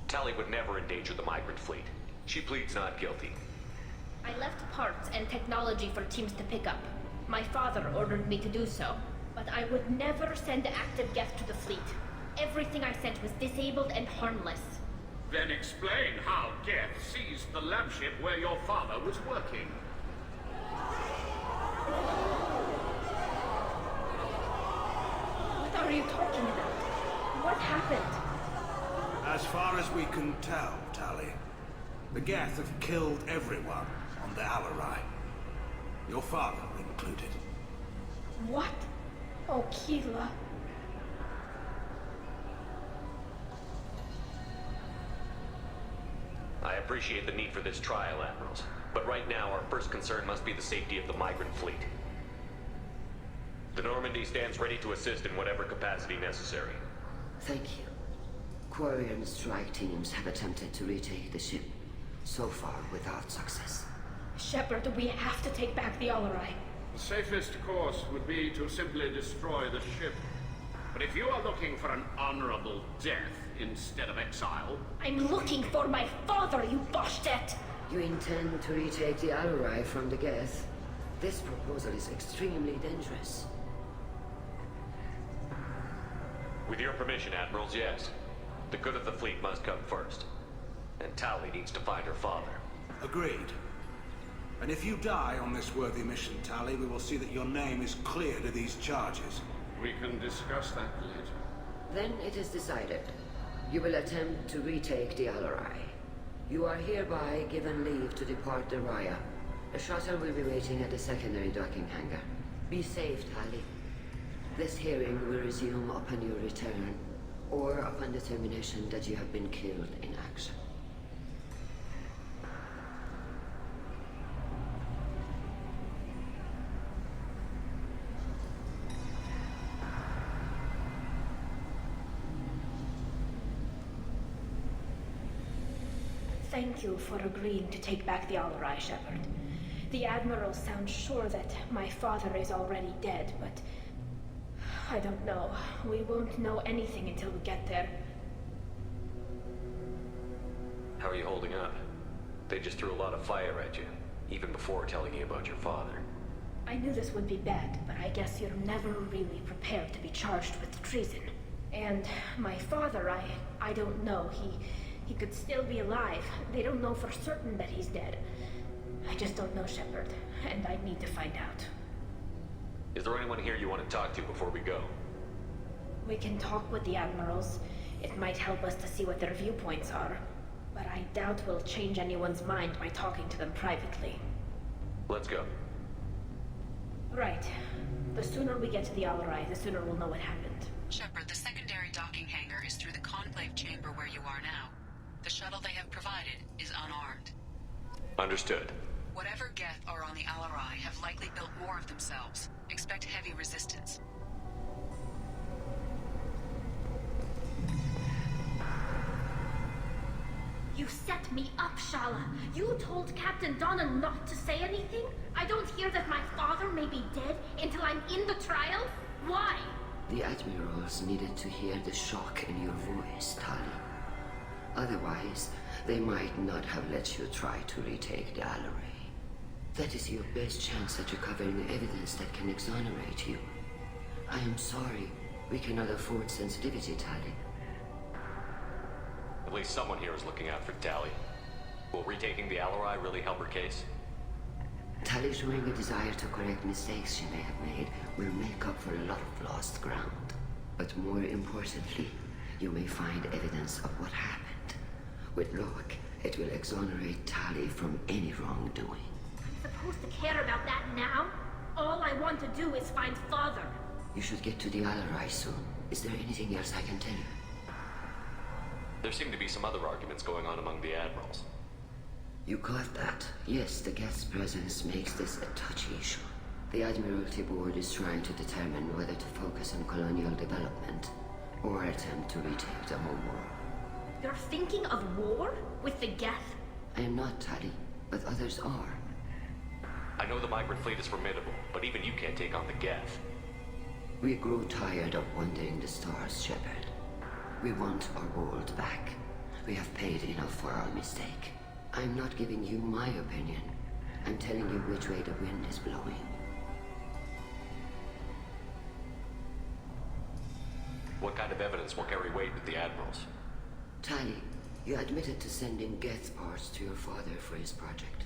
Tali would never endanger the Migrant Fleet. She pleads not guilty. I left parts and technology for teams to pick up. My father ordered me to do so, but I would never send active guests to the fleet. Everything I sent was disabled and harmless. Then explain how Geth seized the lab ship where your father was working. What are you talking about? What happened? As far as we can tell, Tali, the Geth have killed everyone on the Alarai. Your father included. What? Oh, Keela. I appreciate the need for this trial, Admirals. But right now, our first concern must be the safety of the Migrant Fleet. The Normandy stands ready to assist in whatever capacity necessary. Thank you. Quarry and strike teams have attempted to retake the ship, so far without success. Shepard, we have to take back the Alarai. The safest course would be to simply destroy the ship. But if you are looking for an honorable death instead of exile... I'm looking for my father, you Boshtet! You intend to retake the Alarai from the Geth? This proposal is extremely dangerous. With your permission, Admirals, yes. The good of the fleet must come first. And Tali needs to find her father. Agreed. And if you die on this worthy mission, Tali, we will see that your name is cleared of these charges. We can discuss that later. Then it is decided. You will attempt to retake the Alarai. You are hereby given leave to depart the Raya. A shuttle will be waiting at the secondary docking hangar. Be safe, Tali. This hearing will resume upon your return, or upon determination that you have been killed in action. Thank you for agreeing to take back the Alarai, Shepard. The Admiral sounds sure that my father is already dead, but... I don't know. We won't know anything until we get there. How are you holding up? They just threw a lot of fire at you, even before telling you about your father. I knew this would be bad, but I guess you're never really prepared to be charged with treason. And my father, I don't know. He could still be alive. They don't know for certain that he's dead. I just don't know, Shepard, and I need to find out. Is there anyone here you want to talk to before we go? We can talk with the Admirals. It might help us to see what their viewpoints are. But I doubt we'll change anyone's mind by talking to them privately. Let's go. Right. The sooner we get to the Alarai, the sooner we'll know what happened. Shepard, the secondary docking hangar is through the conclave chamber where you are now. The shuttle they have provided is unarmed. Understood. Whatever Geth are on the Alarai have likely built more of themselves. Expect heavy resistance. You set me up, Shala. You told Captain Donna not to say anything? I don't hear that my father may be dead until I'm in the trial? Why? The Admirals needed to hear the shock in your voice, Tali. Otherwise, they might not have let you try to retake the Alarai. That is your best chance at recovering evidence that can exonerate you. I am sorry. We cannot afford sensitivity, Tali. At least someone here is looking out for Tali. Will retaking the Alarai really help her case? Tali showing a desire to correct mistakes she may have made will make up for a lot of lost ground. But more importantly, you may find evidence of what happened. With luck, it will exonerate Tali from any wrongdoing. I'm supposed to care about that now? All I want to do is find Father. You should get to the Alarai soon. Is there anything else I can tell you? There seem to be some other arguments going on among the admirals. You caught that? Yes, the Geth's presence makes this a touchy issue. The Admiralty Board is trying to determine whether to focus on colonial development or attempt to retake the home world. You're thinking of war? With the Geth? I am not, Tali, but others are. I know the migrant fleet is formidable, but even you can't take on the Geth. We grow tired of wandering the stars, Shepard. We want our world back. We have paid enough for our mistake. I'm not giving you my opinion. I'm telling you which way the wind is blowing. What kind of evidence will carry weight with the admirals? Tali, you admitted to sending Geth parts to your father for his project.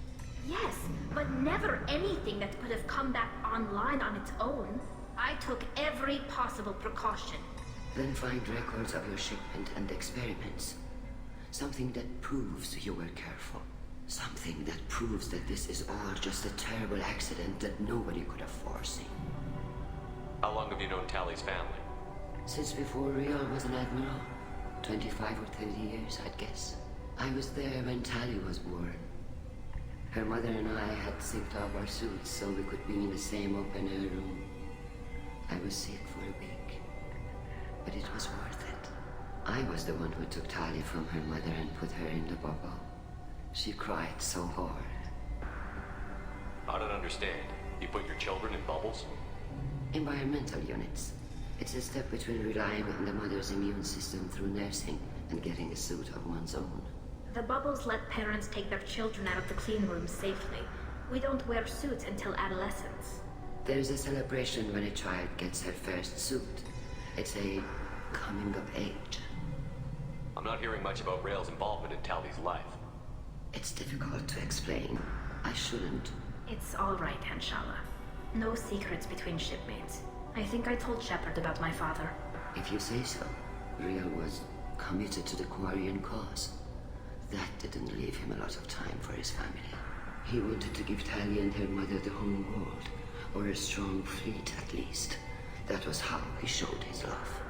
Yes, but never anything that could have come back online on its own. I took every possible precaution. Then find records of your shipment and experiments. Something that proves you were careful. Something that proves that this is all just a terrible accident that nobody could have foreseen. How long have you known Tali's family? Since before Rial was an admiral. 25 or 30 years, I'd guess. I was there when Tali was born. Her mother and I had synced up our suits so we could be in the same open-air room. I was sick for a week, but it was worth it. I was the one who took Tali from her mother and put her in the bubble. She cried so hard. I don't understand. You put your children in bubbles? Environmental units. It's a step between relying on the mother's immune system through nursing and getting a suit of one's own. The bubbles let parents take their children out of the clean rooms safely. We don't wear suits until adolescence. There's a celebration when a child gets her first suit. It's a coming of age. I'm not hearing much about Rael's involvement in Tali's life. It's difficult to explain. I shouldn't. It's all right, Anshala. No secrets between shipmates. I think I told Shepard about my father. If you say so. Rial was committed to the Quarian cause. That didn't leave him a lot of time for his family. He wanted to give Tali and her mother the home world, or a strong fleet at least. That was how he showed his love.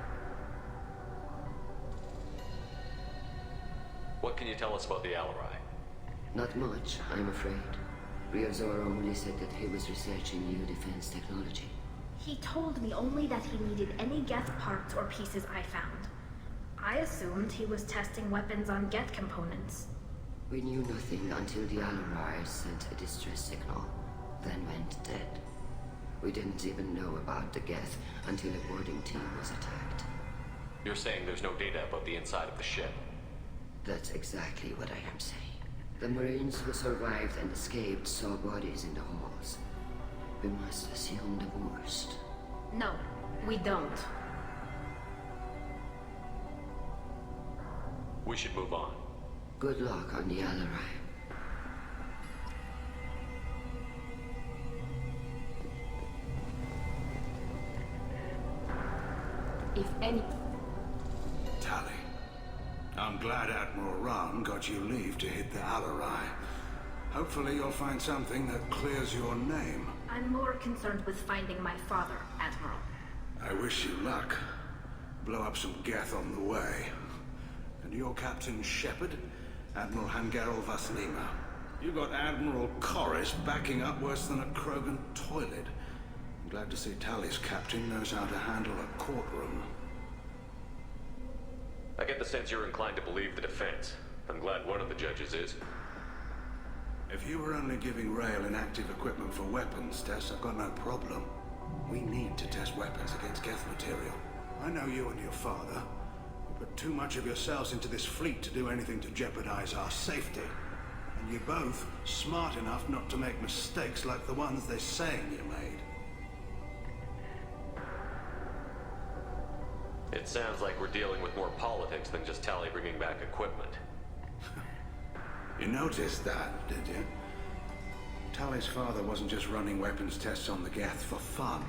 What can you tell us about the Alarai? Not much, I'm afraid. Ryozora only said that he was researching new defense technology. He told me only that he needed any Geth parts or pieces I found. I assumed he was testing weapons on Geth components. We knew nothing until the Alarai sent a distress signal, then went dead. We didn't even know about the Geth until a boarding team was attacked. You're saying there's no data about the inside of the ship? That's exactly what I am saying. The Marines who survived and escaped saw bodies in the halls. We must assume the worst. No, we don't. We should move on. Good luck on the Alarai. If any... Tali. I'm glad Admiral Rahn got you leave to hit the Alarai. Hopefully you'll find something that clears your name. I'm more concerned with finding my father, Admiral. I wish you luck. Blow up some Geth on the way. And your Captain Shepard, Admiral Hangarel Vasnima. You got Admiral Corris backing up worse than a Krogan toilet. I'm glad to see Tali's captain knows how to handle a courtroom. I get the sense you're inclined to believe the defense. I'm glad one of the judges is. If you were only giving Rael inactive equipment for weapons tests, I've got no problem. We need to test weapons against Geth material. I know you and your father. You put too much of yourselves into this fleet to do anything to jeopardize our safety. And you're both smart enough not to make mistakes like the ones they're saying you made. It sounds like we're dealing with more politics than just Tali bringing back equipment. You noticed that, did you? Tali's father wasn't just running weapons tests on the Geth for fun.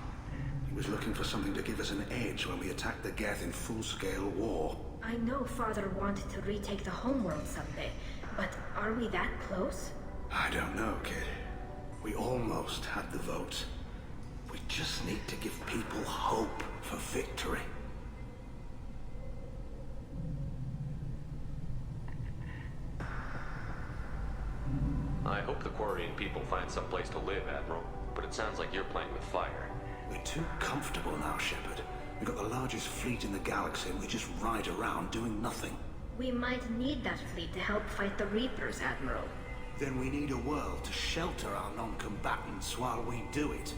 He was looking for something to give us an edge when we attacked the Geth in full-scale war. I know Father wanted to retake the homeworld someday, but are we that close? I don't know, kid. We almost had the votes. We just need to give people hope for victory. I hope the Quarian people find some place to live, Admiral. But it sounds like you're playing with fire. We're too comfortable now, Shepard. We've got the largest fleet in the galaxy and we just ride around doing nothing. We might need that fleet to help fight the Reapers, Admiral. Then we need a world to shelter our non-combatants while we do it.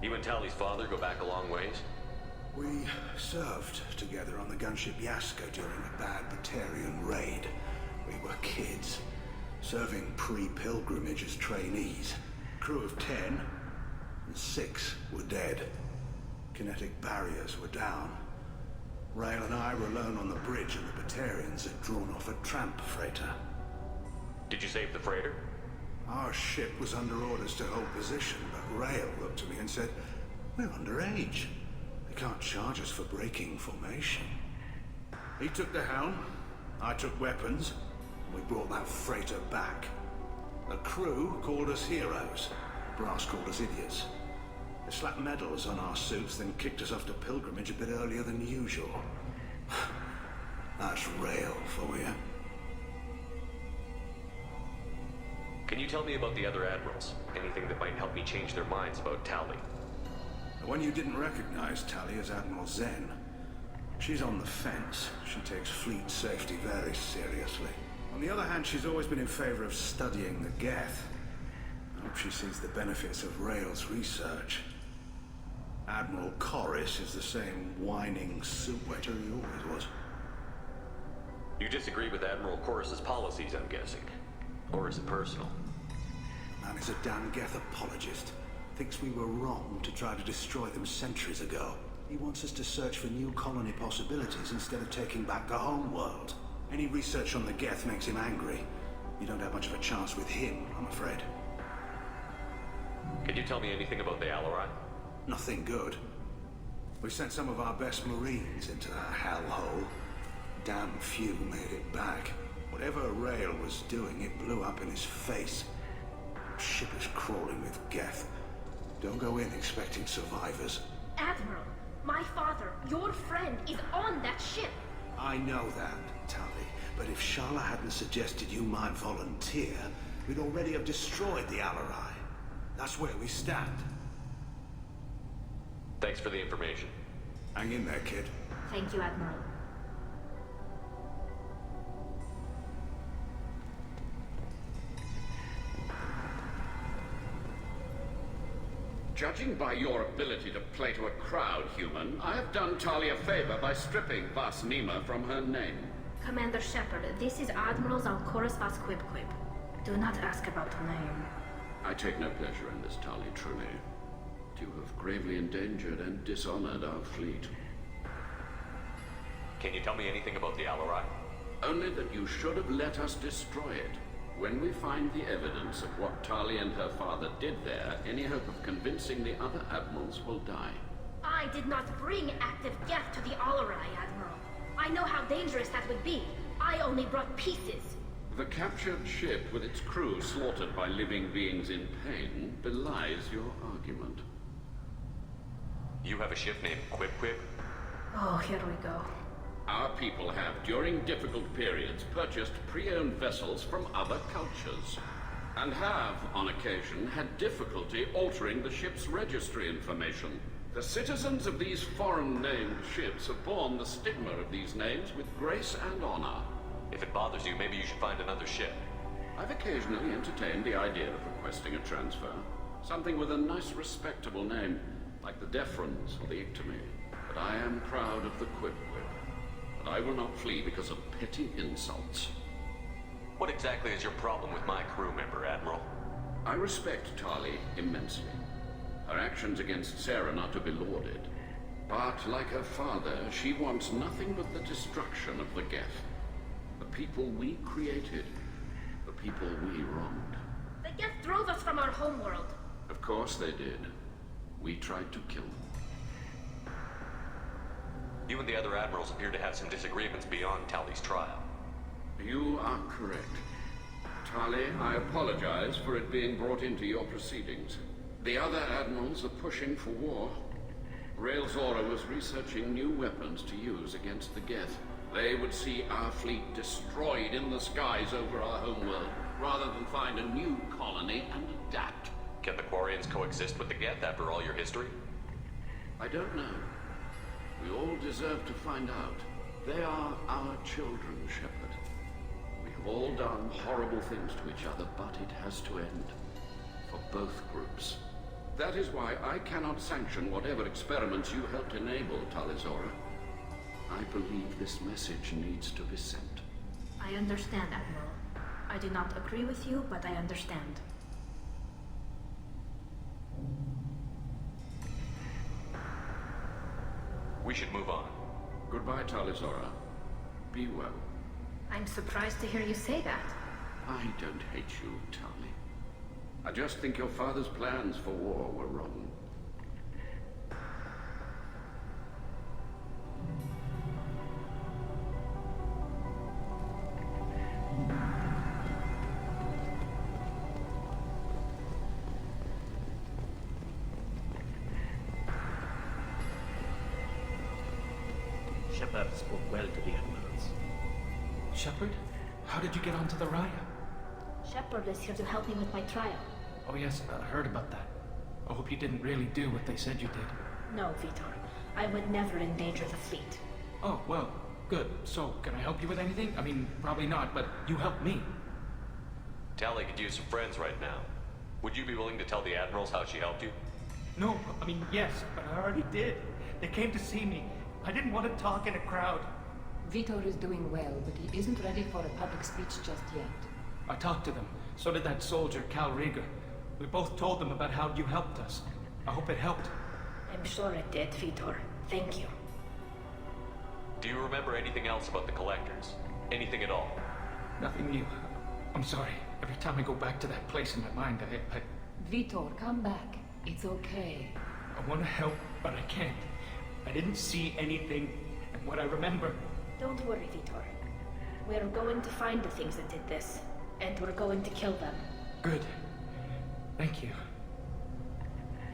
You and Tali's father go back a long ways? We served together on the gunship Yaska during a bad Batarian raid. We were kids, serving pre-pilgrimage as trainees. Crew of 10, and 6 were dead. Kinetic barriers were down. Rail and I were alone on the bridge, and the Batarians had drawn off a tramp freighter. Did you save the freighter? Our ship was under orders to hold position, but Rail looked at me and said, "We're underage. They can't charge us for breaking formation." He took the helm, I took weapons, and we brought that freighter back. The crew called us heroes. Brass called us idiots. They slapped medals on our suits, then kicked us off to pilgrimage a bit earlier than usual. That's Rail for you. Can you tell me about the other admirals? Anything that might help me change their minds about Tali? The one you didn't recognize, Tali, is Admiral Zen. She's on the fence. She takes fleet safety very seriously. On the other hand, she's always been in favor of studying the Geth. I hope she sees the benefits of Rail's research. Admiral Corris is the same whining soup wetter he always was. You disagree with Admiral Corris's policies, I'm guessing. Or is it personal? The man is a damn Geth apologist. Thinks we were wrong to try to destroy them centuries ago. He wants us to search for new colony possibilities instead of taking back the home world. Any research on the Geth makes him angry. You don't have much of a chance with him, I'm afraid. Can you tell me anything about the Alarai? Nothing good. We sent some of our best Marines into that hellhole. Damn few made it back. Whatever Rail was doing, it blew up in his face. The ship is crawling with Geth. Don't go in expecting survivors. Admiral, my father, your friend, is on that ship. I know that, Tali, but if Shala hadn't suggested you might volunteer, we'd already have destroyed the Alarai. That's where we stand. Thanks for the information. Hang in there, kid. Thank you, Admiral. Judging by your ability to play to a crowd, human, I have done Tali a favor by stripping Vas Nima from her name. Commander Shepard, this is Admiral Zalkoris Vas Quib-Quib. Do not ask about her name. I take no pleasure in this, Tali, truly. You have gravely endangered and dishonored our fleet. Can you tell me anything about the Alarai? Only that you should have let us destroy it. When we find the evidence of what Tali and her father did there, any hope of convincing the other admirals will die. I did not bring active Geth to the Alarai, Admiral. I know how dangerous that would be. I only brought pieces. The captured ship with its crew slaughtered by living beings in pain belies your argument. You have a ship named Quib-Quib? Oh, here we go. Our people have, during difficult periods, purchased pre-owned vessels from other cultures, and have, on occasion, had difficulty altering the ship's registry information. The citizens of these foreign-named ships have borne the stigma of these names with grace and honor. If it bothers you, maybe you should find another ship. I've occasionally entertained the idea of requesting a transfer. Something with a nice, respectable name, like the Defrons or the Ictomy. But I am proud of the Quib-Quib. But I will not flee because of petty insults. What exactly is your problem with my crew member, Admiral? I respect Tali immensely. Her actions against Saren are to be lauded. But like her father, she wants nothing but the destruction of the Geth. The people we created. The people we wronged. The Geth drove us from our homeworld. Of course they did. We tried to kill them. You and the other admirals appear to have some disagreements beyond Tali's trial. You are correct. Tali, I apologize for it being brought into your proceedings. The other admirals are pushing for war. Rael Zora was researching new weapons to use against the Geth. They would see our fleet destroyed in the skies over our homeworld, rather than find a new colony and adapt. Can the Quarians coexist with the Geth after all your history? I don't know. We all deserve to find out. They are our children, Shepard. We have all done horrible things to each other, but it has to end. For both groups. That is why I cannot sanction whatever experiments you helped enable, Talizora. I believe this message needs to be sent. I understand, Admiral. I do not agree with you, but I understand. We should move on. Goodbye, Talizora. Be well. I'm surprised to hear you say that. I don't hate you, Tali. I just think your father's plans for war were wrong. Shepard spoke well to the admirals. Shepard? How did you get onto the Raya? Shepard is here to help me with my trial. Oh yes, I heard about that. I hope you didn't really do what they said you did. No, Vitor. I would never endanger the fleet. Oh, well, good. So, can I help you with anything? I mean, probably not, but you helped me. Tali could use some friends right now. Would you be willing to tell the admirals how she helped you? No, I mean, yes, but I already did. They came to see me. I didn't want to talk in a crowd. Vitor is doing well, but he isn't ready for a public speech just yet. I talked to them. So did that soldier, Cal Rieger. We both told them about how you helped us. I hope it helped. I'm sure it did, Vitor. Thank you. Do you remember anything else about the Collectors? Anything at all? Nothing new. I'm sorry. Every time I go back to that place in my mind, I... Vitor, come back. It's okay. I want to help, but I can't. I didn't see anything, and what I remember... Don't worry, Vitor. We're going to find the things that did this, and we're going to kill them. Good. Thank you.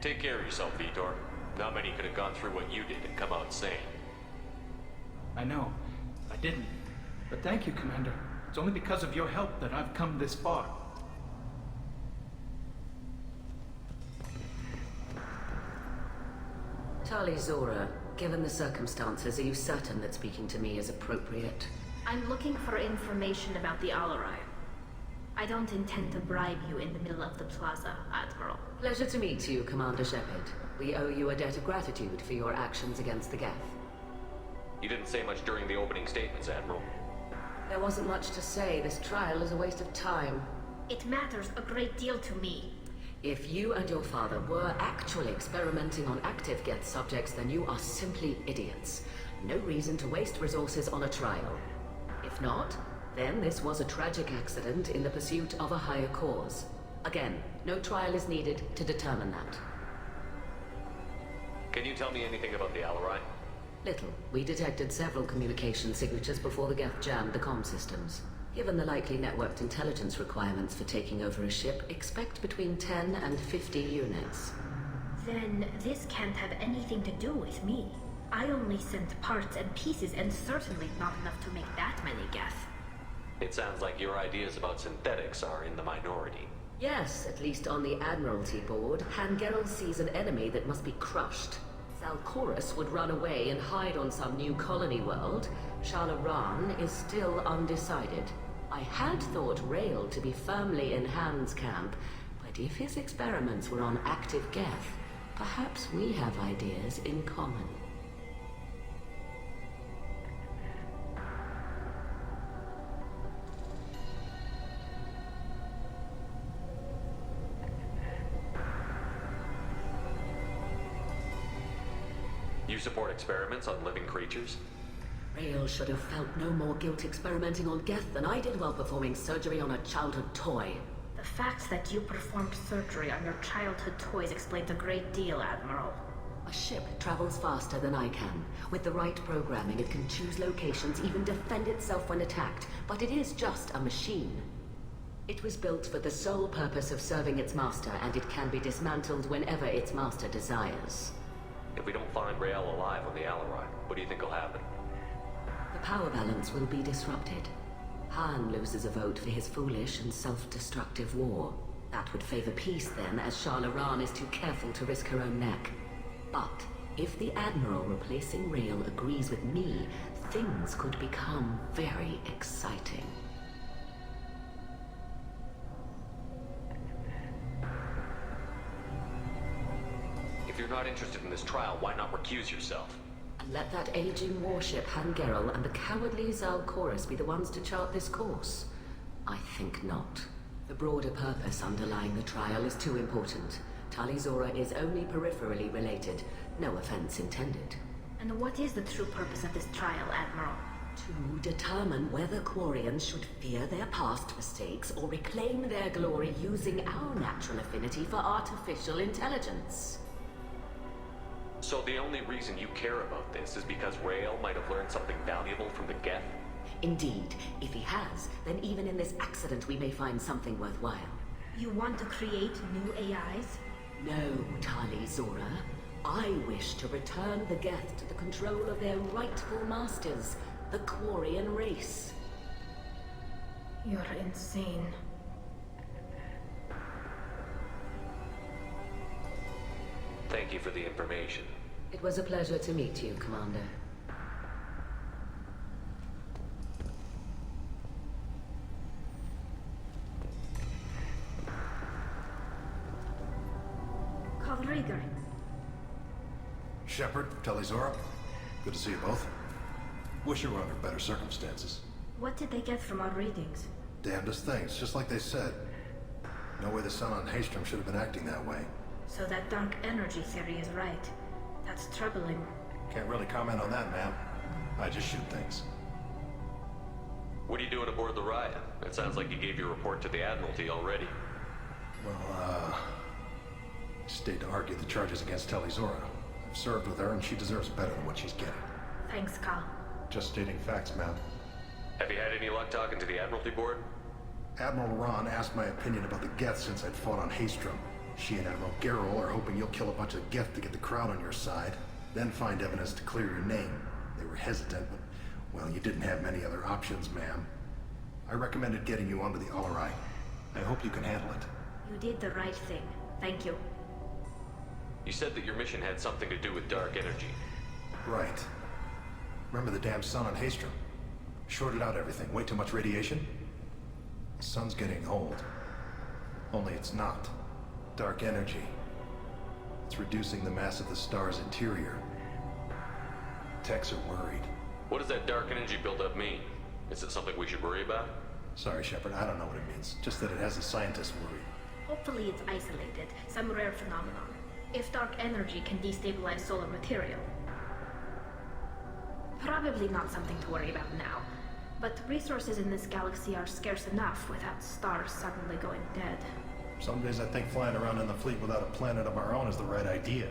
Take care of yourself, Vitor. Not many could have gone through what you did and come out sane. I know. I didn't. But thank you, Commander. It's only because of your help that I've come this far. Tali Zora, given the circumstances, are you certain that speaking to me is appropriate? I'm looking for information about the Alarai. I don't intend to bribe you in the middle of the plaza, Admiral. Pleasure to meet you, Commander Shepard. We owe you a debt of gratitude for your actions against the Geth. You didn't say much during the opening statements, Admiral. There wasn't much to say. This trial is a waste of time. It matters a great deal to me. If you and your father were actually experimenting on active Geth subjects, then you are simply idiots. No reason to waste resources on a trial. If not, then this was a tragic accident in the pursuit of a higher cause. Again, no trial is needed to determine that. Can you tell me anything about the Alarai? Little. We detected several communication signatures before the Geth jammed the comm systems. Given the likely networked intelligence requirements for taking over a ship, expect between 10 and 50 units. Then this can't have anything to do with me. I only sent parts and pieces, and certainly not enough to make that many Geth. It sounds like your ideas about synthetics are in the minority. Yes, at least on the Admiralty board, Han Geralt sees an enemy that must be crushed. Salchorus would run away and hide on some new colony world. Shalaran is still undecided. I had thought Rael to be firmly in Han's camp, but if his experiments were on active Geth, perhaps we have ideas in common. You You support experiments on living creatures? Rael should have felt no more guilt experimenting on Geth than I did while performing surgery on a childhood toy. The fact that you performed surgery on your childhood toys explains a great deal, Admiral. A ship travels faster than I can. With the right programming, it can choose locations, even defend itself when attacked. But it is just a machine. It was built for the sole purpose of serving its master, and it can be dismantled whenever its master desires. If we don't find Rael alive on the Alarai, what do you think will happen? The power balance will be disrupted. Han loses a vote for his foolish and self-destructive war. That would favor peace then, as Shah Laran is too careful to risk her own neck. But if the Admiral replacing Rael agrees with me, things could become very exciting. If you're not interested in this trial, why not recuse yourself? And let that aging warship Han Gerrel and the cowardly Zal Chorus be the ones to chart this course? I think not. The broader purpose underlying the trial is too important. Tali Zora is only peripherally related. No offense intended. And what is the true purpose of this trial, Admiral? To determine whether Quarians should fear their past mistakes or reclaim their glory using our natural affinity for artificial intelligence. So the only reason you care about this is because Rael might have learned something valuable from the Geth? Indeed. If he has, then even in this accident we may find something worthwhile. You want to create new AIs? No, Tali Zora. I wish to return the Geth to the control of their rightful masters, the Quarian race. You're insane. Thank you for the information. It was a pleasure to meet you, Commander. Carl Rieger. Shepard, Tali Zora. Good to see you both. Wish you were under better circumstances. What did they get from our readings? Damnedest things, just like they said. No way the sun on Haystrom should have been acting that way. So that dark energy theory is right. That's troubling. Can't really comment on that, ma'am. I just shoot things. What are you doing aboard the Raya? It sounds like you gave your report to the Admiralty already. Well, stayed to argue the charges against Tali Zora. I've served with her, and she deserves better than what she's getting. Thanks, Carl. Just stating facts, ma'am. Have you had any luck talking to the Admiralty board? Admiral Laran asked my opinion about the Geth since I'd fought on Haystrom. She and Admiral Gerrel are hoping you'll kill a bunch of Geth to get the crowd on your side, then find evidence to clear your name. They were hesitant, but, well, you didn't have many other options, ma'am. I recommended getting you onto the Alarai. I hope you can handle it. You did the right thing. Thank you. You said that your mission had something to do with dark energy. Right. Remember the damn sun on Haystrom? Shorted out everything. Way too much radiation? The sun's getting old. Only it's not. Dark energy. It's reducing the mass of the star's interior. Techs are worried. What does that dark energy buildup mean? Is it something we should worry about? Sorry, Shepard, I don't know what it means. Just that it has the scientists worried. Hopefully it's isolated, some rare phenomenon. If dark energy can destabilize solar material. Probably not something to worry about now. But resources in this galaxy are scarce enough without stars suddenly going dead. Some days I think flying around in the fleet without a planet of our own is the right idea.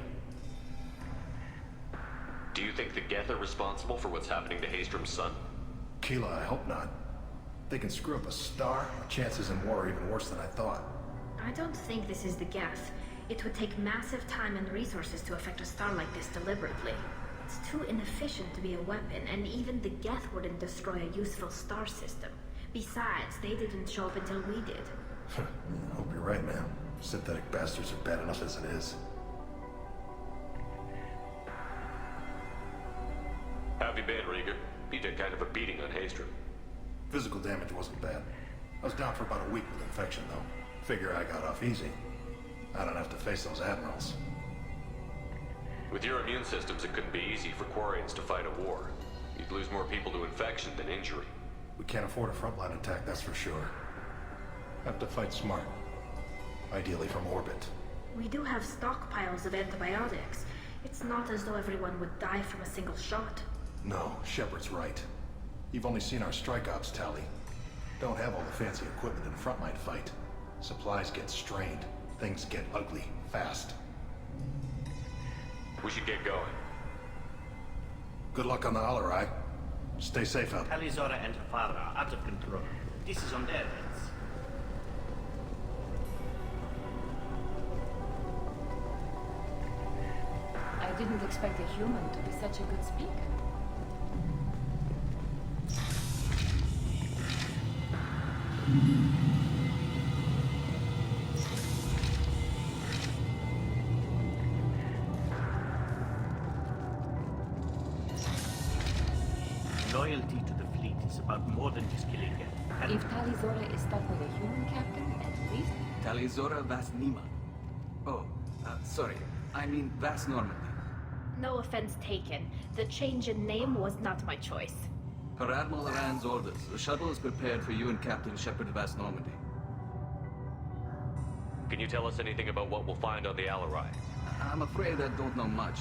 Do you think the Geth are responsible for what's happening to Haystrom's sun? Keela, I hope not. They can screw up a star. Our chances in war are even worse than I thought. I don't think this is the Geth. It would take massive time and resources to affect a star like this deliberately. It's too inefficient to be a weapon, and even the Geth wouldn't destroy a useful star system. Besides, they didn't show up until we did. I hope you're right, man. Synthetic bastards are bad enough as it is. How have you been, Rieger? You took kind of a beating on Haystrom. Physical damage wasn't bad. I was down for about a week with infection, though. Figure I got off easy. I don't have to face those admirals. With your immune systems, it couldn't be easy for Quarians to fight a war. You'd lose more people to infection than injury. We can't afford a frontline attack, that's for sure. Have to fight smart. Ideally from orbit. We do have stockpiles of antibiotics. It's not as though everyone would die from a single shot. No, Shepard's right. You've only seen our strike ops, Tali. Don't have all the fancy equipment in a frontline fight. Supplies get strained. Things get ugly, fast. We should get going. Good luck on the Alarai. Stay safe out there. Talizora and her father are out of control. This is on their heads. I didn't expect a human to be such a good speaker. Loyalty to the fleet is about more than just killing them. If Talizora is stuck with a human captain, at least... Talizora Vas Nima. Oh, sorry. I mean Vas Normandy. No offense taken. The change in name was not my choice. Per Admiral Rand's orders, the shuttle is prepared for you and Captain Shepard Vas Normandy. Can you tell us anything about what we'll find on the Alarai? I'm afraid I don't know much.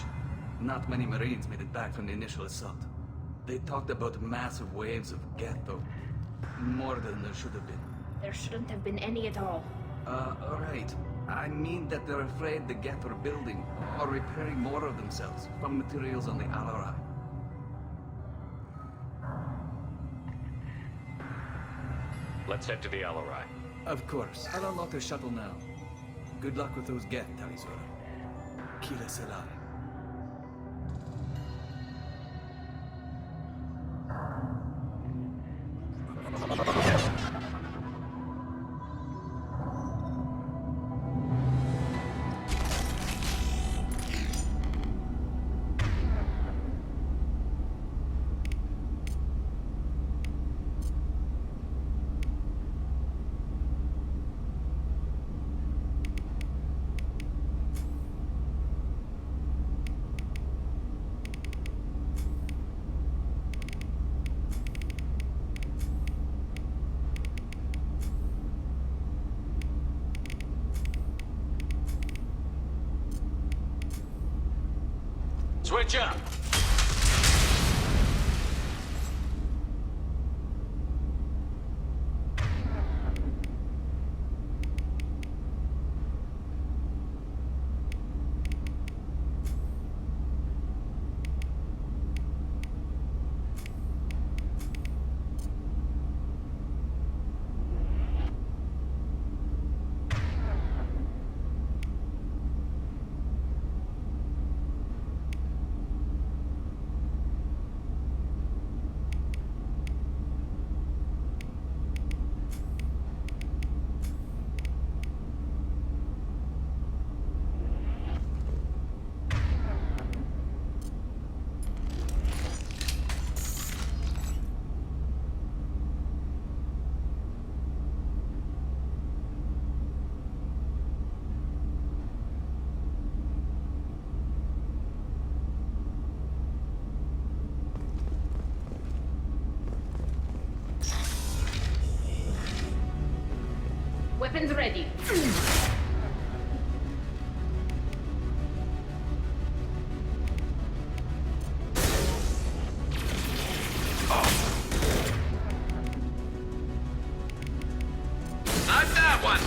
Not many Marines made it back from the initial assault. They talked about massive waves of Geth, though. More than there should have been. There shouldn't have been any at all. Alright. I mean that they're afraid the Geth are building or repairing more of themselves from materials on the Alarai. Let's head to the Alarai. Of course. I'll unlock the shuttle now. Good luck with those Geth, Talizora. Kila Selam. Switch up! Weapons ready. Not that one!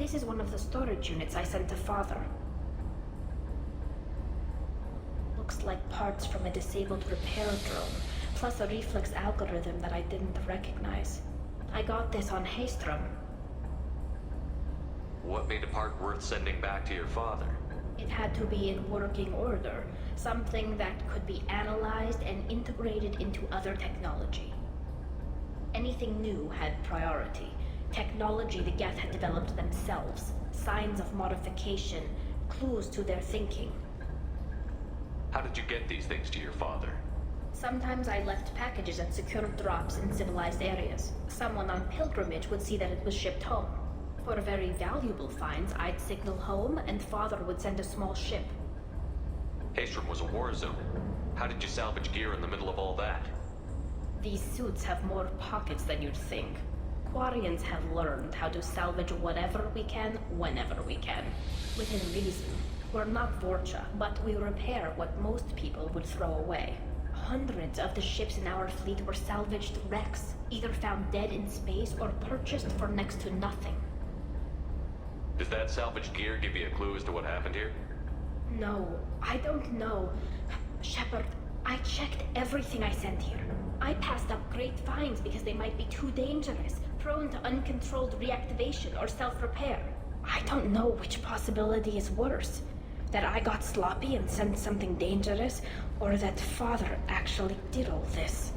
This is one of the storage units I sent to Father. Looks like parts from a disabled repair drone, plus a reflex algorithm that I didn't recognize. I got this on Haystrom. What made a part worth sending back to your father? It had to be in working order, something that could be analyzed and integrated into other technology. Anything new had priority. Technology the Geth had developed themselves, signs of modification, clues to their thinking. How did you get these things to your father? Sometimes I left packages at secure drops in civilized areas. Someone on pilgrimage would see that it was shipped home. For very valuable finds, I'd signal home, and Father would send a small ship. Haystrom was a war zone. How did you salvage gear in the middle of all that? These suits have more pockets than you'd think. Quarians have learned how to salvage whatever we can, whenever we can. Within reason. We're not Vorcha, but we repair what most people would throw away. Hundreds of the ships in our fleet were salvaged wrecks, either found dead in space or purchased for next to nothing. Does that salvaged gear give you a clue as to what happened here? No, I don't know. Shepard, I checked everything I sent here. I passed up great finds because they might be too dangerous, prone to uncontrolled reactivation or self-repair. I don't know which possibility is worse. That I got sloppy and sent something dangerous, or that Father actually did all this.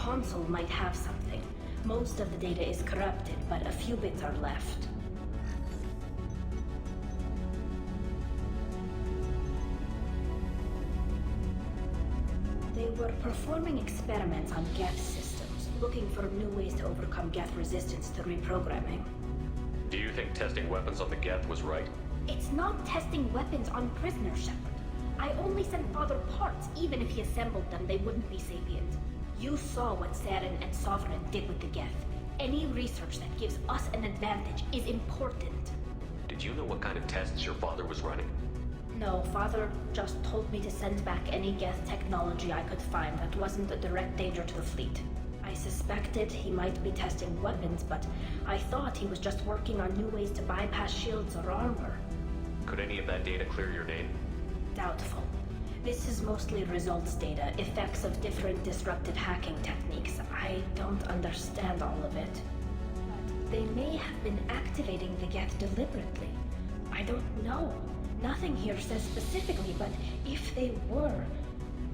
console might have something. Most of the data is corrupted, but a few bits are left. They were performing experiments on Geth systems, looking for new ways to overcome Geth resistance to reprogramming. Do you think testing weapons on the Geth was right? It's not testing weapons on prisoners, Shepard. I only sent Father parts. Even if he assembled them, they wouldn't be sapient. You saw what Saren and Sovereign did with the Geth. Any research that gives us an advantage is important. Did you know what kind of tests your father was running? No, Father just told me to send back any Geth technology I could find that wasn't a direct danger to the fleet. I suspected he might be testing weapons, but I thought he was just working on new ways to bypass shields or armor. Could any of that data clear your name? Doubtful. This is mostly results data, effects of different disruptive hacking techniques. I don't understand all of it. But they may have been activating the Geth deliberately. I don't know. Nothing here says specifically, but if they were,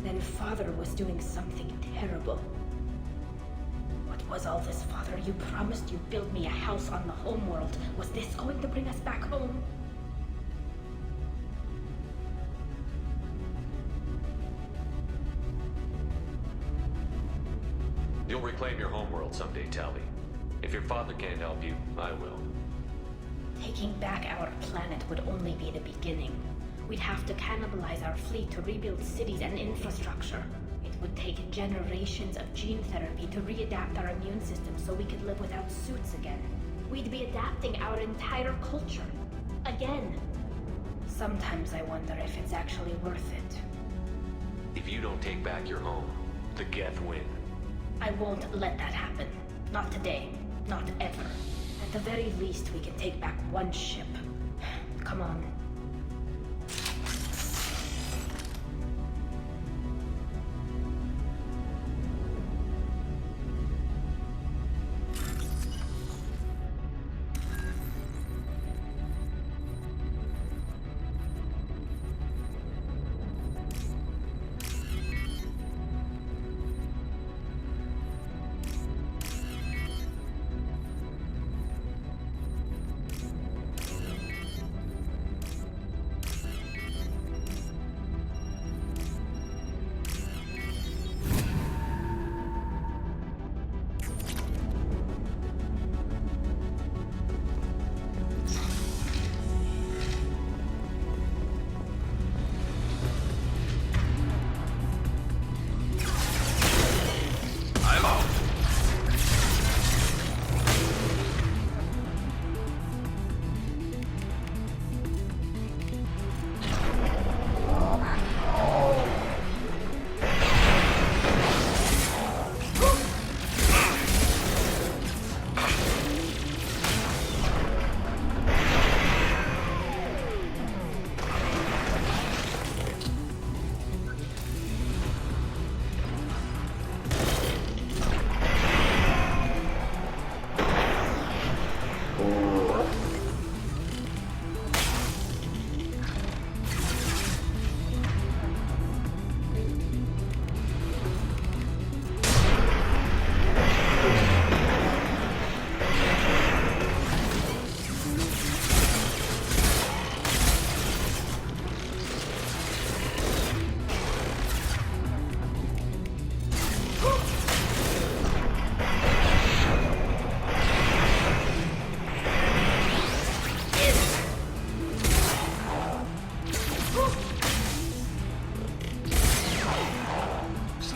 then Father was doing something terrible. What was all this, Father? You promised you'd build me a house on the homeworld. Was this going to bring us back home? You'll reclaim your homeworld someday, Tali. If your father can't help you, I will. Taking back our planet would only be the beginning. We'd have to cannibalize our fleet to rebuild cities and infrastructure. It would take generations of gene therapy to readapt our immune system so we could live without suits again. We'd be adapting our entire culture. Again. Sometimes I wonder if it's actually worth it. If you don't take back your home, the Geth win. I won't let that happen. Not today. Not ever. At the very least, we can take back one ship. Come on.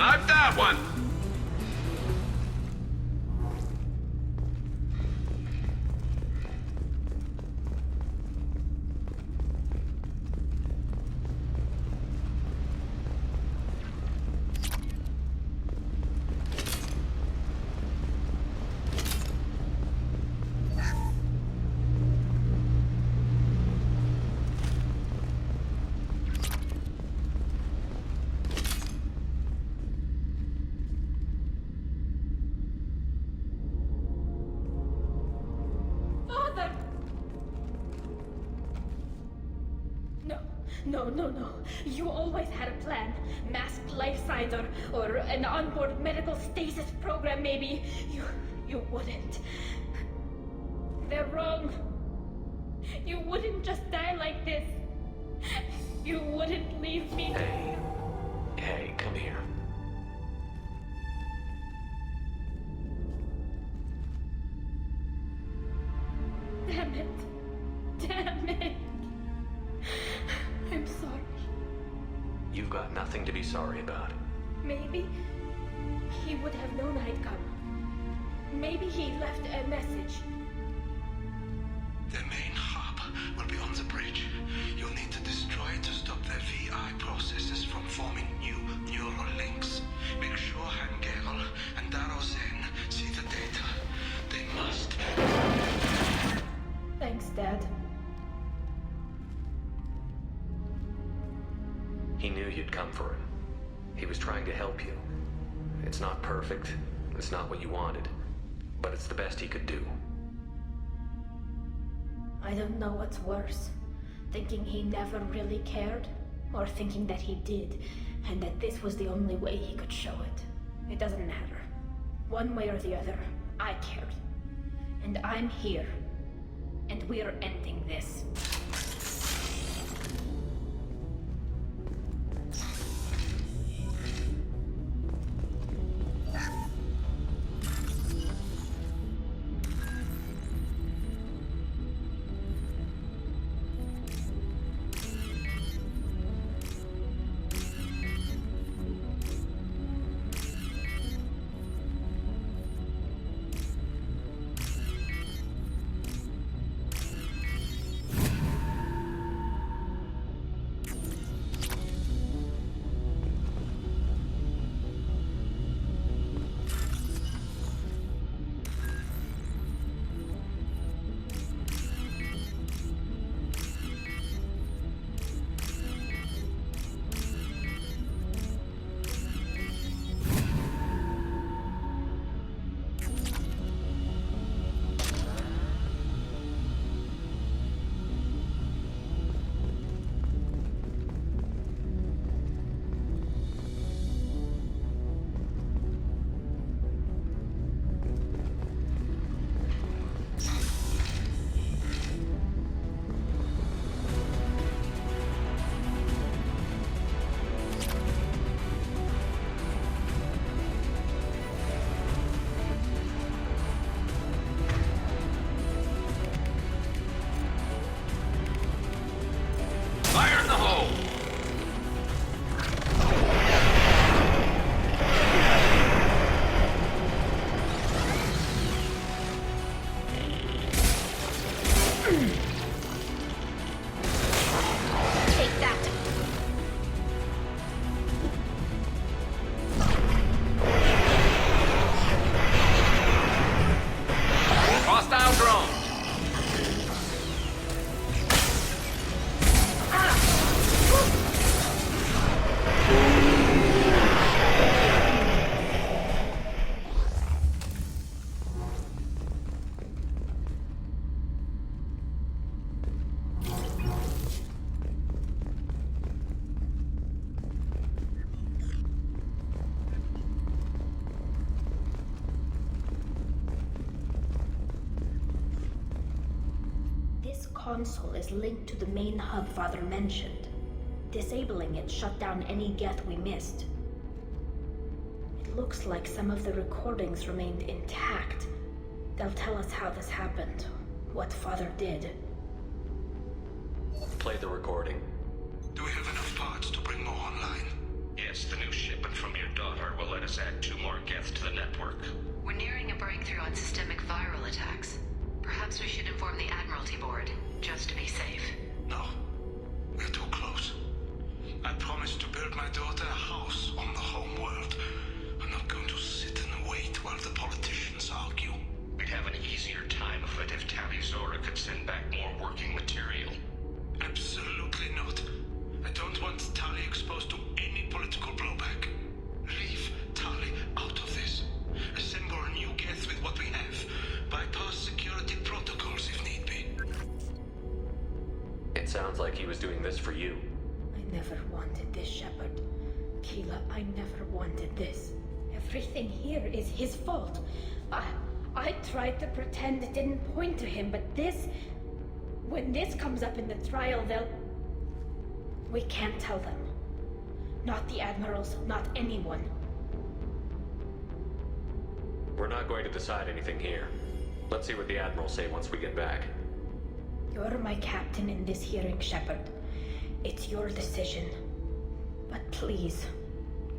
Snipe that one! No. You always had a plan. Masked life signs or an onboard medical stasis program, maybe. You wouldn't. They're wrong. You wouldn't just die like this. You wouldn't leave me. Hey, come here. Damn it. I'm sorry. You've got nothing to be sorry about. Maybe he would have known I'd come. Maybe he left a message. The main hub will be on the bridge. You'll need to destroy it to stop their VI processes from forming new neural links. Make sure Hangerel and Darozen see the data. They must. Thanks, Dad. He knew you'd come for him. He was trying to help you. It's not perfect. It's not what you wanted. But it's the best he could do. I don't know what's worse. Thinking he never really cared, or thinking that he did, and that this was the only way he could show it. It doesn't matter. One way or the other, I cared. And I'm here. And we're ending this. Console is linked to the main hub Father mentioned. Disabling it shut down any Geth we missed. It looks like some of the recordings remained intact. They'll tell us how this happened, what Father did. Play the recording. Do we have enough parts to bring more online? Yes, the new shipment from your daughter will let us add 2 more Geth to the network. We're nearing a breakthrough on systemic viral attacks. Perhaps we should inform the Admiralty Board, just to be safe. No. We're too close. I promised to build my daughter a house on the home world. I'm not going to sit and wait while the politicians argue. We'd have an easier time of it if Tali Zora could send back more working material. Absolutely not. I don't want Tali exposed to any political blowback. Leave Tali out of this. Assemble a new Geth with what we have. Bypass security protocols if need be. It sounds like he was doing this for you. never wanted this, Shepard. Keela, I never wanted this. Everything here is his fault. I tried to pretend it didn't point to him, but this... When this comes up in the trial, they'll... We can't tell them. Not the Admirals, not anyone. We're not going to decide anything here. Let's see what the Admirals say once we get back. You're my captain in this hearing, Shepard. It's your decision. But please,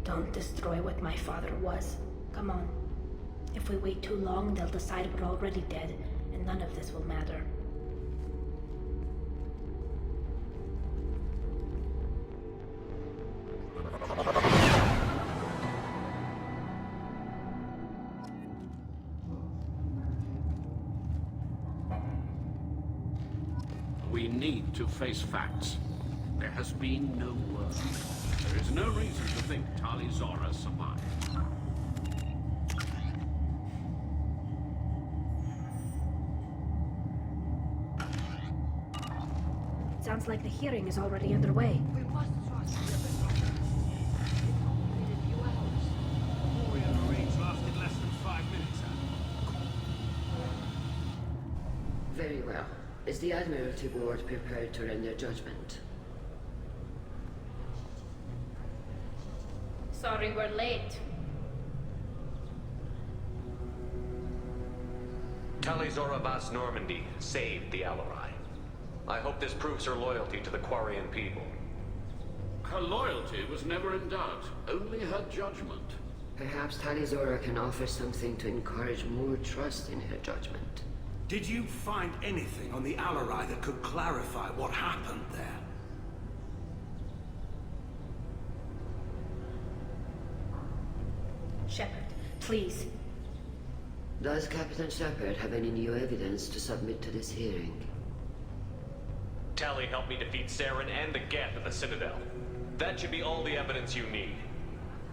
don't destroy what my father was. Come on. If we wait too long, they'll decide we're already dead, and none of this will matter. We need to face facts. There has been no word. There is no reason to think Tali Zora survived. It sounds like the hearing is already underway. We must trust the few hours. Warrior range lasted less than 5 minutes. Very well. Is the Admiralty Board prepared to render judgment? Sorry we're late. Tali Zora Vas Normandy saved the Alarai. I hope this proves her loyalty to the Quarian people. Her loyalty was never in doubt, only her judgment. Perhaps Tali Zora can offer something to encourage more trust in her judgment. Did you find anything on the Alarai that could clarify what happened there? Shepard, please. Does Captain Shepard have any new evidence to submit to this hearing? Tali helped me defeat Saren and the Geth at the Citadel. That should be all the evidence you need.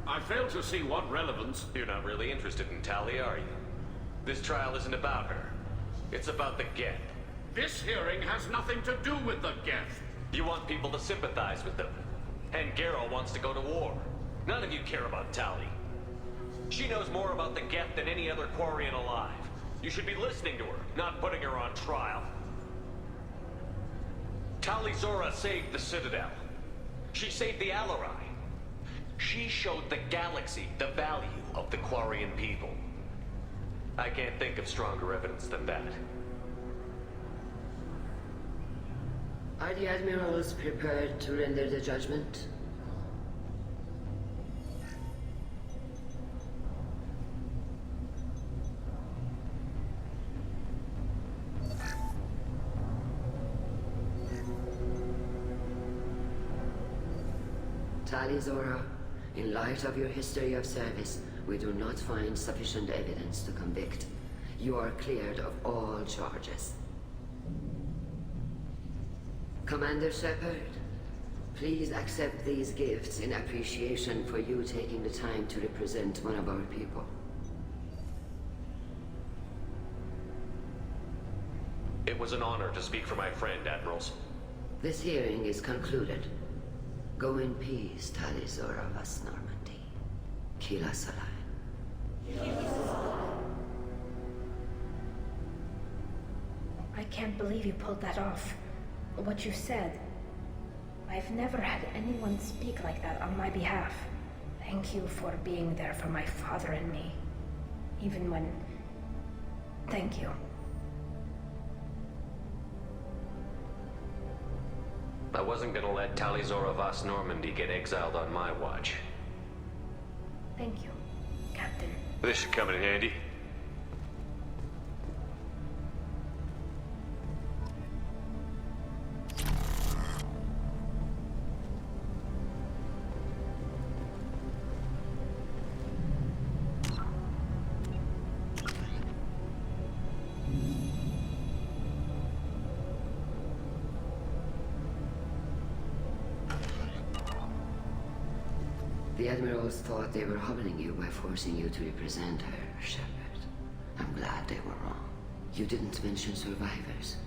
I fail to see what relevance... You're not really interested in Tali, are you? This trial isn't about her. It's about the Geth. This hearing has nothing to do with the Geth. You want people to sympathize with them. And Geralt wants to go to war. None of you care about Tali. She knows more about the Geth than any other Quarian alive. You should be listening to her, not putting her on trial. Tali Zora saved the Citadel. She saved the Alarai. She showed the galaxy the value of the Quarian people. I can't think of stronger evidence than that. Are the Admirals prepared to render the judgment? Tali Zora, in light of your history of service, we do not find sufficient evidence to convict. You are cleared of all charges. Commander Shepard, please accept these gifts in appreciation for you taking the time to represent one of our people. It was an honor to speak for my friend, Admirals. This hearing is concluded. Go in peace, Tali Zora Vas Normandy. Keela Sarai. I can't believe you pulled that off. What you said. I've never had anyone speak like that on my behalf. Thank you for being there for my father and me. Even when... Thank you. I wasn't gonna let Tali Zora Vas Normandy get exiled on my watch. Thank you, Captain. This should come in handy. The Admirals thought they were humbling you by forcing you to represent her, Shepard. I'm glad they were wrong. You didn't mention survivors.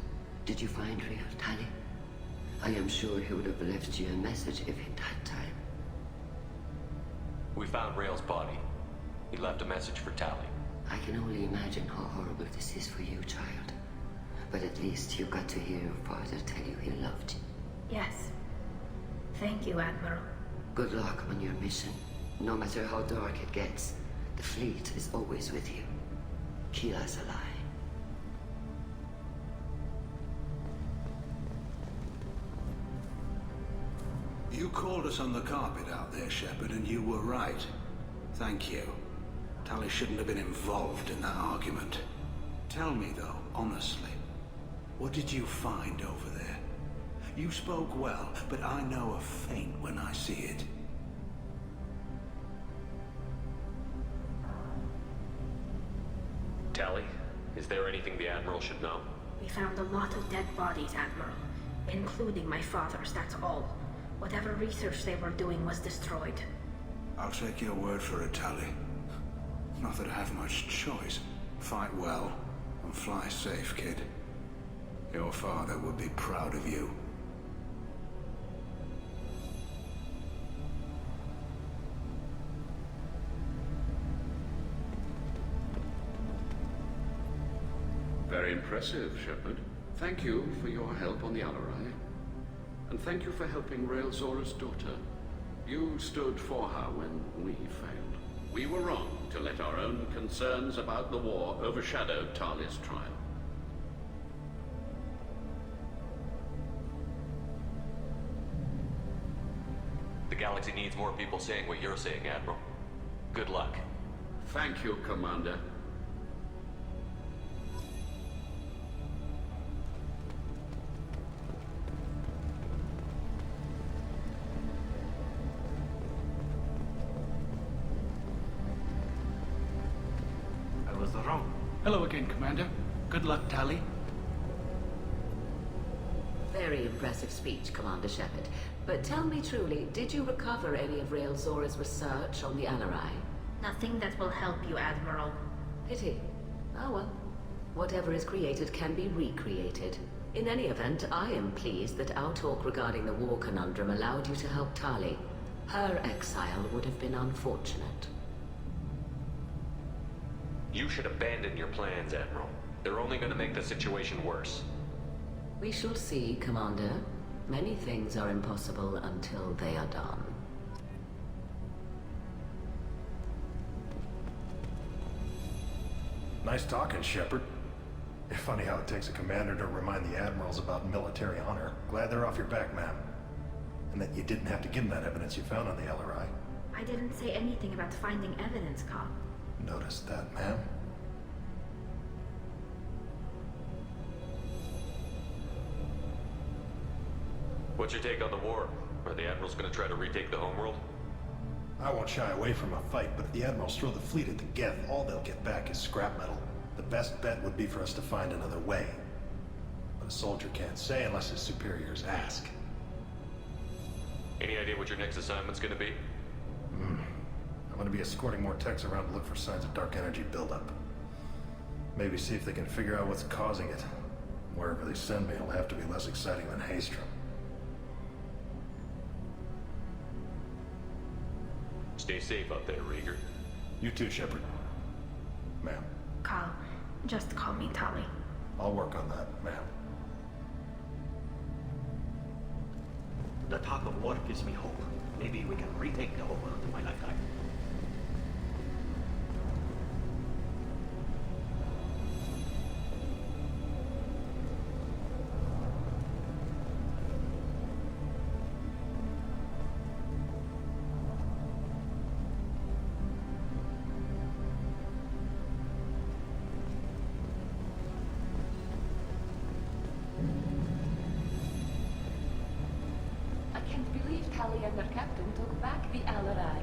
Did you find real Tali? I am sure he would have left you a message if he'd had time. We found Rael's body. He left a message for Tali. I can only imagine how horrible this is for you, child. But at least you got to hear your father tell you he loved you. Yes. Thank you, Admiral. Good luck on your mission. No matter how dark it gets, the fleet is always with you. Kila's alive. You called us on the carpet out there, Shepard, and you were right. Thank you. Tali shouldn't have been involved in that argument. Tell me, though, honestly, what did you find over there? You spoke well, but I know a feint when I see it. Tali, is there anything the Admiral should know? We found a lot of dead bodies, Admiral. Including my father's, that's all. Whatever research they were doing was destroyed. I'll take your word for it, Tali. Not that I have much choice. Fight well, and fly safe, kid. Your father would be proud of you. Very impressive, Shepard. Thank you for your help on the Alarai. And thank you for helping Rael Zora's daughter. You stood for her when we failed. We were wrong to let our own concerns about the war overshadow Tali's trial. The galaxy needs more people saying what you're saying, Admiral. Good luck. Thank you, Commander. I was wrong. Hello again, Commander. Good luck, Tali. Very impressive speech, Commander Shepard. But tell me truly, did you recover any of Rael Zora's research on the Alarai? Nothing that will help you, Admiral. Pity. Oh well. Whatever is created can be recreated. In any event, I am pleased that our talk regarding the war conundrum allowed you to help Tali. Her exile would have been unfortunate. You should abandon your plans, Admiral. They're only going to make the situation worse. We shall see, Commander. Many things are impossible until they are done. Nice talking, Shepard. Funny how it takes a commander to remind the admirals about military honor. Glad they're off your back, ma'am. And that you didn't have to give them that evidence you found on the Alarai. I didn't say anything about finding evidence, Carl. Noticed that, ma'am. What's your take on the war? Are the Admirals going to try to retake the homeworld? I won't shy away from a fight, but if the admirals throw the fleet at the Geth, all they'll get back is scrap metal. The best bet would be for us to find another way. But a soldier can't say unless his superiors ask. Any idea what your next assignment's going to be? I'm going to be escorting more techs around to look for signs of dark energy buildup. Maybe see if they can figure out what's causing it. Wherever they send me, it'll have to be less exciting than Haestrom. Stay safe out there, Rieger. You too, Shepard. Ma'am. Carl, just call me Tali. I'll work on that, ma'am. The talk of war gives me hope. Maybe we can retake the whole world in my lifetime. Tali and their captain took back the Alarai.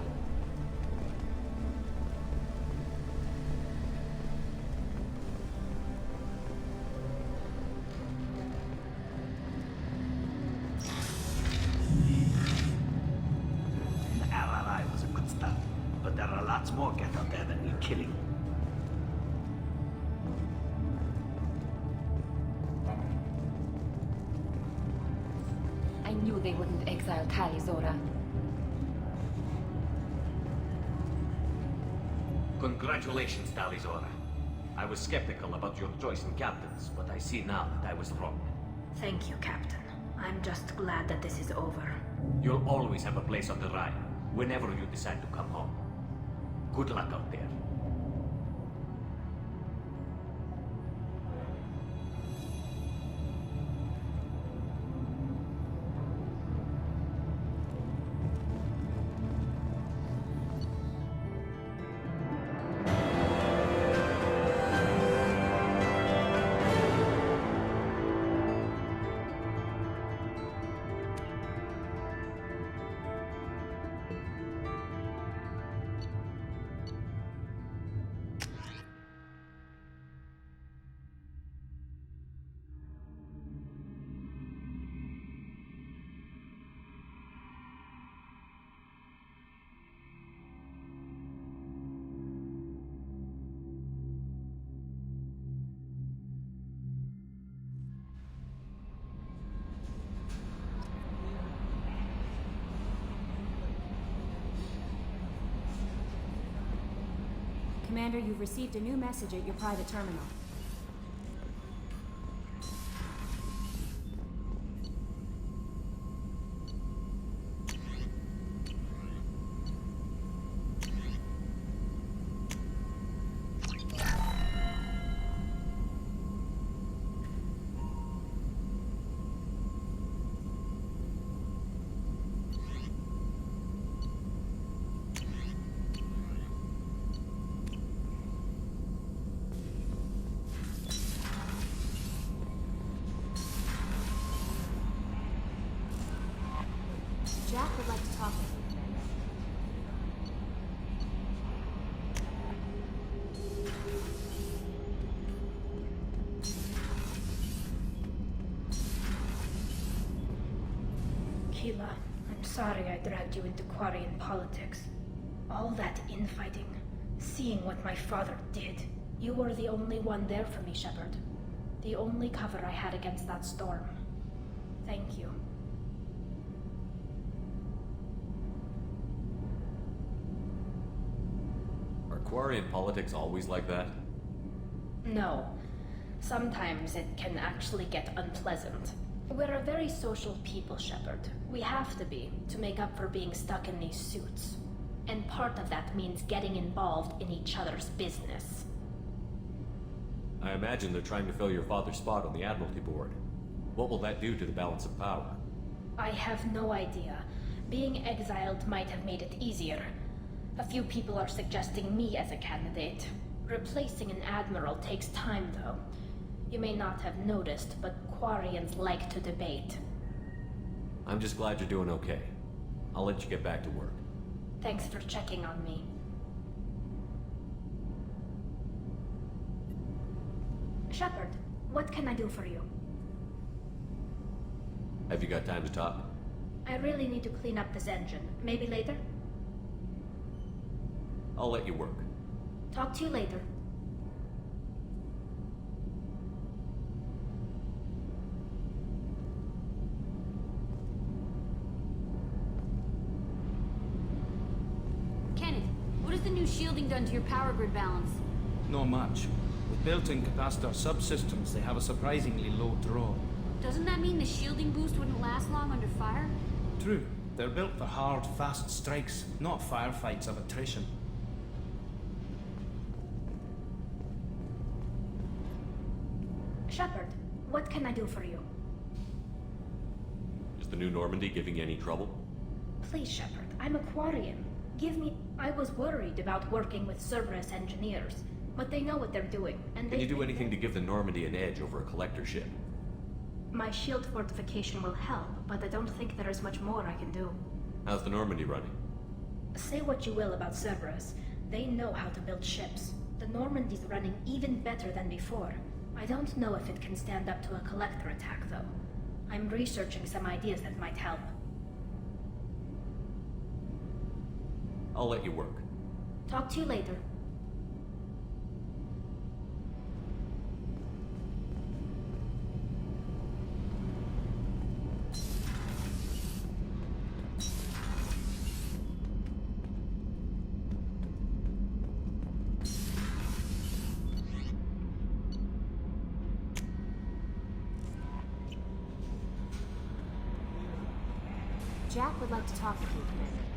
The Alarai was a good start, but there are lots more Geth out there that need killing. knew they wouldn't exile Tali Zora. Congratulations, Tali Zora. I was skeptical about your choice in captains, but I see now that I was wrong. Thank you, Captain. I'm just glad that this is over. You'll always have a place on the Rhine, whenever you decide to come home. Good luck out there. Commander, you've received a new message at your private terminal. Jack would like to talk with you, Commander. Keela, I'm sorry I dragged you into Quarian politics. All that infighting, seeing what my father did. You were the only one there for me, Shepard. The only cover I had against that storm. Thank you. Are Quarian politics always like that? No. Sometimes it can actually get unpleasant. We're a very social people, Shepard. We have to be, to make up for being stuck in these suits. And part of that means getting involved in each other's business. I imagine they're trying to fill your father's spot on the Admiralty Board. What will that do to the balance of power? I have no idea. Being exiled might have made it easier. A few people are suggesting me as a candidate. Replacing an admiral takes time, though. You may not have noticed, but Quarians like to debate. I'm just glad you're doing okay. I'll let you get back to work. Thanks for checking on me. Shepard, what can I do for you? Have you got time to talk? I really need to clean up this engine. Maybe later? I'll let you work. Talk to you later. Kenneth, what has the new shielding done to your power grid balance? Not much. With built-in capacitor subsystems, they have a surprisingly low draw. Doesn't that mean the shielding boost wouldn't last long under fire? True. They're built for hard, fast strikes, not firefights of attrition. Shepard, what can I do for you? Is the new Normandy giving you any trouble? Please, Shepard, I'm a Quarian. Give me... I was worried about working with Cerberus engineers, but they know what they're doing, and Can you do anything to give the Normandy an edge over a collector ship? My shield fortification will help, but I don't think there is much more I can do. How's the Normandy running? Say what you will about Cerberus. They know how to build ships. The Normandy's running even better than before. I don't know if it can stand up to a collector attack, though. I'm researching some ideas that might help. I'll let you work. Talk to you later. Jack would like to talk with you, Commander.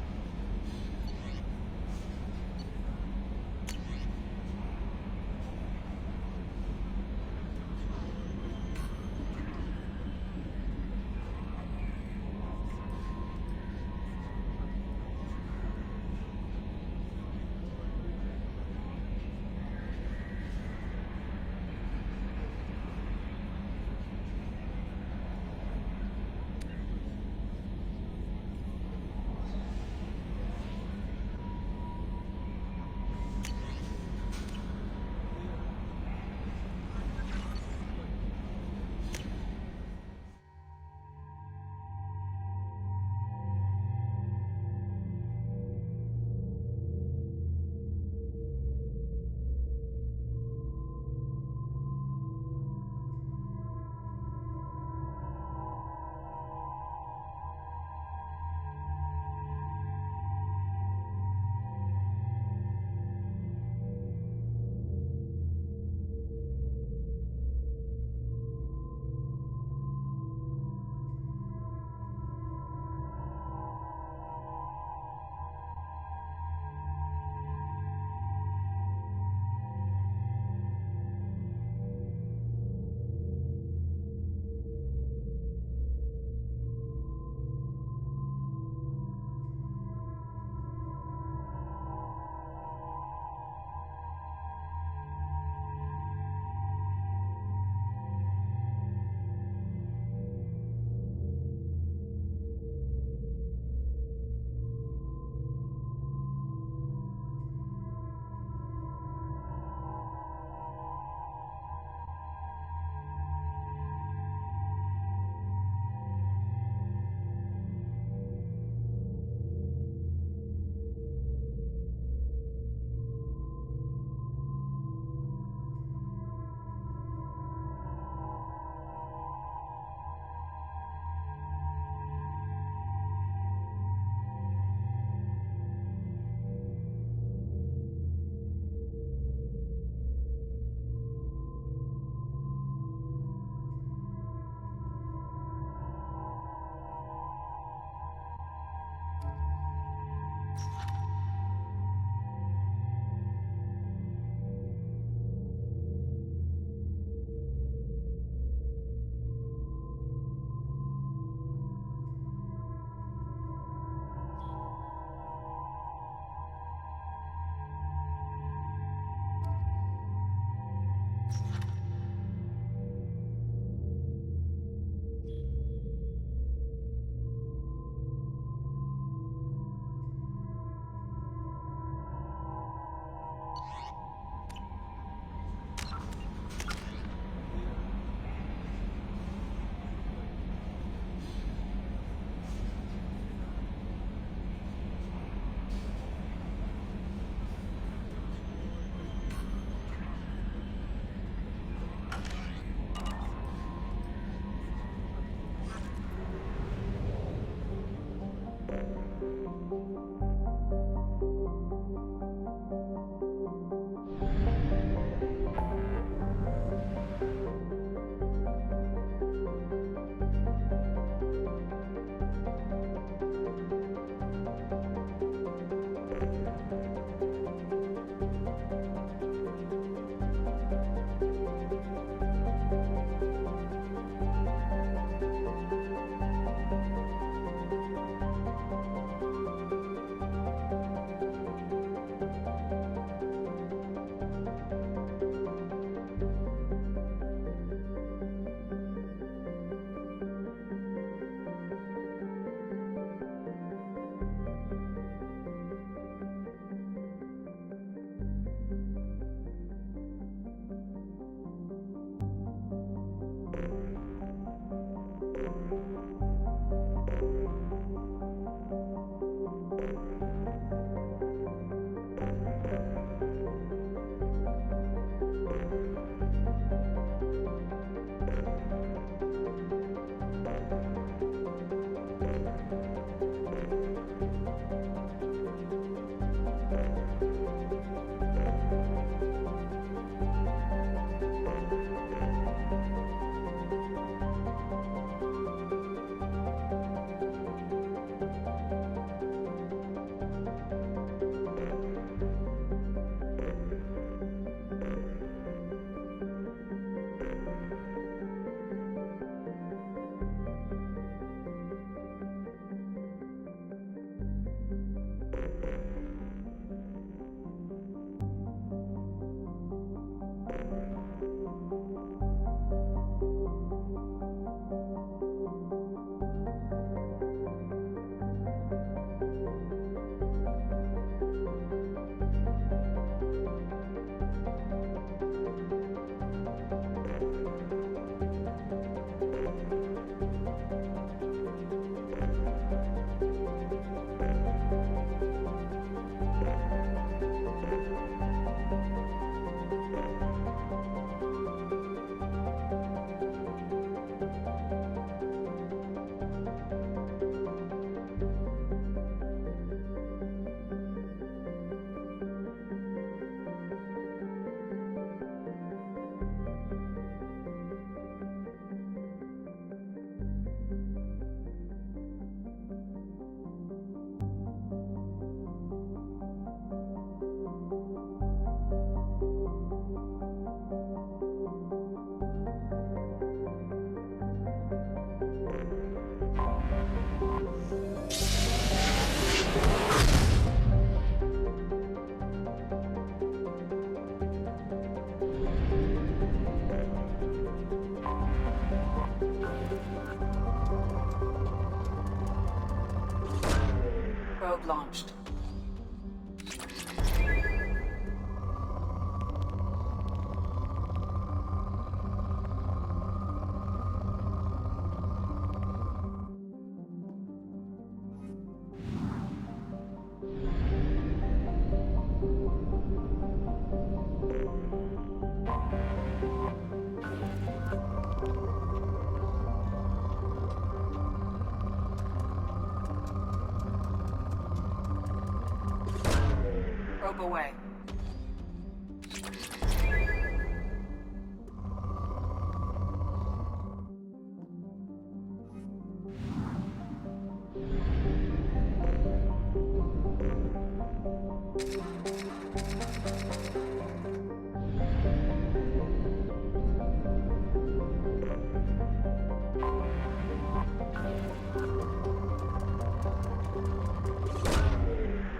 Probe away.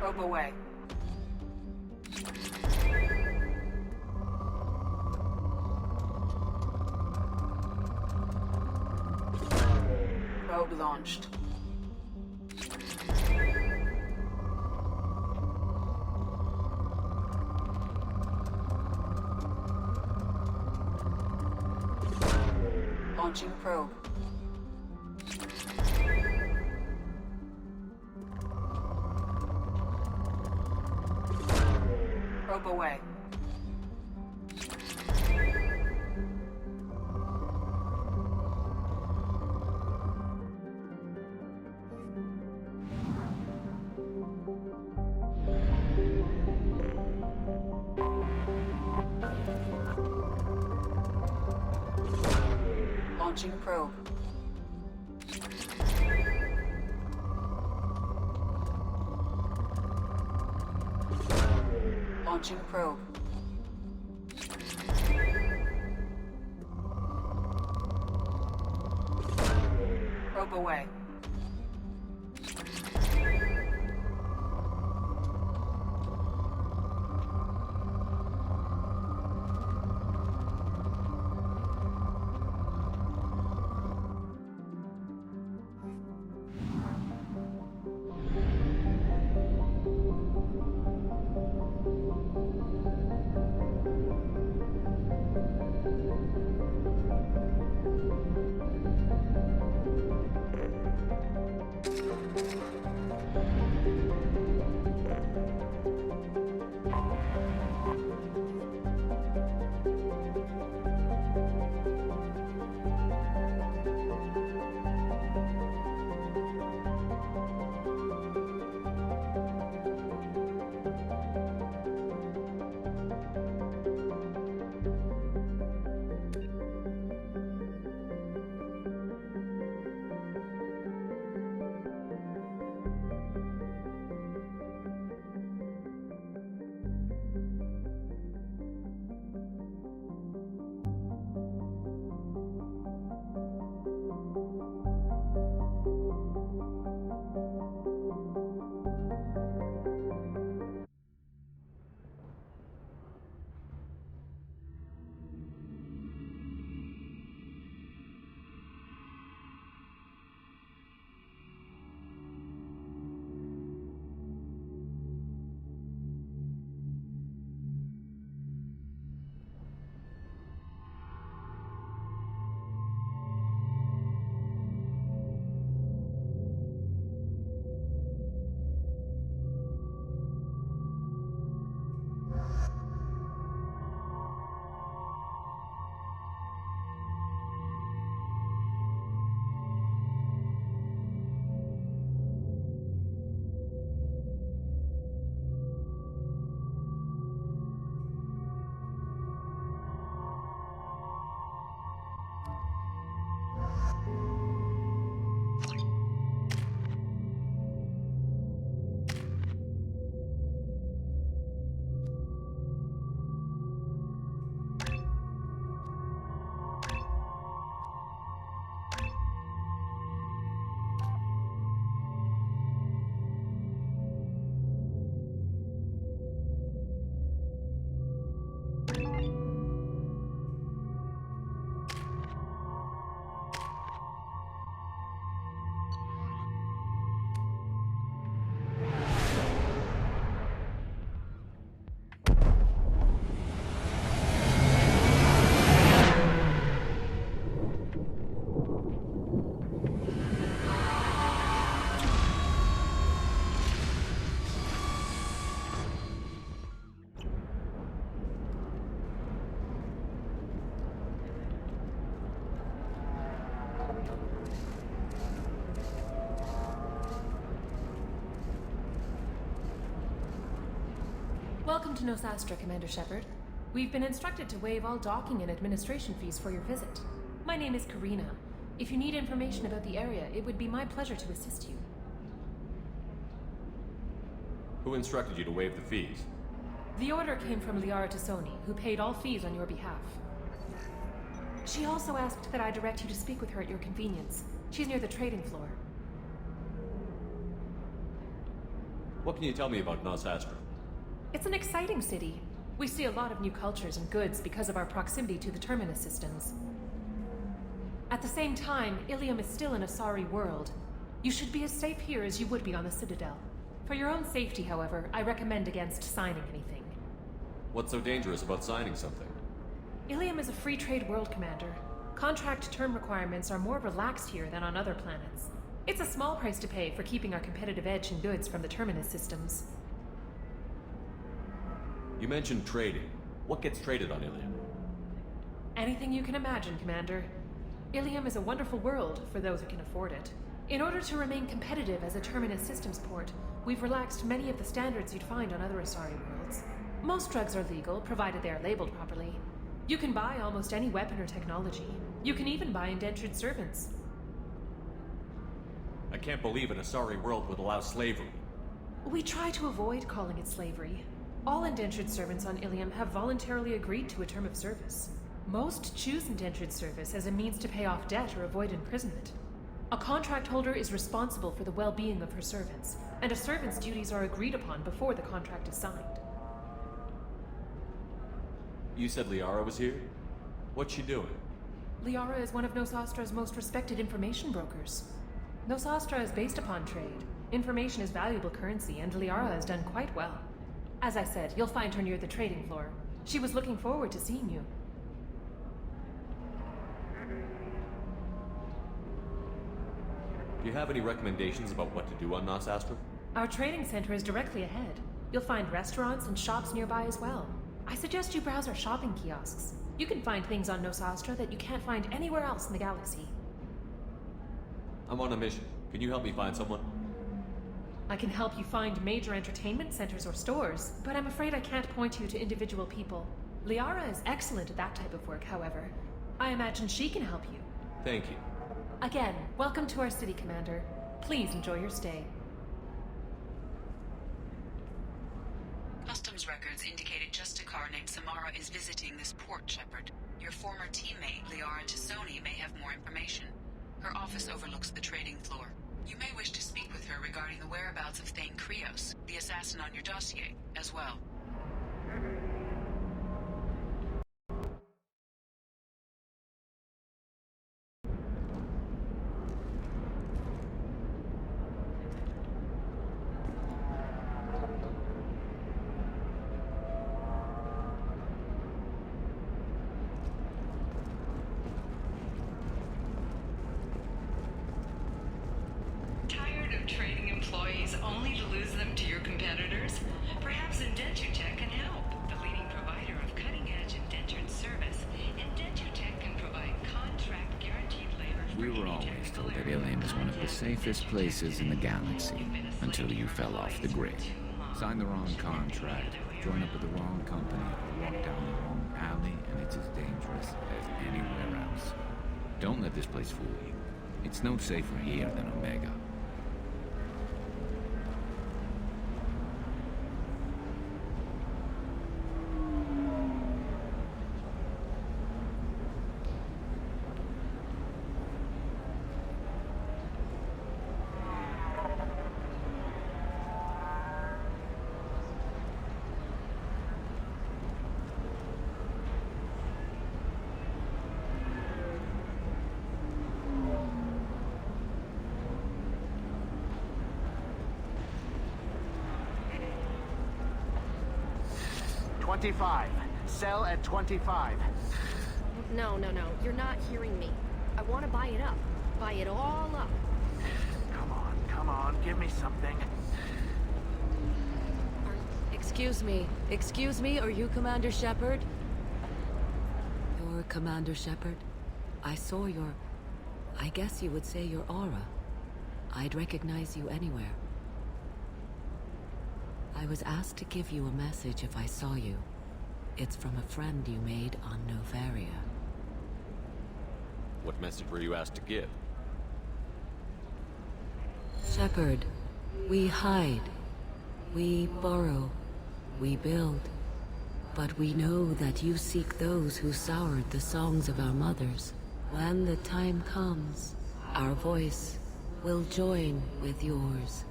Probe away. Probe launched. Launching probe. Probe away. Launching probe. Launching probe. Probe away. Welcome to Nosastra, Commander Shepard. We've been instructed to waive all docking and administration fees for your visit. My name is Karina. If you need information about the area, it would be my pleasure to assist you. Who instructed you to waive the fees? The order came from Liara Tassoni, who paid all fees on your behalf. She also asked that I direct you to speak with her at your convenience. She's near the trading floor. What can you tell me about Nosastra? It's an exciting city. We see a lot of new cultures and goods because of our proximity to the Terminus systems. At the same time, Ilium is still an Asari world. You should be as safe here as you would be on the Citadel. For your own safety, however, I recommend against signing anything. What's so dangerous about signing something? Ilium is a free trade world, Commander. Contract term requirements are more relaxed here than on other planets. It's a small price to pay for keeping our competitive edge in goods from the Terminus systems. You mentioned trading. What gets traded on Ilium? Anything you can imagine, Commander. Ilium is a wonderful world for those who can afford it. In order to remain competitive as a Terminus systems port, we've relaxed many of the standards you'd find on other Asari worlds. Most drugs are legal, provided they are labeled properly. You can buy almost any weapon or technology. You can even buy indentured servants. I can't believe an Asari world would allow slavery. We try to avoid calling it slavery. All indentured servants on Ilium have voluntarily agreed to a term of service. Most choose indentured service as a means to pay off debt or avoid imprisonment. A contract holder is responsible for the well-being of her servants, and a servant's duties are agreed upon before the contract is signed. You said Liara was here? What's she doing? Liara is one of Nosastra's most respected information brokers. Nosastra is based upon trade. Information is valuable currency, and Liara has done quite well. As I said, you'll find her near the trading floor. She was looking forward to seeing you. Do you have any recommendations about what to do on Nosastra? Our trading center is directly ahead. You'll find restaurants and shops nearby as well. I suggest you browse our shopping kiosks. You can find things on Nosastra that you can't find anywhere else in the galaxy. I'm on a mission. Can you help me find someone? I can help you find major entertainment centers or stores, but I'm afraid I can't point you to individual people. Liara is excellent at that type of work, however. I imagine she can help you. Thank you. Again, welcome to our city, Commander. Please enjoy your stay. Customs records indicated just a car named Samara is visiting this port, Shepard. Your former teammate, Liara Tassoni, may have more information. Her office overlooks the trading floor. You may wish to speak with her regarding the whereabouts of Thane Krios, the assassin on your dossier, as well. Tired of trading employees only to lose them to your competitors? Perhaps Indentutech can help. The leading provider of cutting-edge indentured service, Indentutech can provide contract guaranteed labor. We were always told that Ilium is one of the safest places in the galaxy, until you fell off the grid. Signed the wrong contract, joined up with the wrong company, or walked down the wrong alley, and it's as dangerous as anywhere else. Don't let this place fool you. It's no safer here than Omega. Sell at 25. No. You're not hearing me. I want to buy it up. Buy it all up. Come on. Give me something. Excuse me, are you Commander Shepard? You're Commander Shepard? I saw your... I guess you would say your aura. I'd recognize you anywhere. I was asked to give you a message if I saw you. It's from a friend you made on Novaria. What message were you asked to give? Shepard, we hide. We borrow. We build. But we know that you seek those who soured the songs of our mothers. When the time comes, our voice will join with yours,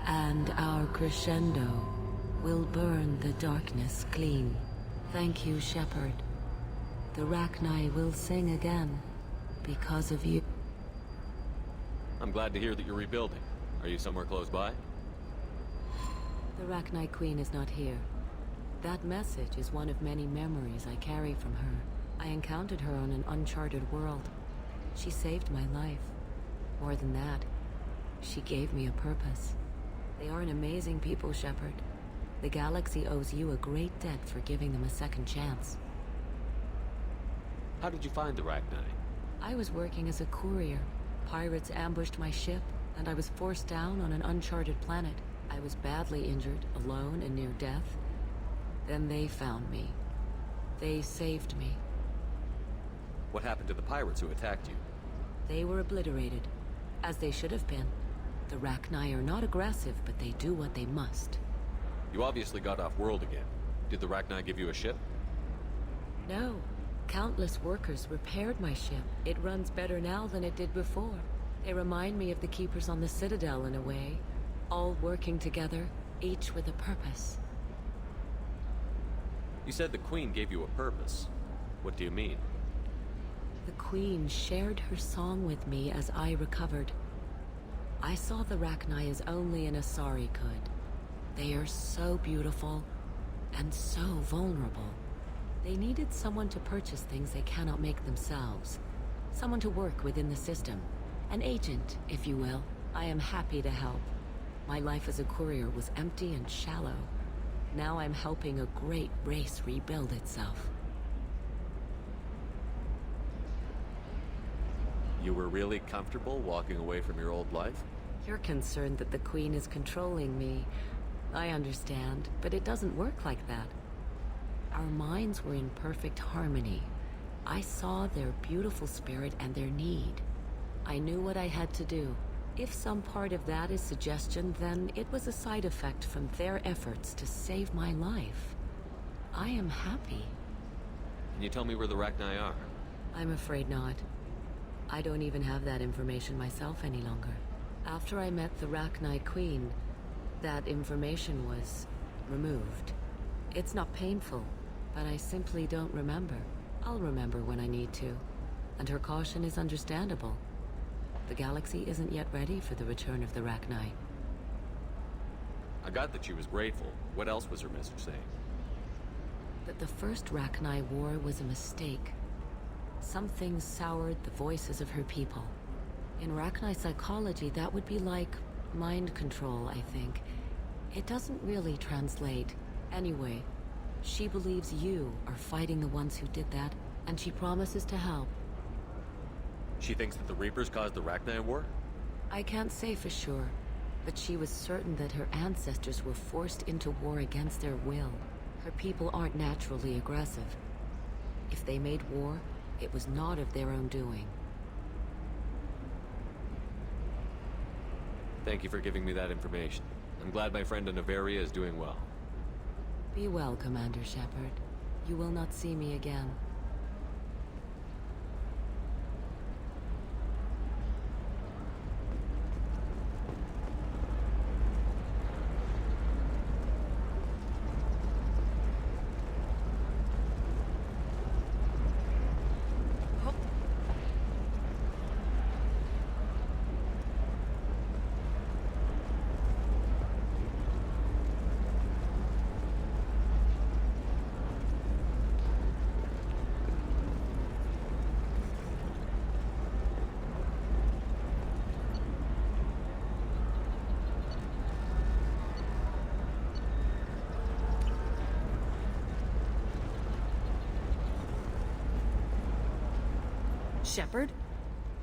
and our crescendo will burn the darkness clean. Thank you, Shepard. The Rachni will sing again because of you. I'm glad to hear that you're rebuilding. Are you somewhere close by? The Rachni Queen is not here. That message is one of many memories I carry from her. I encountered her on an uncharted world. She saved my life. More than that, she gave me a purpose. They are an amazing people, Shepard. The galaxy owes you a great debt for giving them a second chance. How did you find the Rachni? I was working as a courier. Pirates ambushed my ship, and I was forced down on an uncharted planet. I was badly injured, alone and near death. Then they found me. They saved me. What happened to the pirates who attacked you? They were obliterated, as they should have been. The Rachni are not aggressive, but they do what they must. You obviously got off-world again. Did the Rachni give you a ship? No. Countless workers repaired my ship. It runs better now than it did before. They remind me of the Keepers on the Citadel in a way. All working together, each with a purpose. You said the Queen gave you a purpose. What do you mean? The Queen shared her song with me as I recovered. I saw the Rachni as only an Asari could. They are so beautiful and so vulnerable. They needed someone to purchase things they cannot make themselves. Someone to work within the system. An agent, if you will. I am happy to help. My life as a courier was empty and shallow. Now I'm helping a great race rebuild itself. You were really comfortable walking away from your old life? You're concerned that the Queen is controlling me. I understand, but it doesn't work like that. Our minds were in perfect harmony. I saw their beautiful spirit and their need. I knew what I had to do. If some part of that is suggestion, then it was a side effect from their efforts to save my life. I am happy. Can you tell me where the Rachni are? I'm afraid not. I don't even have that information myself any longer. After I met the Rachni Queen, that information was removed. It's not painful, but I simply don't remember. I'll remember when I need to. And her caution is understandable. The galaxy isn't yet ready for the return of the Rachni. I got that she was grateful. What else was her message saying? That the first Rachni war was a mistake. Something soured the voices of her people. In Rachni psychology, that would be like mind control, I think. It doesn't really translate. Anyway, she believes you are fighting the ones who did that, and she promises to help. She thinks that the Reapers caused the Rachni war? I can't say for sure, but she was certain that her ancestors were forced into war against their will. Her people aren't naturally aggressive. If they made war, it was not of their own doing. Thank you for giving me that information. I'm glad my friend in Novaria is doing well. Be well, Commander Shepard. You will not see me again. Shepard?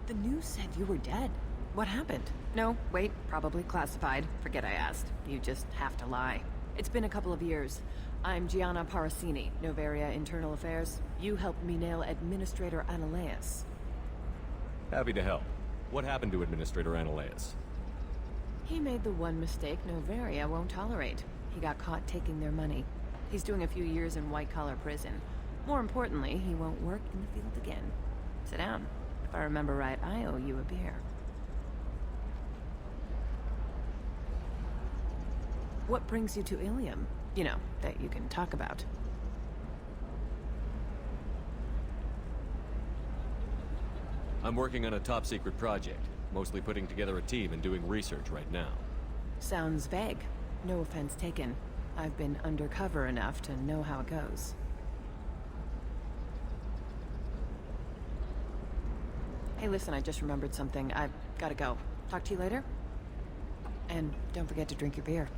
The news said you were dead. What happened? No, wait, probably classified. Forget I asked. You just have to lie. It's been a couple of years. I'm Gianna Parasini, Noveria Internal Affairs. You helped me nail Administrator Analeas. Happy to help. What happened to Administrator Analeas? He made the one mistake Noveria won't tolerate. He got caught taking their money. He's doing a few years in white-collar prison. More importantly, he won't work in the field again. Sit down. If I remember right, I owe you a beer. What brings you to Ilium? You know, that you can talk about. I'm working on a top-secret project. Mostly putting together a team and doing research right now. Sounds vague. No offense taken. I've been undercover enough to know how it goes. Hey, listen, I just remembered something. I've gotta go. Talk to you later? And don't forget to drink your beer.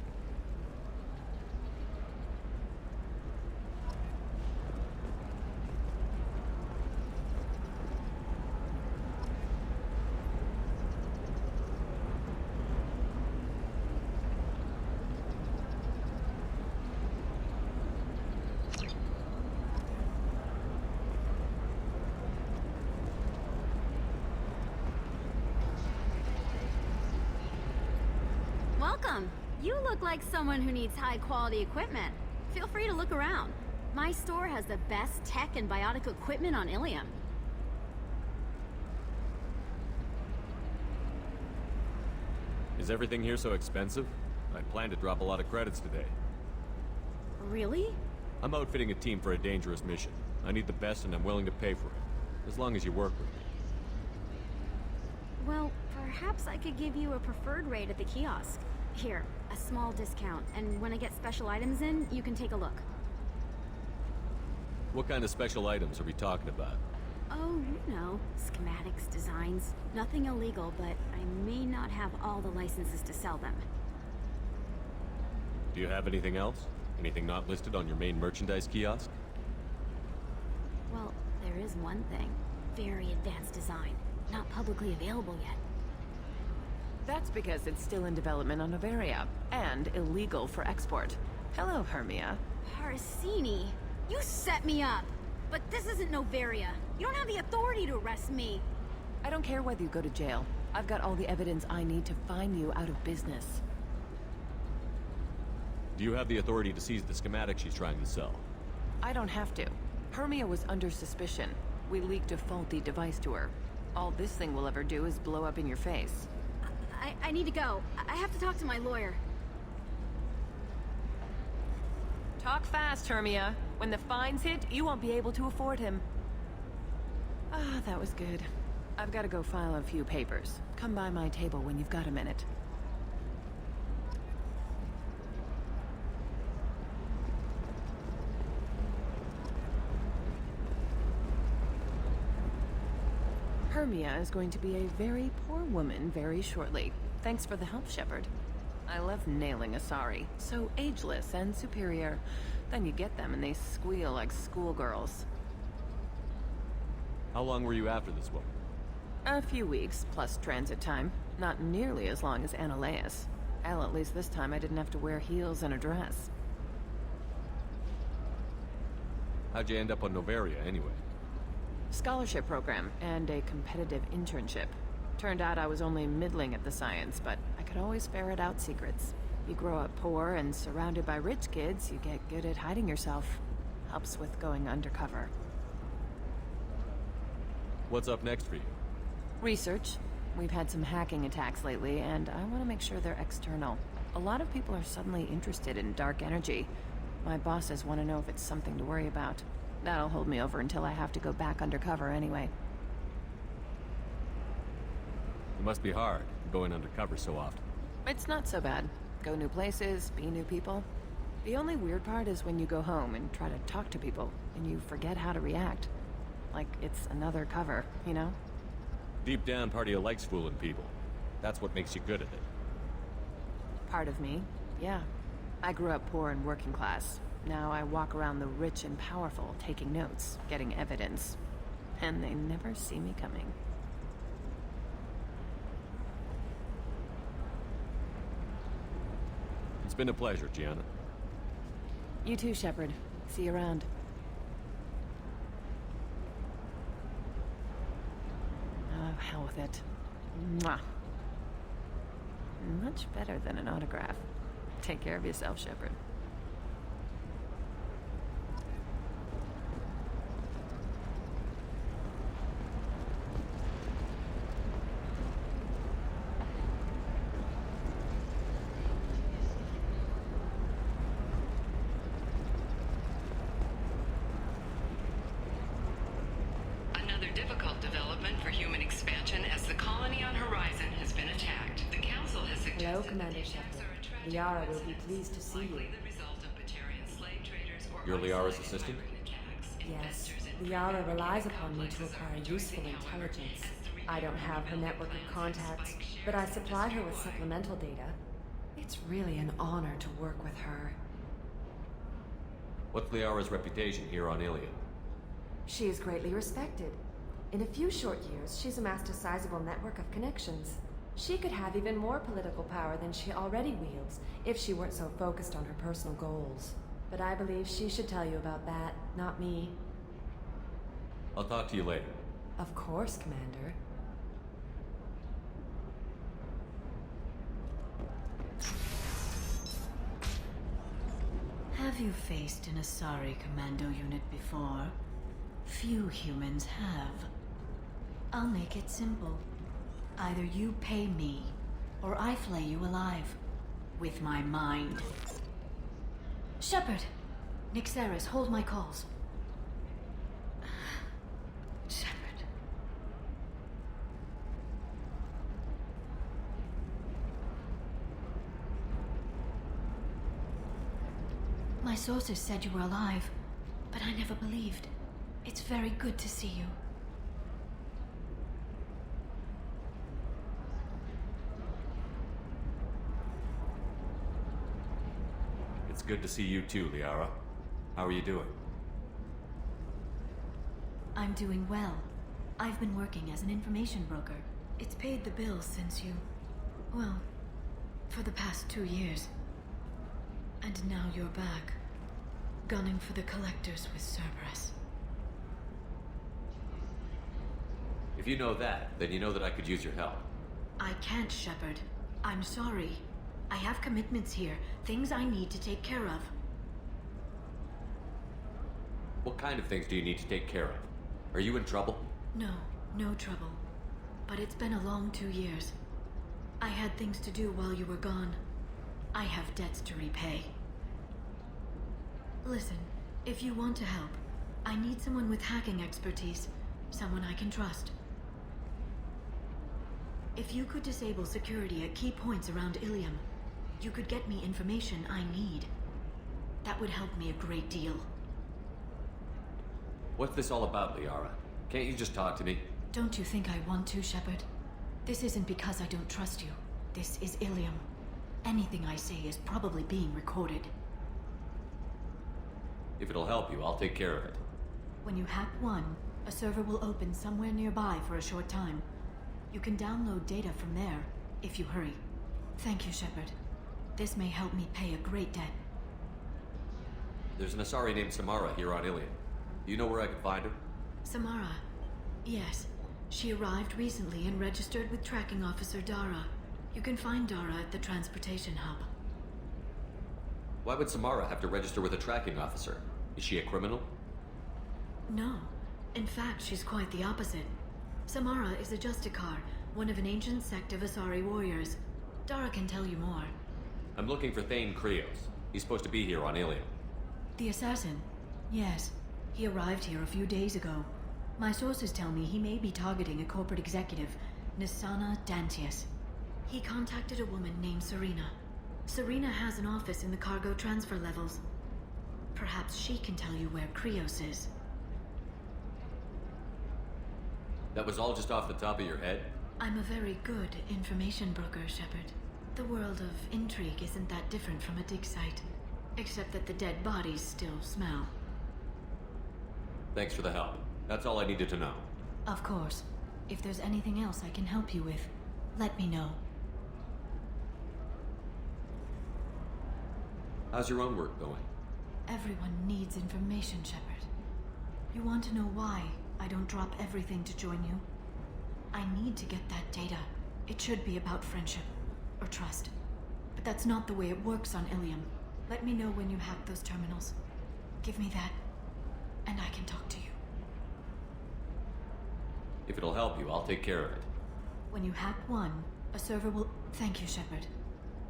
Welcome. You look like someone who needs high-quality equipment. Feel free to look around. My store has the best tech and biotic equipment on Ilium. Is everything here so expensive? I plan to drop a lot of credits today. Really? I'm outfitting a team for a dangerous mission. I need the best and I'm willing to pay for it. As long as you work with me. Well, perhaps I could give you a preferred rate at the kiosk. Here, a small discount, and when I get special items in, you can take a look. What kind of special items are we talking about? Oh, you know, schematics, designs. Nothing illegal, but I may not have all the licenses to sell them. Do you have anything else? Anything not listed on your main merchandise kiosk? Well, there is one thing. Very advanced design. Not publicly available yet. That's because it's still in development on Noveria, and illegal for export. Hello, Hermia. Parasini, you set me up! But this isn't Noveria. You don't have the authority to arrest me. I don't care whether you go to jail. I've got all the evidence I need to find you out of business. Do you have the authority to seize the schematic she's trying to sell? I don't have to. Hermia was under suspicion. We leaked a faulty device to her. All this thing will ever do is blow up in your face. I need to go. I have to talk to my lawyer. Talk fast, Hermia. When the fines hit, you won't be able to afford him. Ah, that was good. I've got to go file a few papers. Come by my table when you've got a minute. Hermia is going to be a very poor woman very shortly. Thanks for the help, Shepard. I love nailing Asari. So ageless and superior. Then you get them and they squeal like schoolgirls. How long were you after this woman? A few weeks, plus transit time. Not nearly as long as Analeas. Hell, at least this time I didn't have to wear heels and a dress. How'd you end up on Noveria, anyway? Scholarship program and a competitive internship. Turned out I was only middling at the science, but I could always ferret out secrets. You grow up poor and surrounded by rich kids, you get good at hiding yourself. Helps with going undercover. What's up next for you? Research. We've had some hacking attacks lately, and I want to make sure they're external. A lot of people are suddenly interested in dark energy. My bosses want to know if it's something to worry about. That'll hold me over until I have to go back undercover anyway. It must be hard, going undercover so often. It's not so bad. Go new places, be new people. The only weird part is when you go home and try to talk to people, and you forget how to react. Like it's another cover, you know? Deep down, part of you likes fooling people. That's what makes you good at it. Part of me, yeah. I grew up poor and working class. Now I walk around the rich and powerful, taking notes, getting evidence. And they never see me coming. It's been a pleasure, Gianna. You too, Shepard. See you around. Oh, hell with it. Mwah. Much better than an autograph. Take care of yourself, Shepard. Another difficult development for human expansion as the colony on Horizon has been attacked. The Council has suggested Hello, Commander Shepard. Liara will be pleased to see you. You're Liara's assistant? Yes. Liara relies upon me to acquire useful intelligence. I don't have her network of contacts, but I supply her with supplemental data. It's really an honor to work with her. What's Liara's reputation here on Ilium? She is greatly respected. In a few short years, she's amassed a sizable network of connections. She could have even more political power than she already wields if she weren't so focused on her personal goals. But I believe she should tell you about that, not me. I'll talk to you later. Of course, Commander. Have you faced an Asari commando unit before? Few humans have. I'll make it simple. Either you pay me, or I flay you alive. With my mind. Shepard! Nixeris, hold my calls. Shepard. My sources said you were alive, but I never believed. It's very good to see you. It's good to see you too, Liara. How are you doing? I'm doing well. I've been working as an information broker. It's paid the bills since you... well, for the past 2 years. And now you're back, gunning for the Collectors with Cerberus. If you know that, then you know that I could use your help. I can't, Shepard. I'm sorry. I have commitments here, things I need to take care of. What kind of things do you need to take care of? Are you in trouble? No, no trouble. But it's been a long 2 years. I had things to do while you were gone. I have debts to repay. Listen, if you want to help, I need someone with hacking expertise. Someone I can trust. If you could disable security at key points around Ilium, you could get me information I need. That would help me a great deal. What's this all about, Liara? Can't you just talk to me? Don't you think I want to, Shepard? This isn't because I don't trust you. This is Ilium. Anything I say is probably being recorded. If it'll help you, I'll take care of it. When you hack one, a server will open somewhere nearby for a short time. You can download data from there, if you hurry. Thank you, Shepard. This may help me pay a great debt. There's an Asari named Samara here on Ilium. Do you know where I can find her? Samara. Yes. She arrived recently and registered with Tracking Officer Dara. You can find Dara at the transportation hub. Why would Samara have to register with a tracking officer? Is she a criminal? No. In fact, she's quite the opposite. Samara is a Justicar, one of an ancient sect of Asari warriors. Dara can tell you more. I'm looking for Thane Krios. He's supposed to be here on Ilium. The assassin? Yes. He arrived here a few days ago. My sources tell me he may be targeting a corporate executive, Nisana Dantius. He contacted a woman named Serena. Serena has an office in the cargo transfer levels. Perhaps she can tell you where Krios is. That was all just off the top of your head? I'm a very good information broker, Shepard. The world of intrigue isn't that different from a dig site. Except that the dead bodies still smell. Thanks for the help. That's all I needed to know. Of course. If there's anything else I can help you with, let me know. How's your own work going? Everyone needs information, Shepard. You want to know why I don't drop everything to join you? I need to get that data. It should be about friendship. Or trust. But that's not the way it works on Ilium. Let me know when you hack those terminals. Give me that, and I can talk to you. If it'll help you, I'll take care of it. When you hack one, a server will... Thank you, Shepard.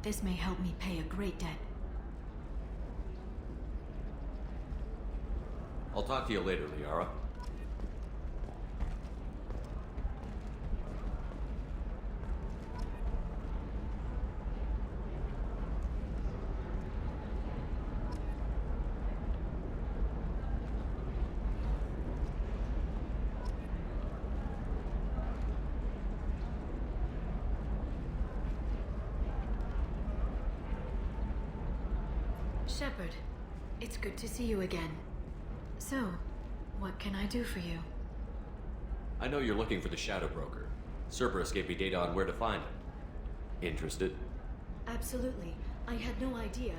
This may help me pay a great debt. I'll talk to you later, Liara. Shepard, it's good to see you again. So, what can I do for you? I know you're looking for the Shadow Broker. Cerberus gave me data on where to find him. Interested? Absolutely. I had no idea.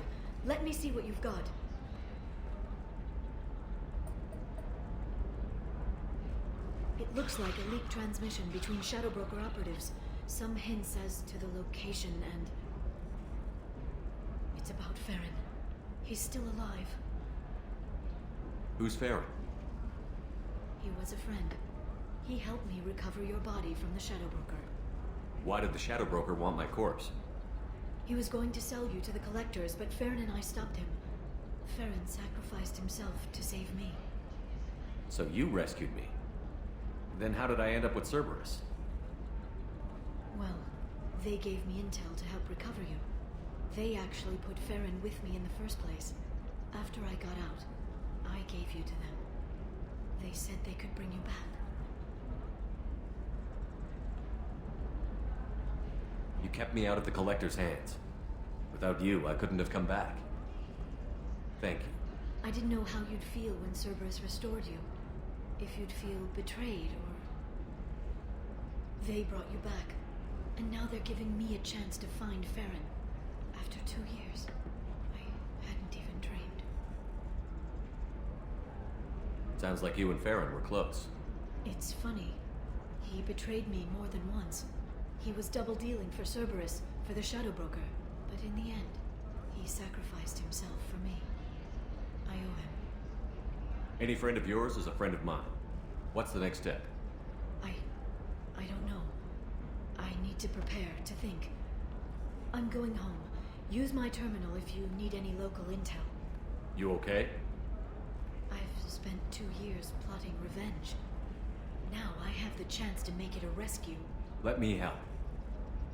Let me see what you've got. It looks like a leaked transmission between Shadow Broker operatives. Some hints as to the location and... It's about Farron. He's still alive. Who's Farron? He was a friend. He helped me recover your body from the Shadow Broker. Why did the Shadow Broker want my corpse? He was going to sell you to the Collectors, but Farron and I stopped him. Farron sacrificed himself to save me. So you rescued me. Then how did I end up with Cerberus? Well, they gave me intel to help recover you. They actually put Farron with me in the first place. After I got out, I gave you to them. They said they could bring you back. You kept me out of the Collector's hands. Without you, I couldn't have come back. Thank you. I didn't know how you'd feel when Cerberus restored you. If you'd feel betrayed, or... They brought you back. And now they're giving me a chance to find Farron. After 2 years, I hadn't even dreamed. Sounds like you and Farron were close. It's funny. He betrayed me more than once. He was double-dealing for Cerberus, for the Shadow Broker. But in the end, he sacrificed himself for me. I owe him. Any friend of yours is a friend of mine. What's the next step? I don't know. I need to prepare, to think. I'm going home. Use my terminal if you need any local intel. You okay? I've spent 2 years plotting revenge. Now I have the chance to make it a rescue. Let me help.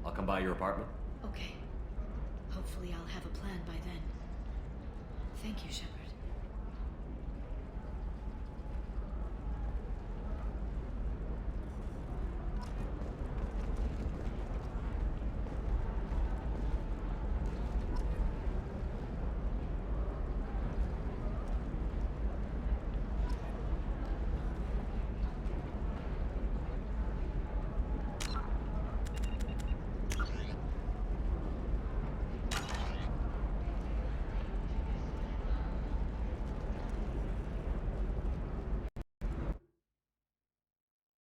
I'll come by your apartment. Okay. Hopefully I'll have a plan by then. Thank you, Shepard.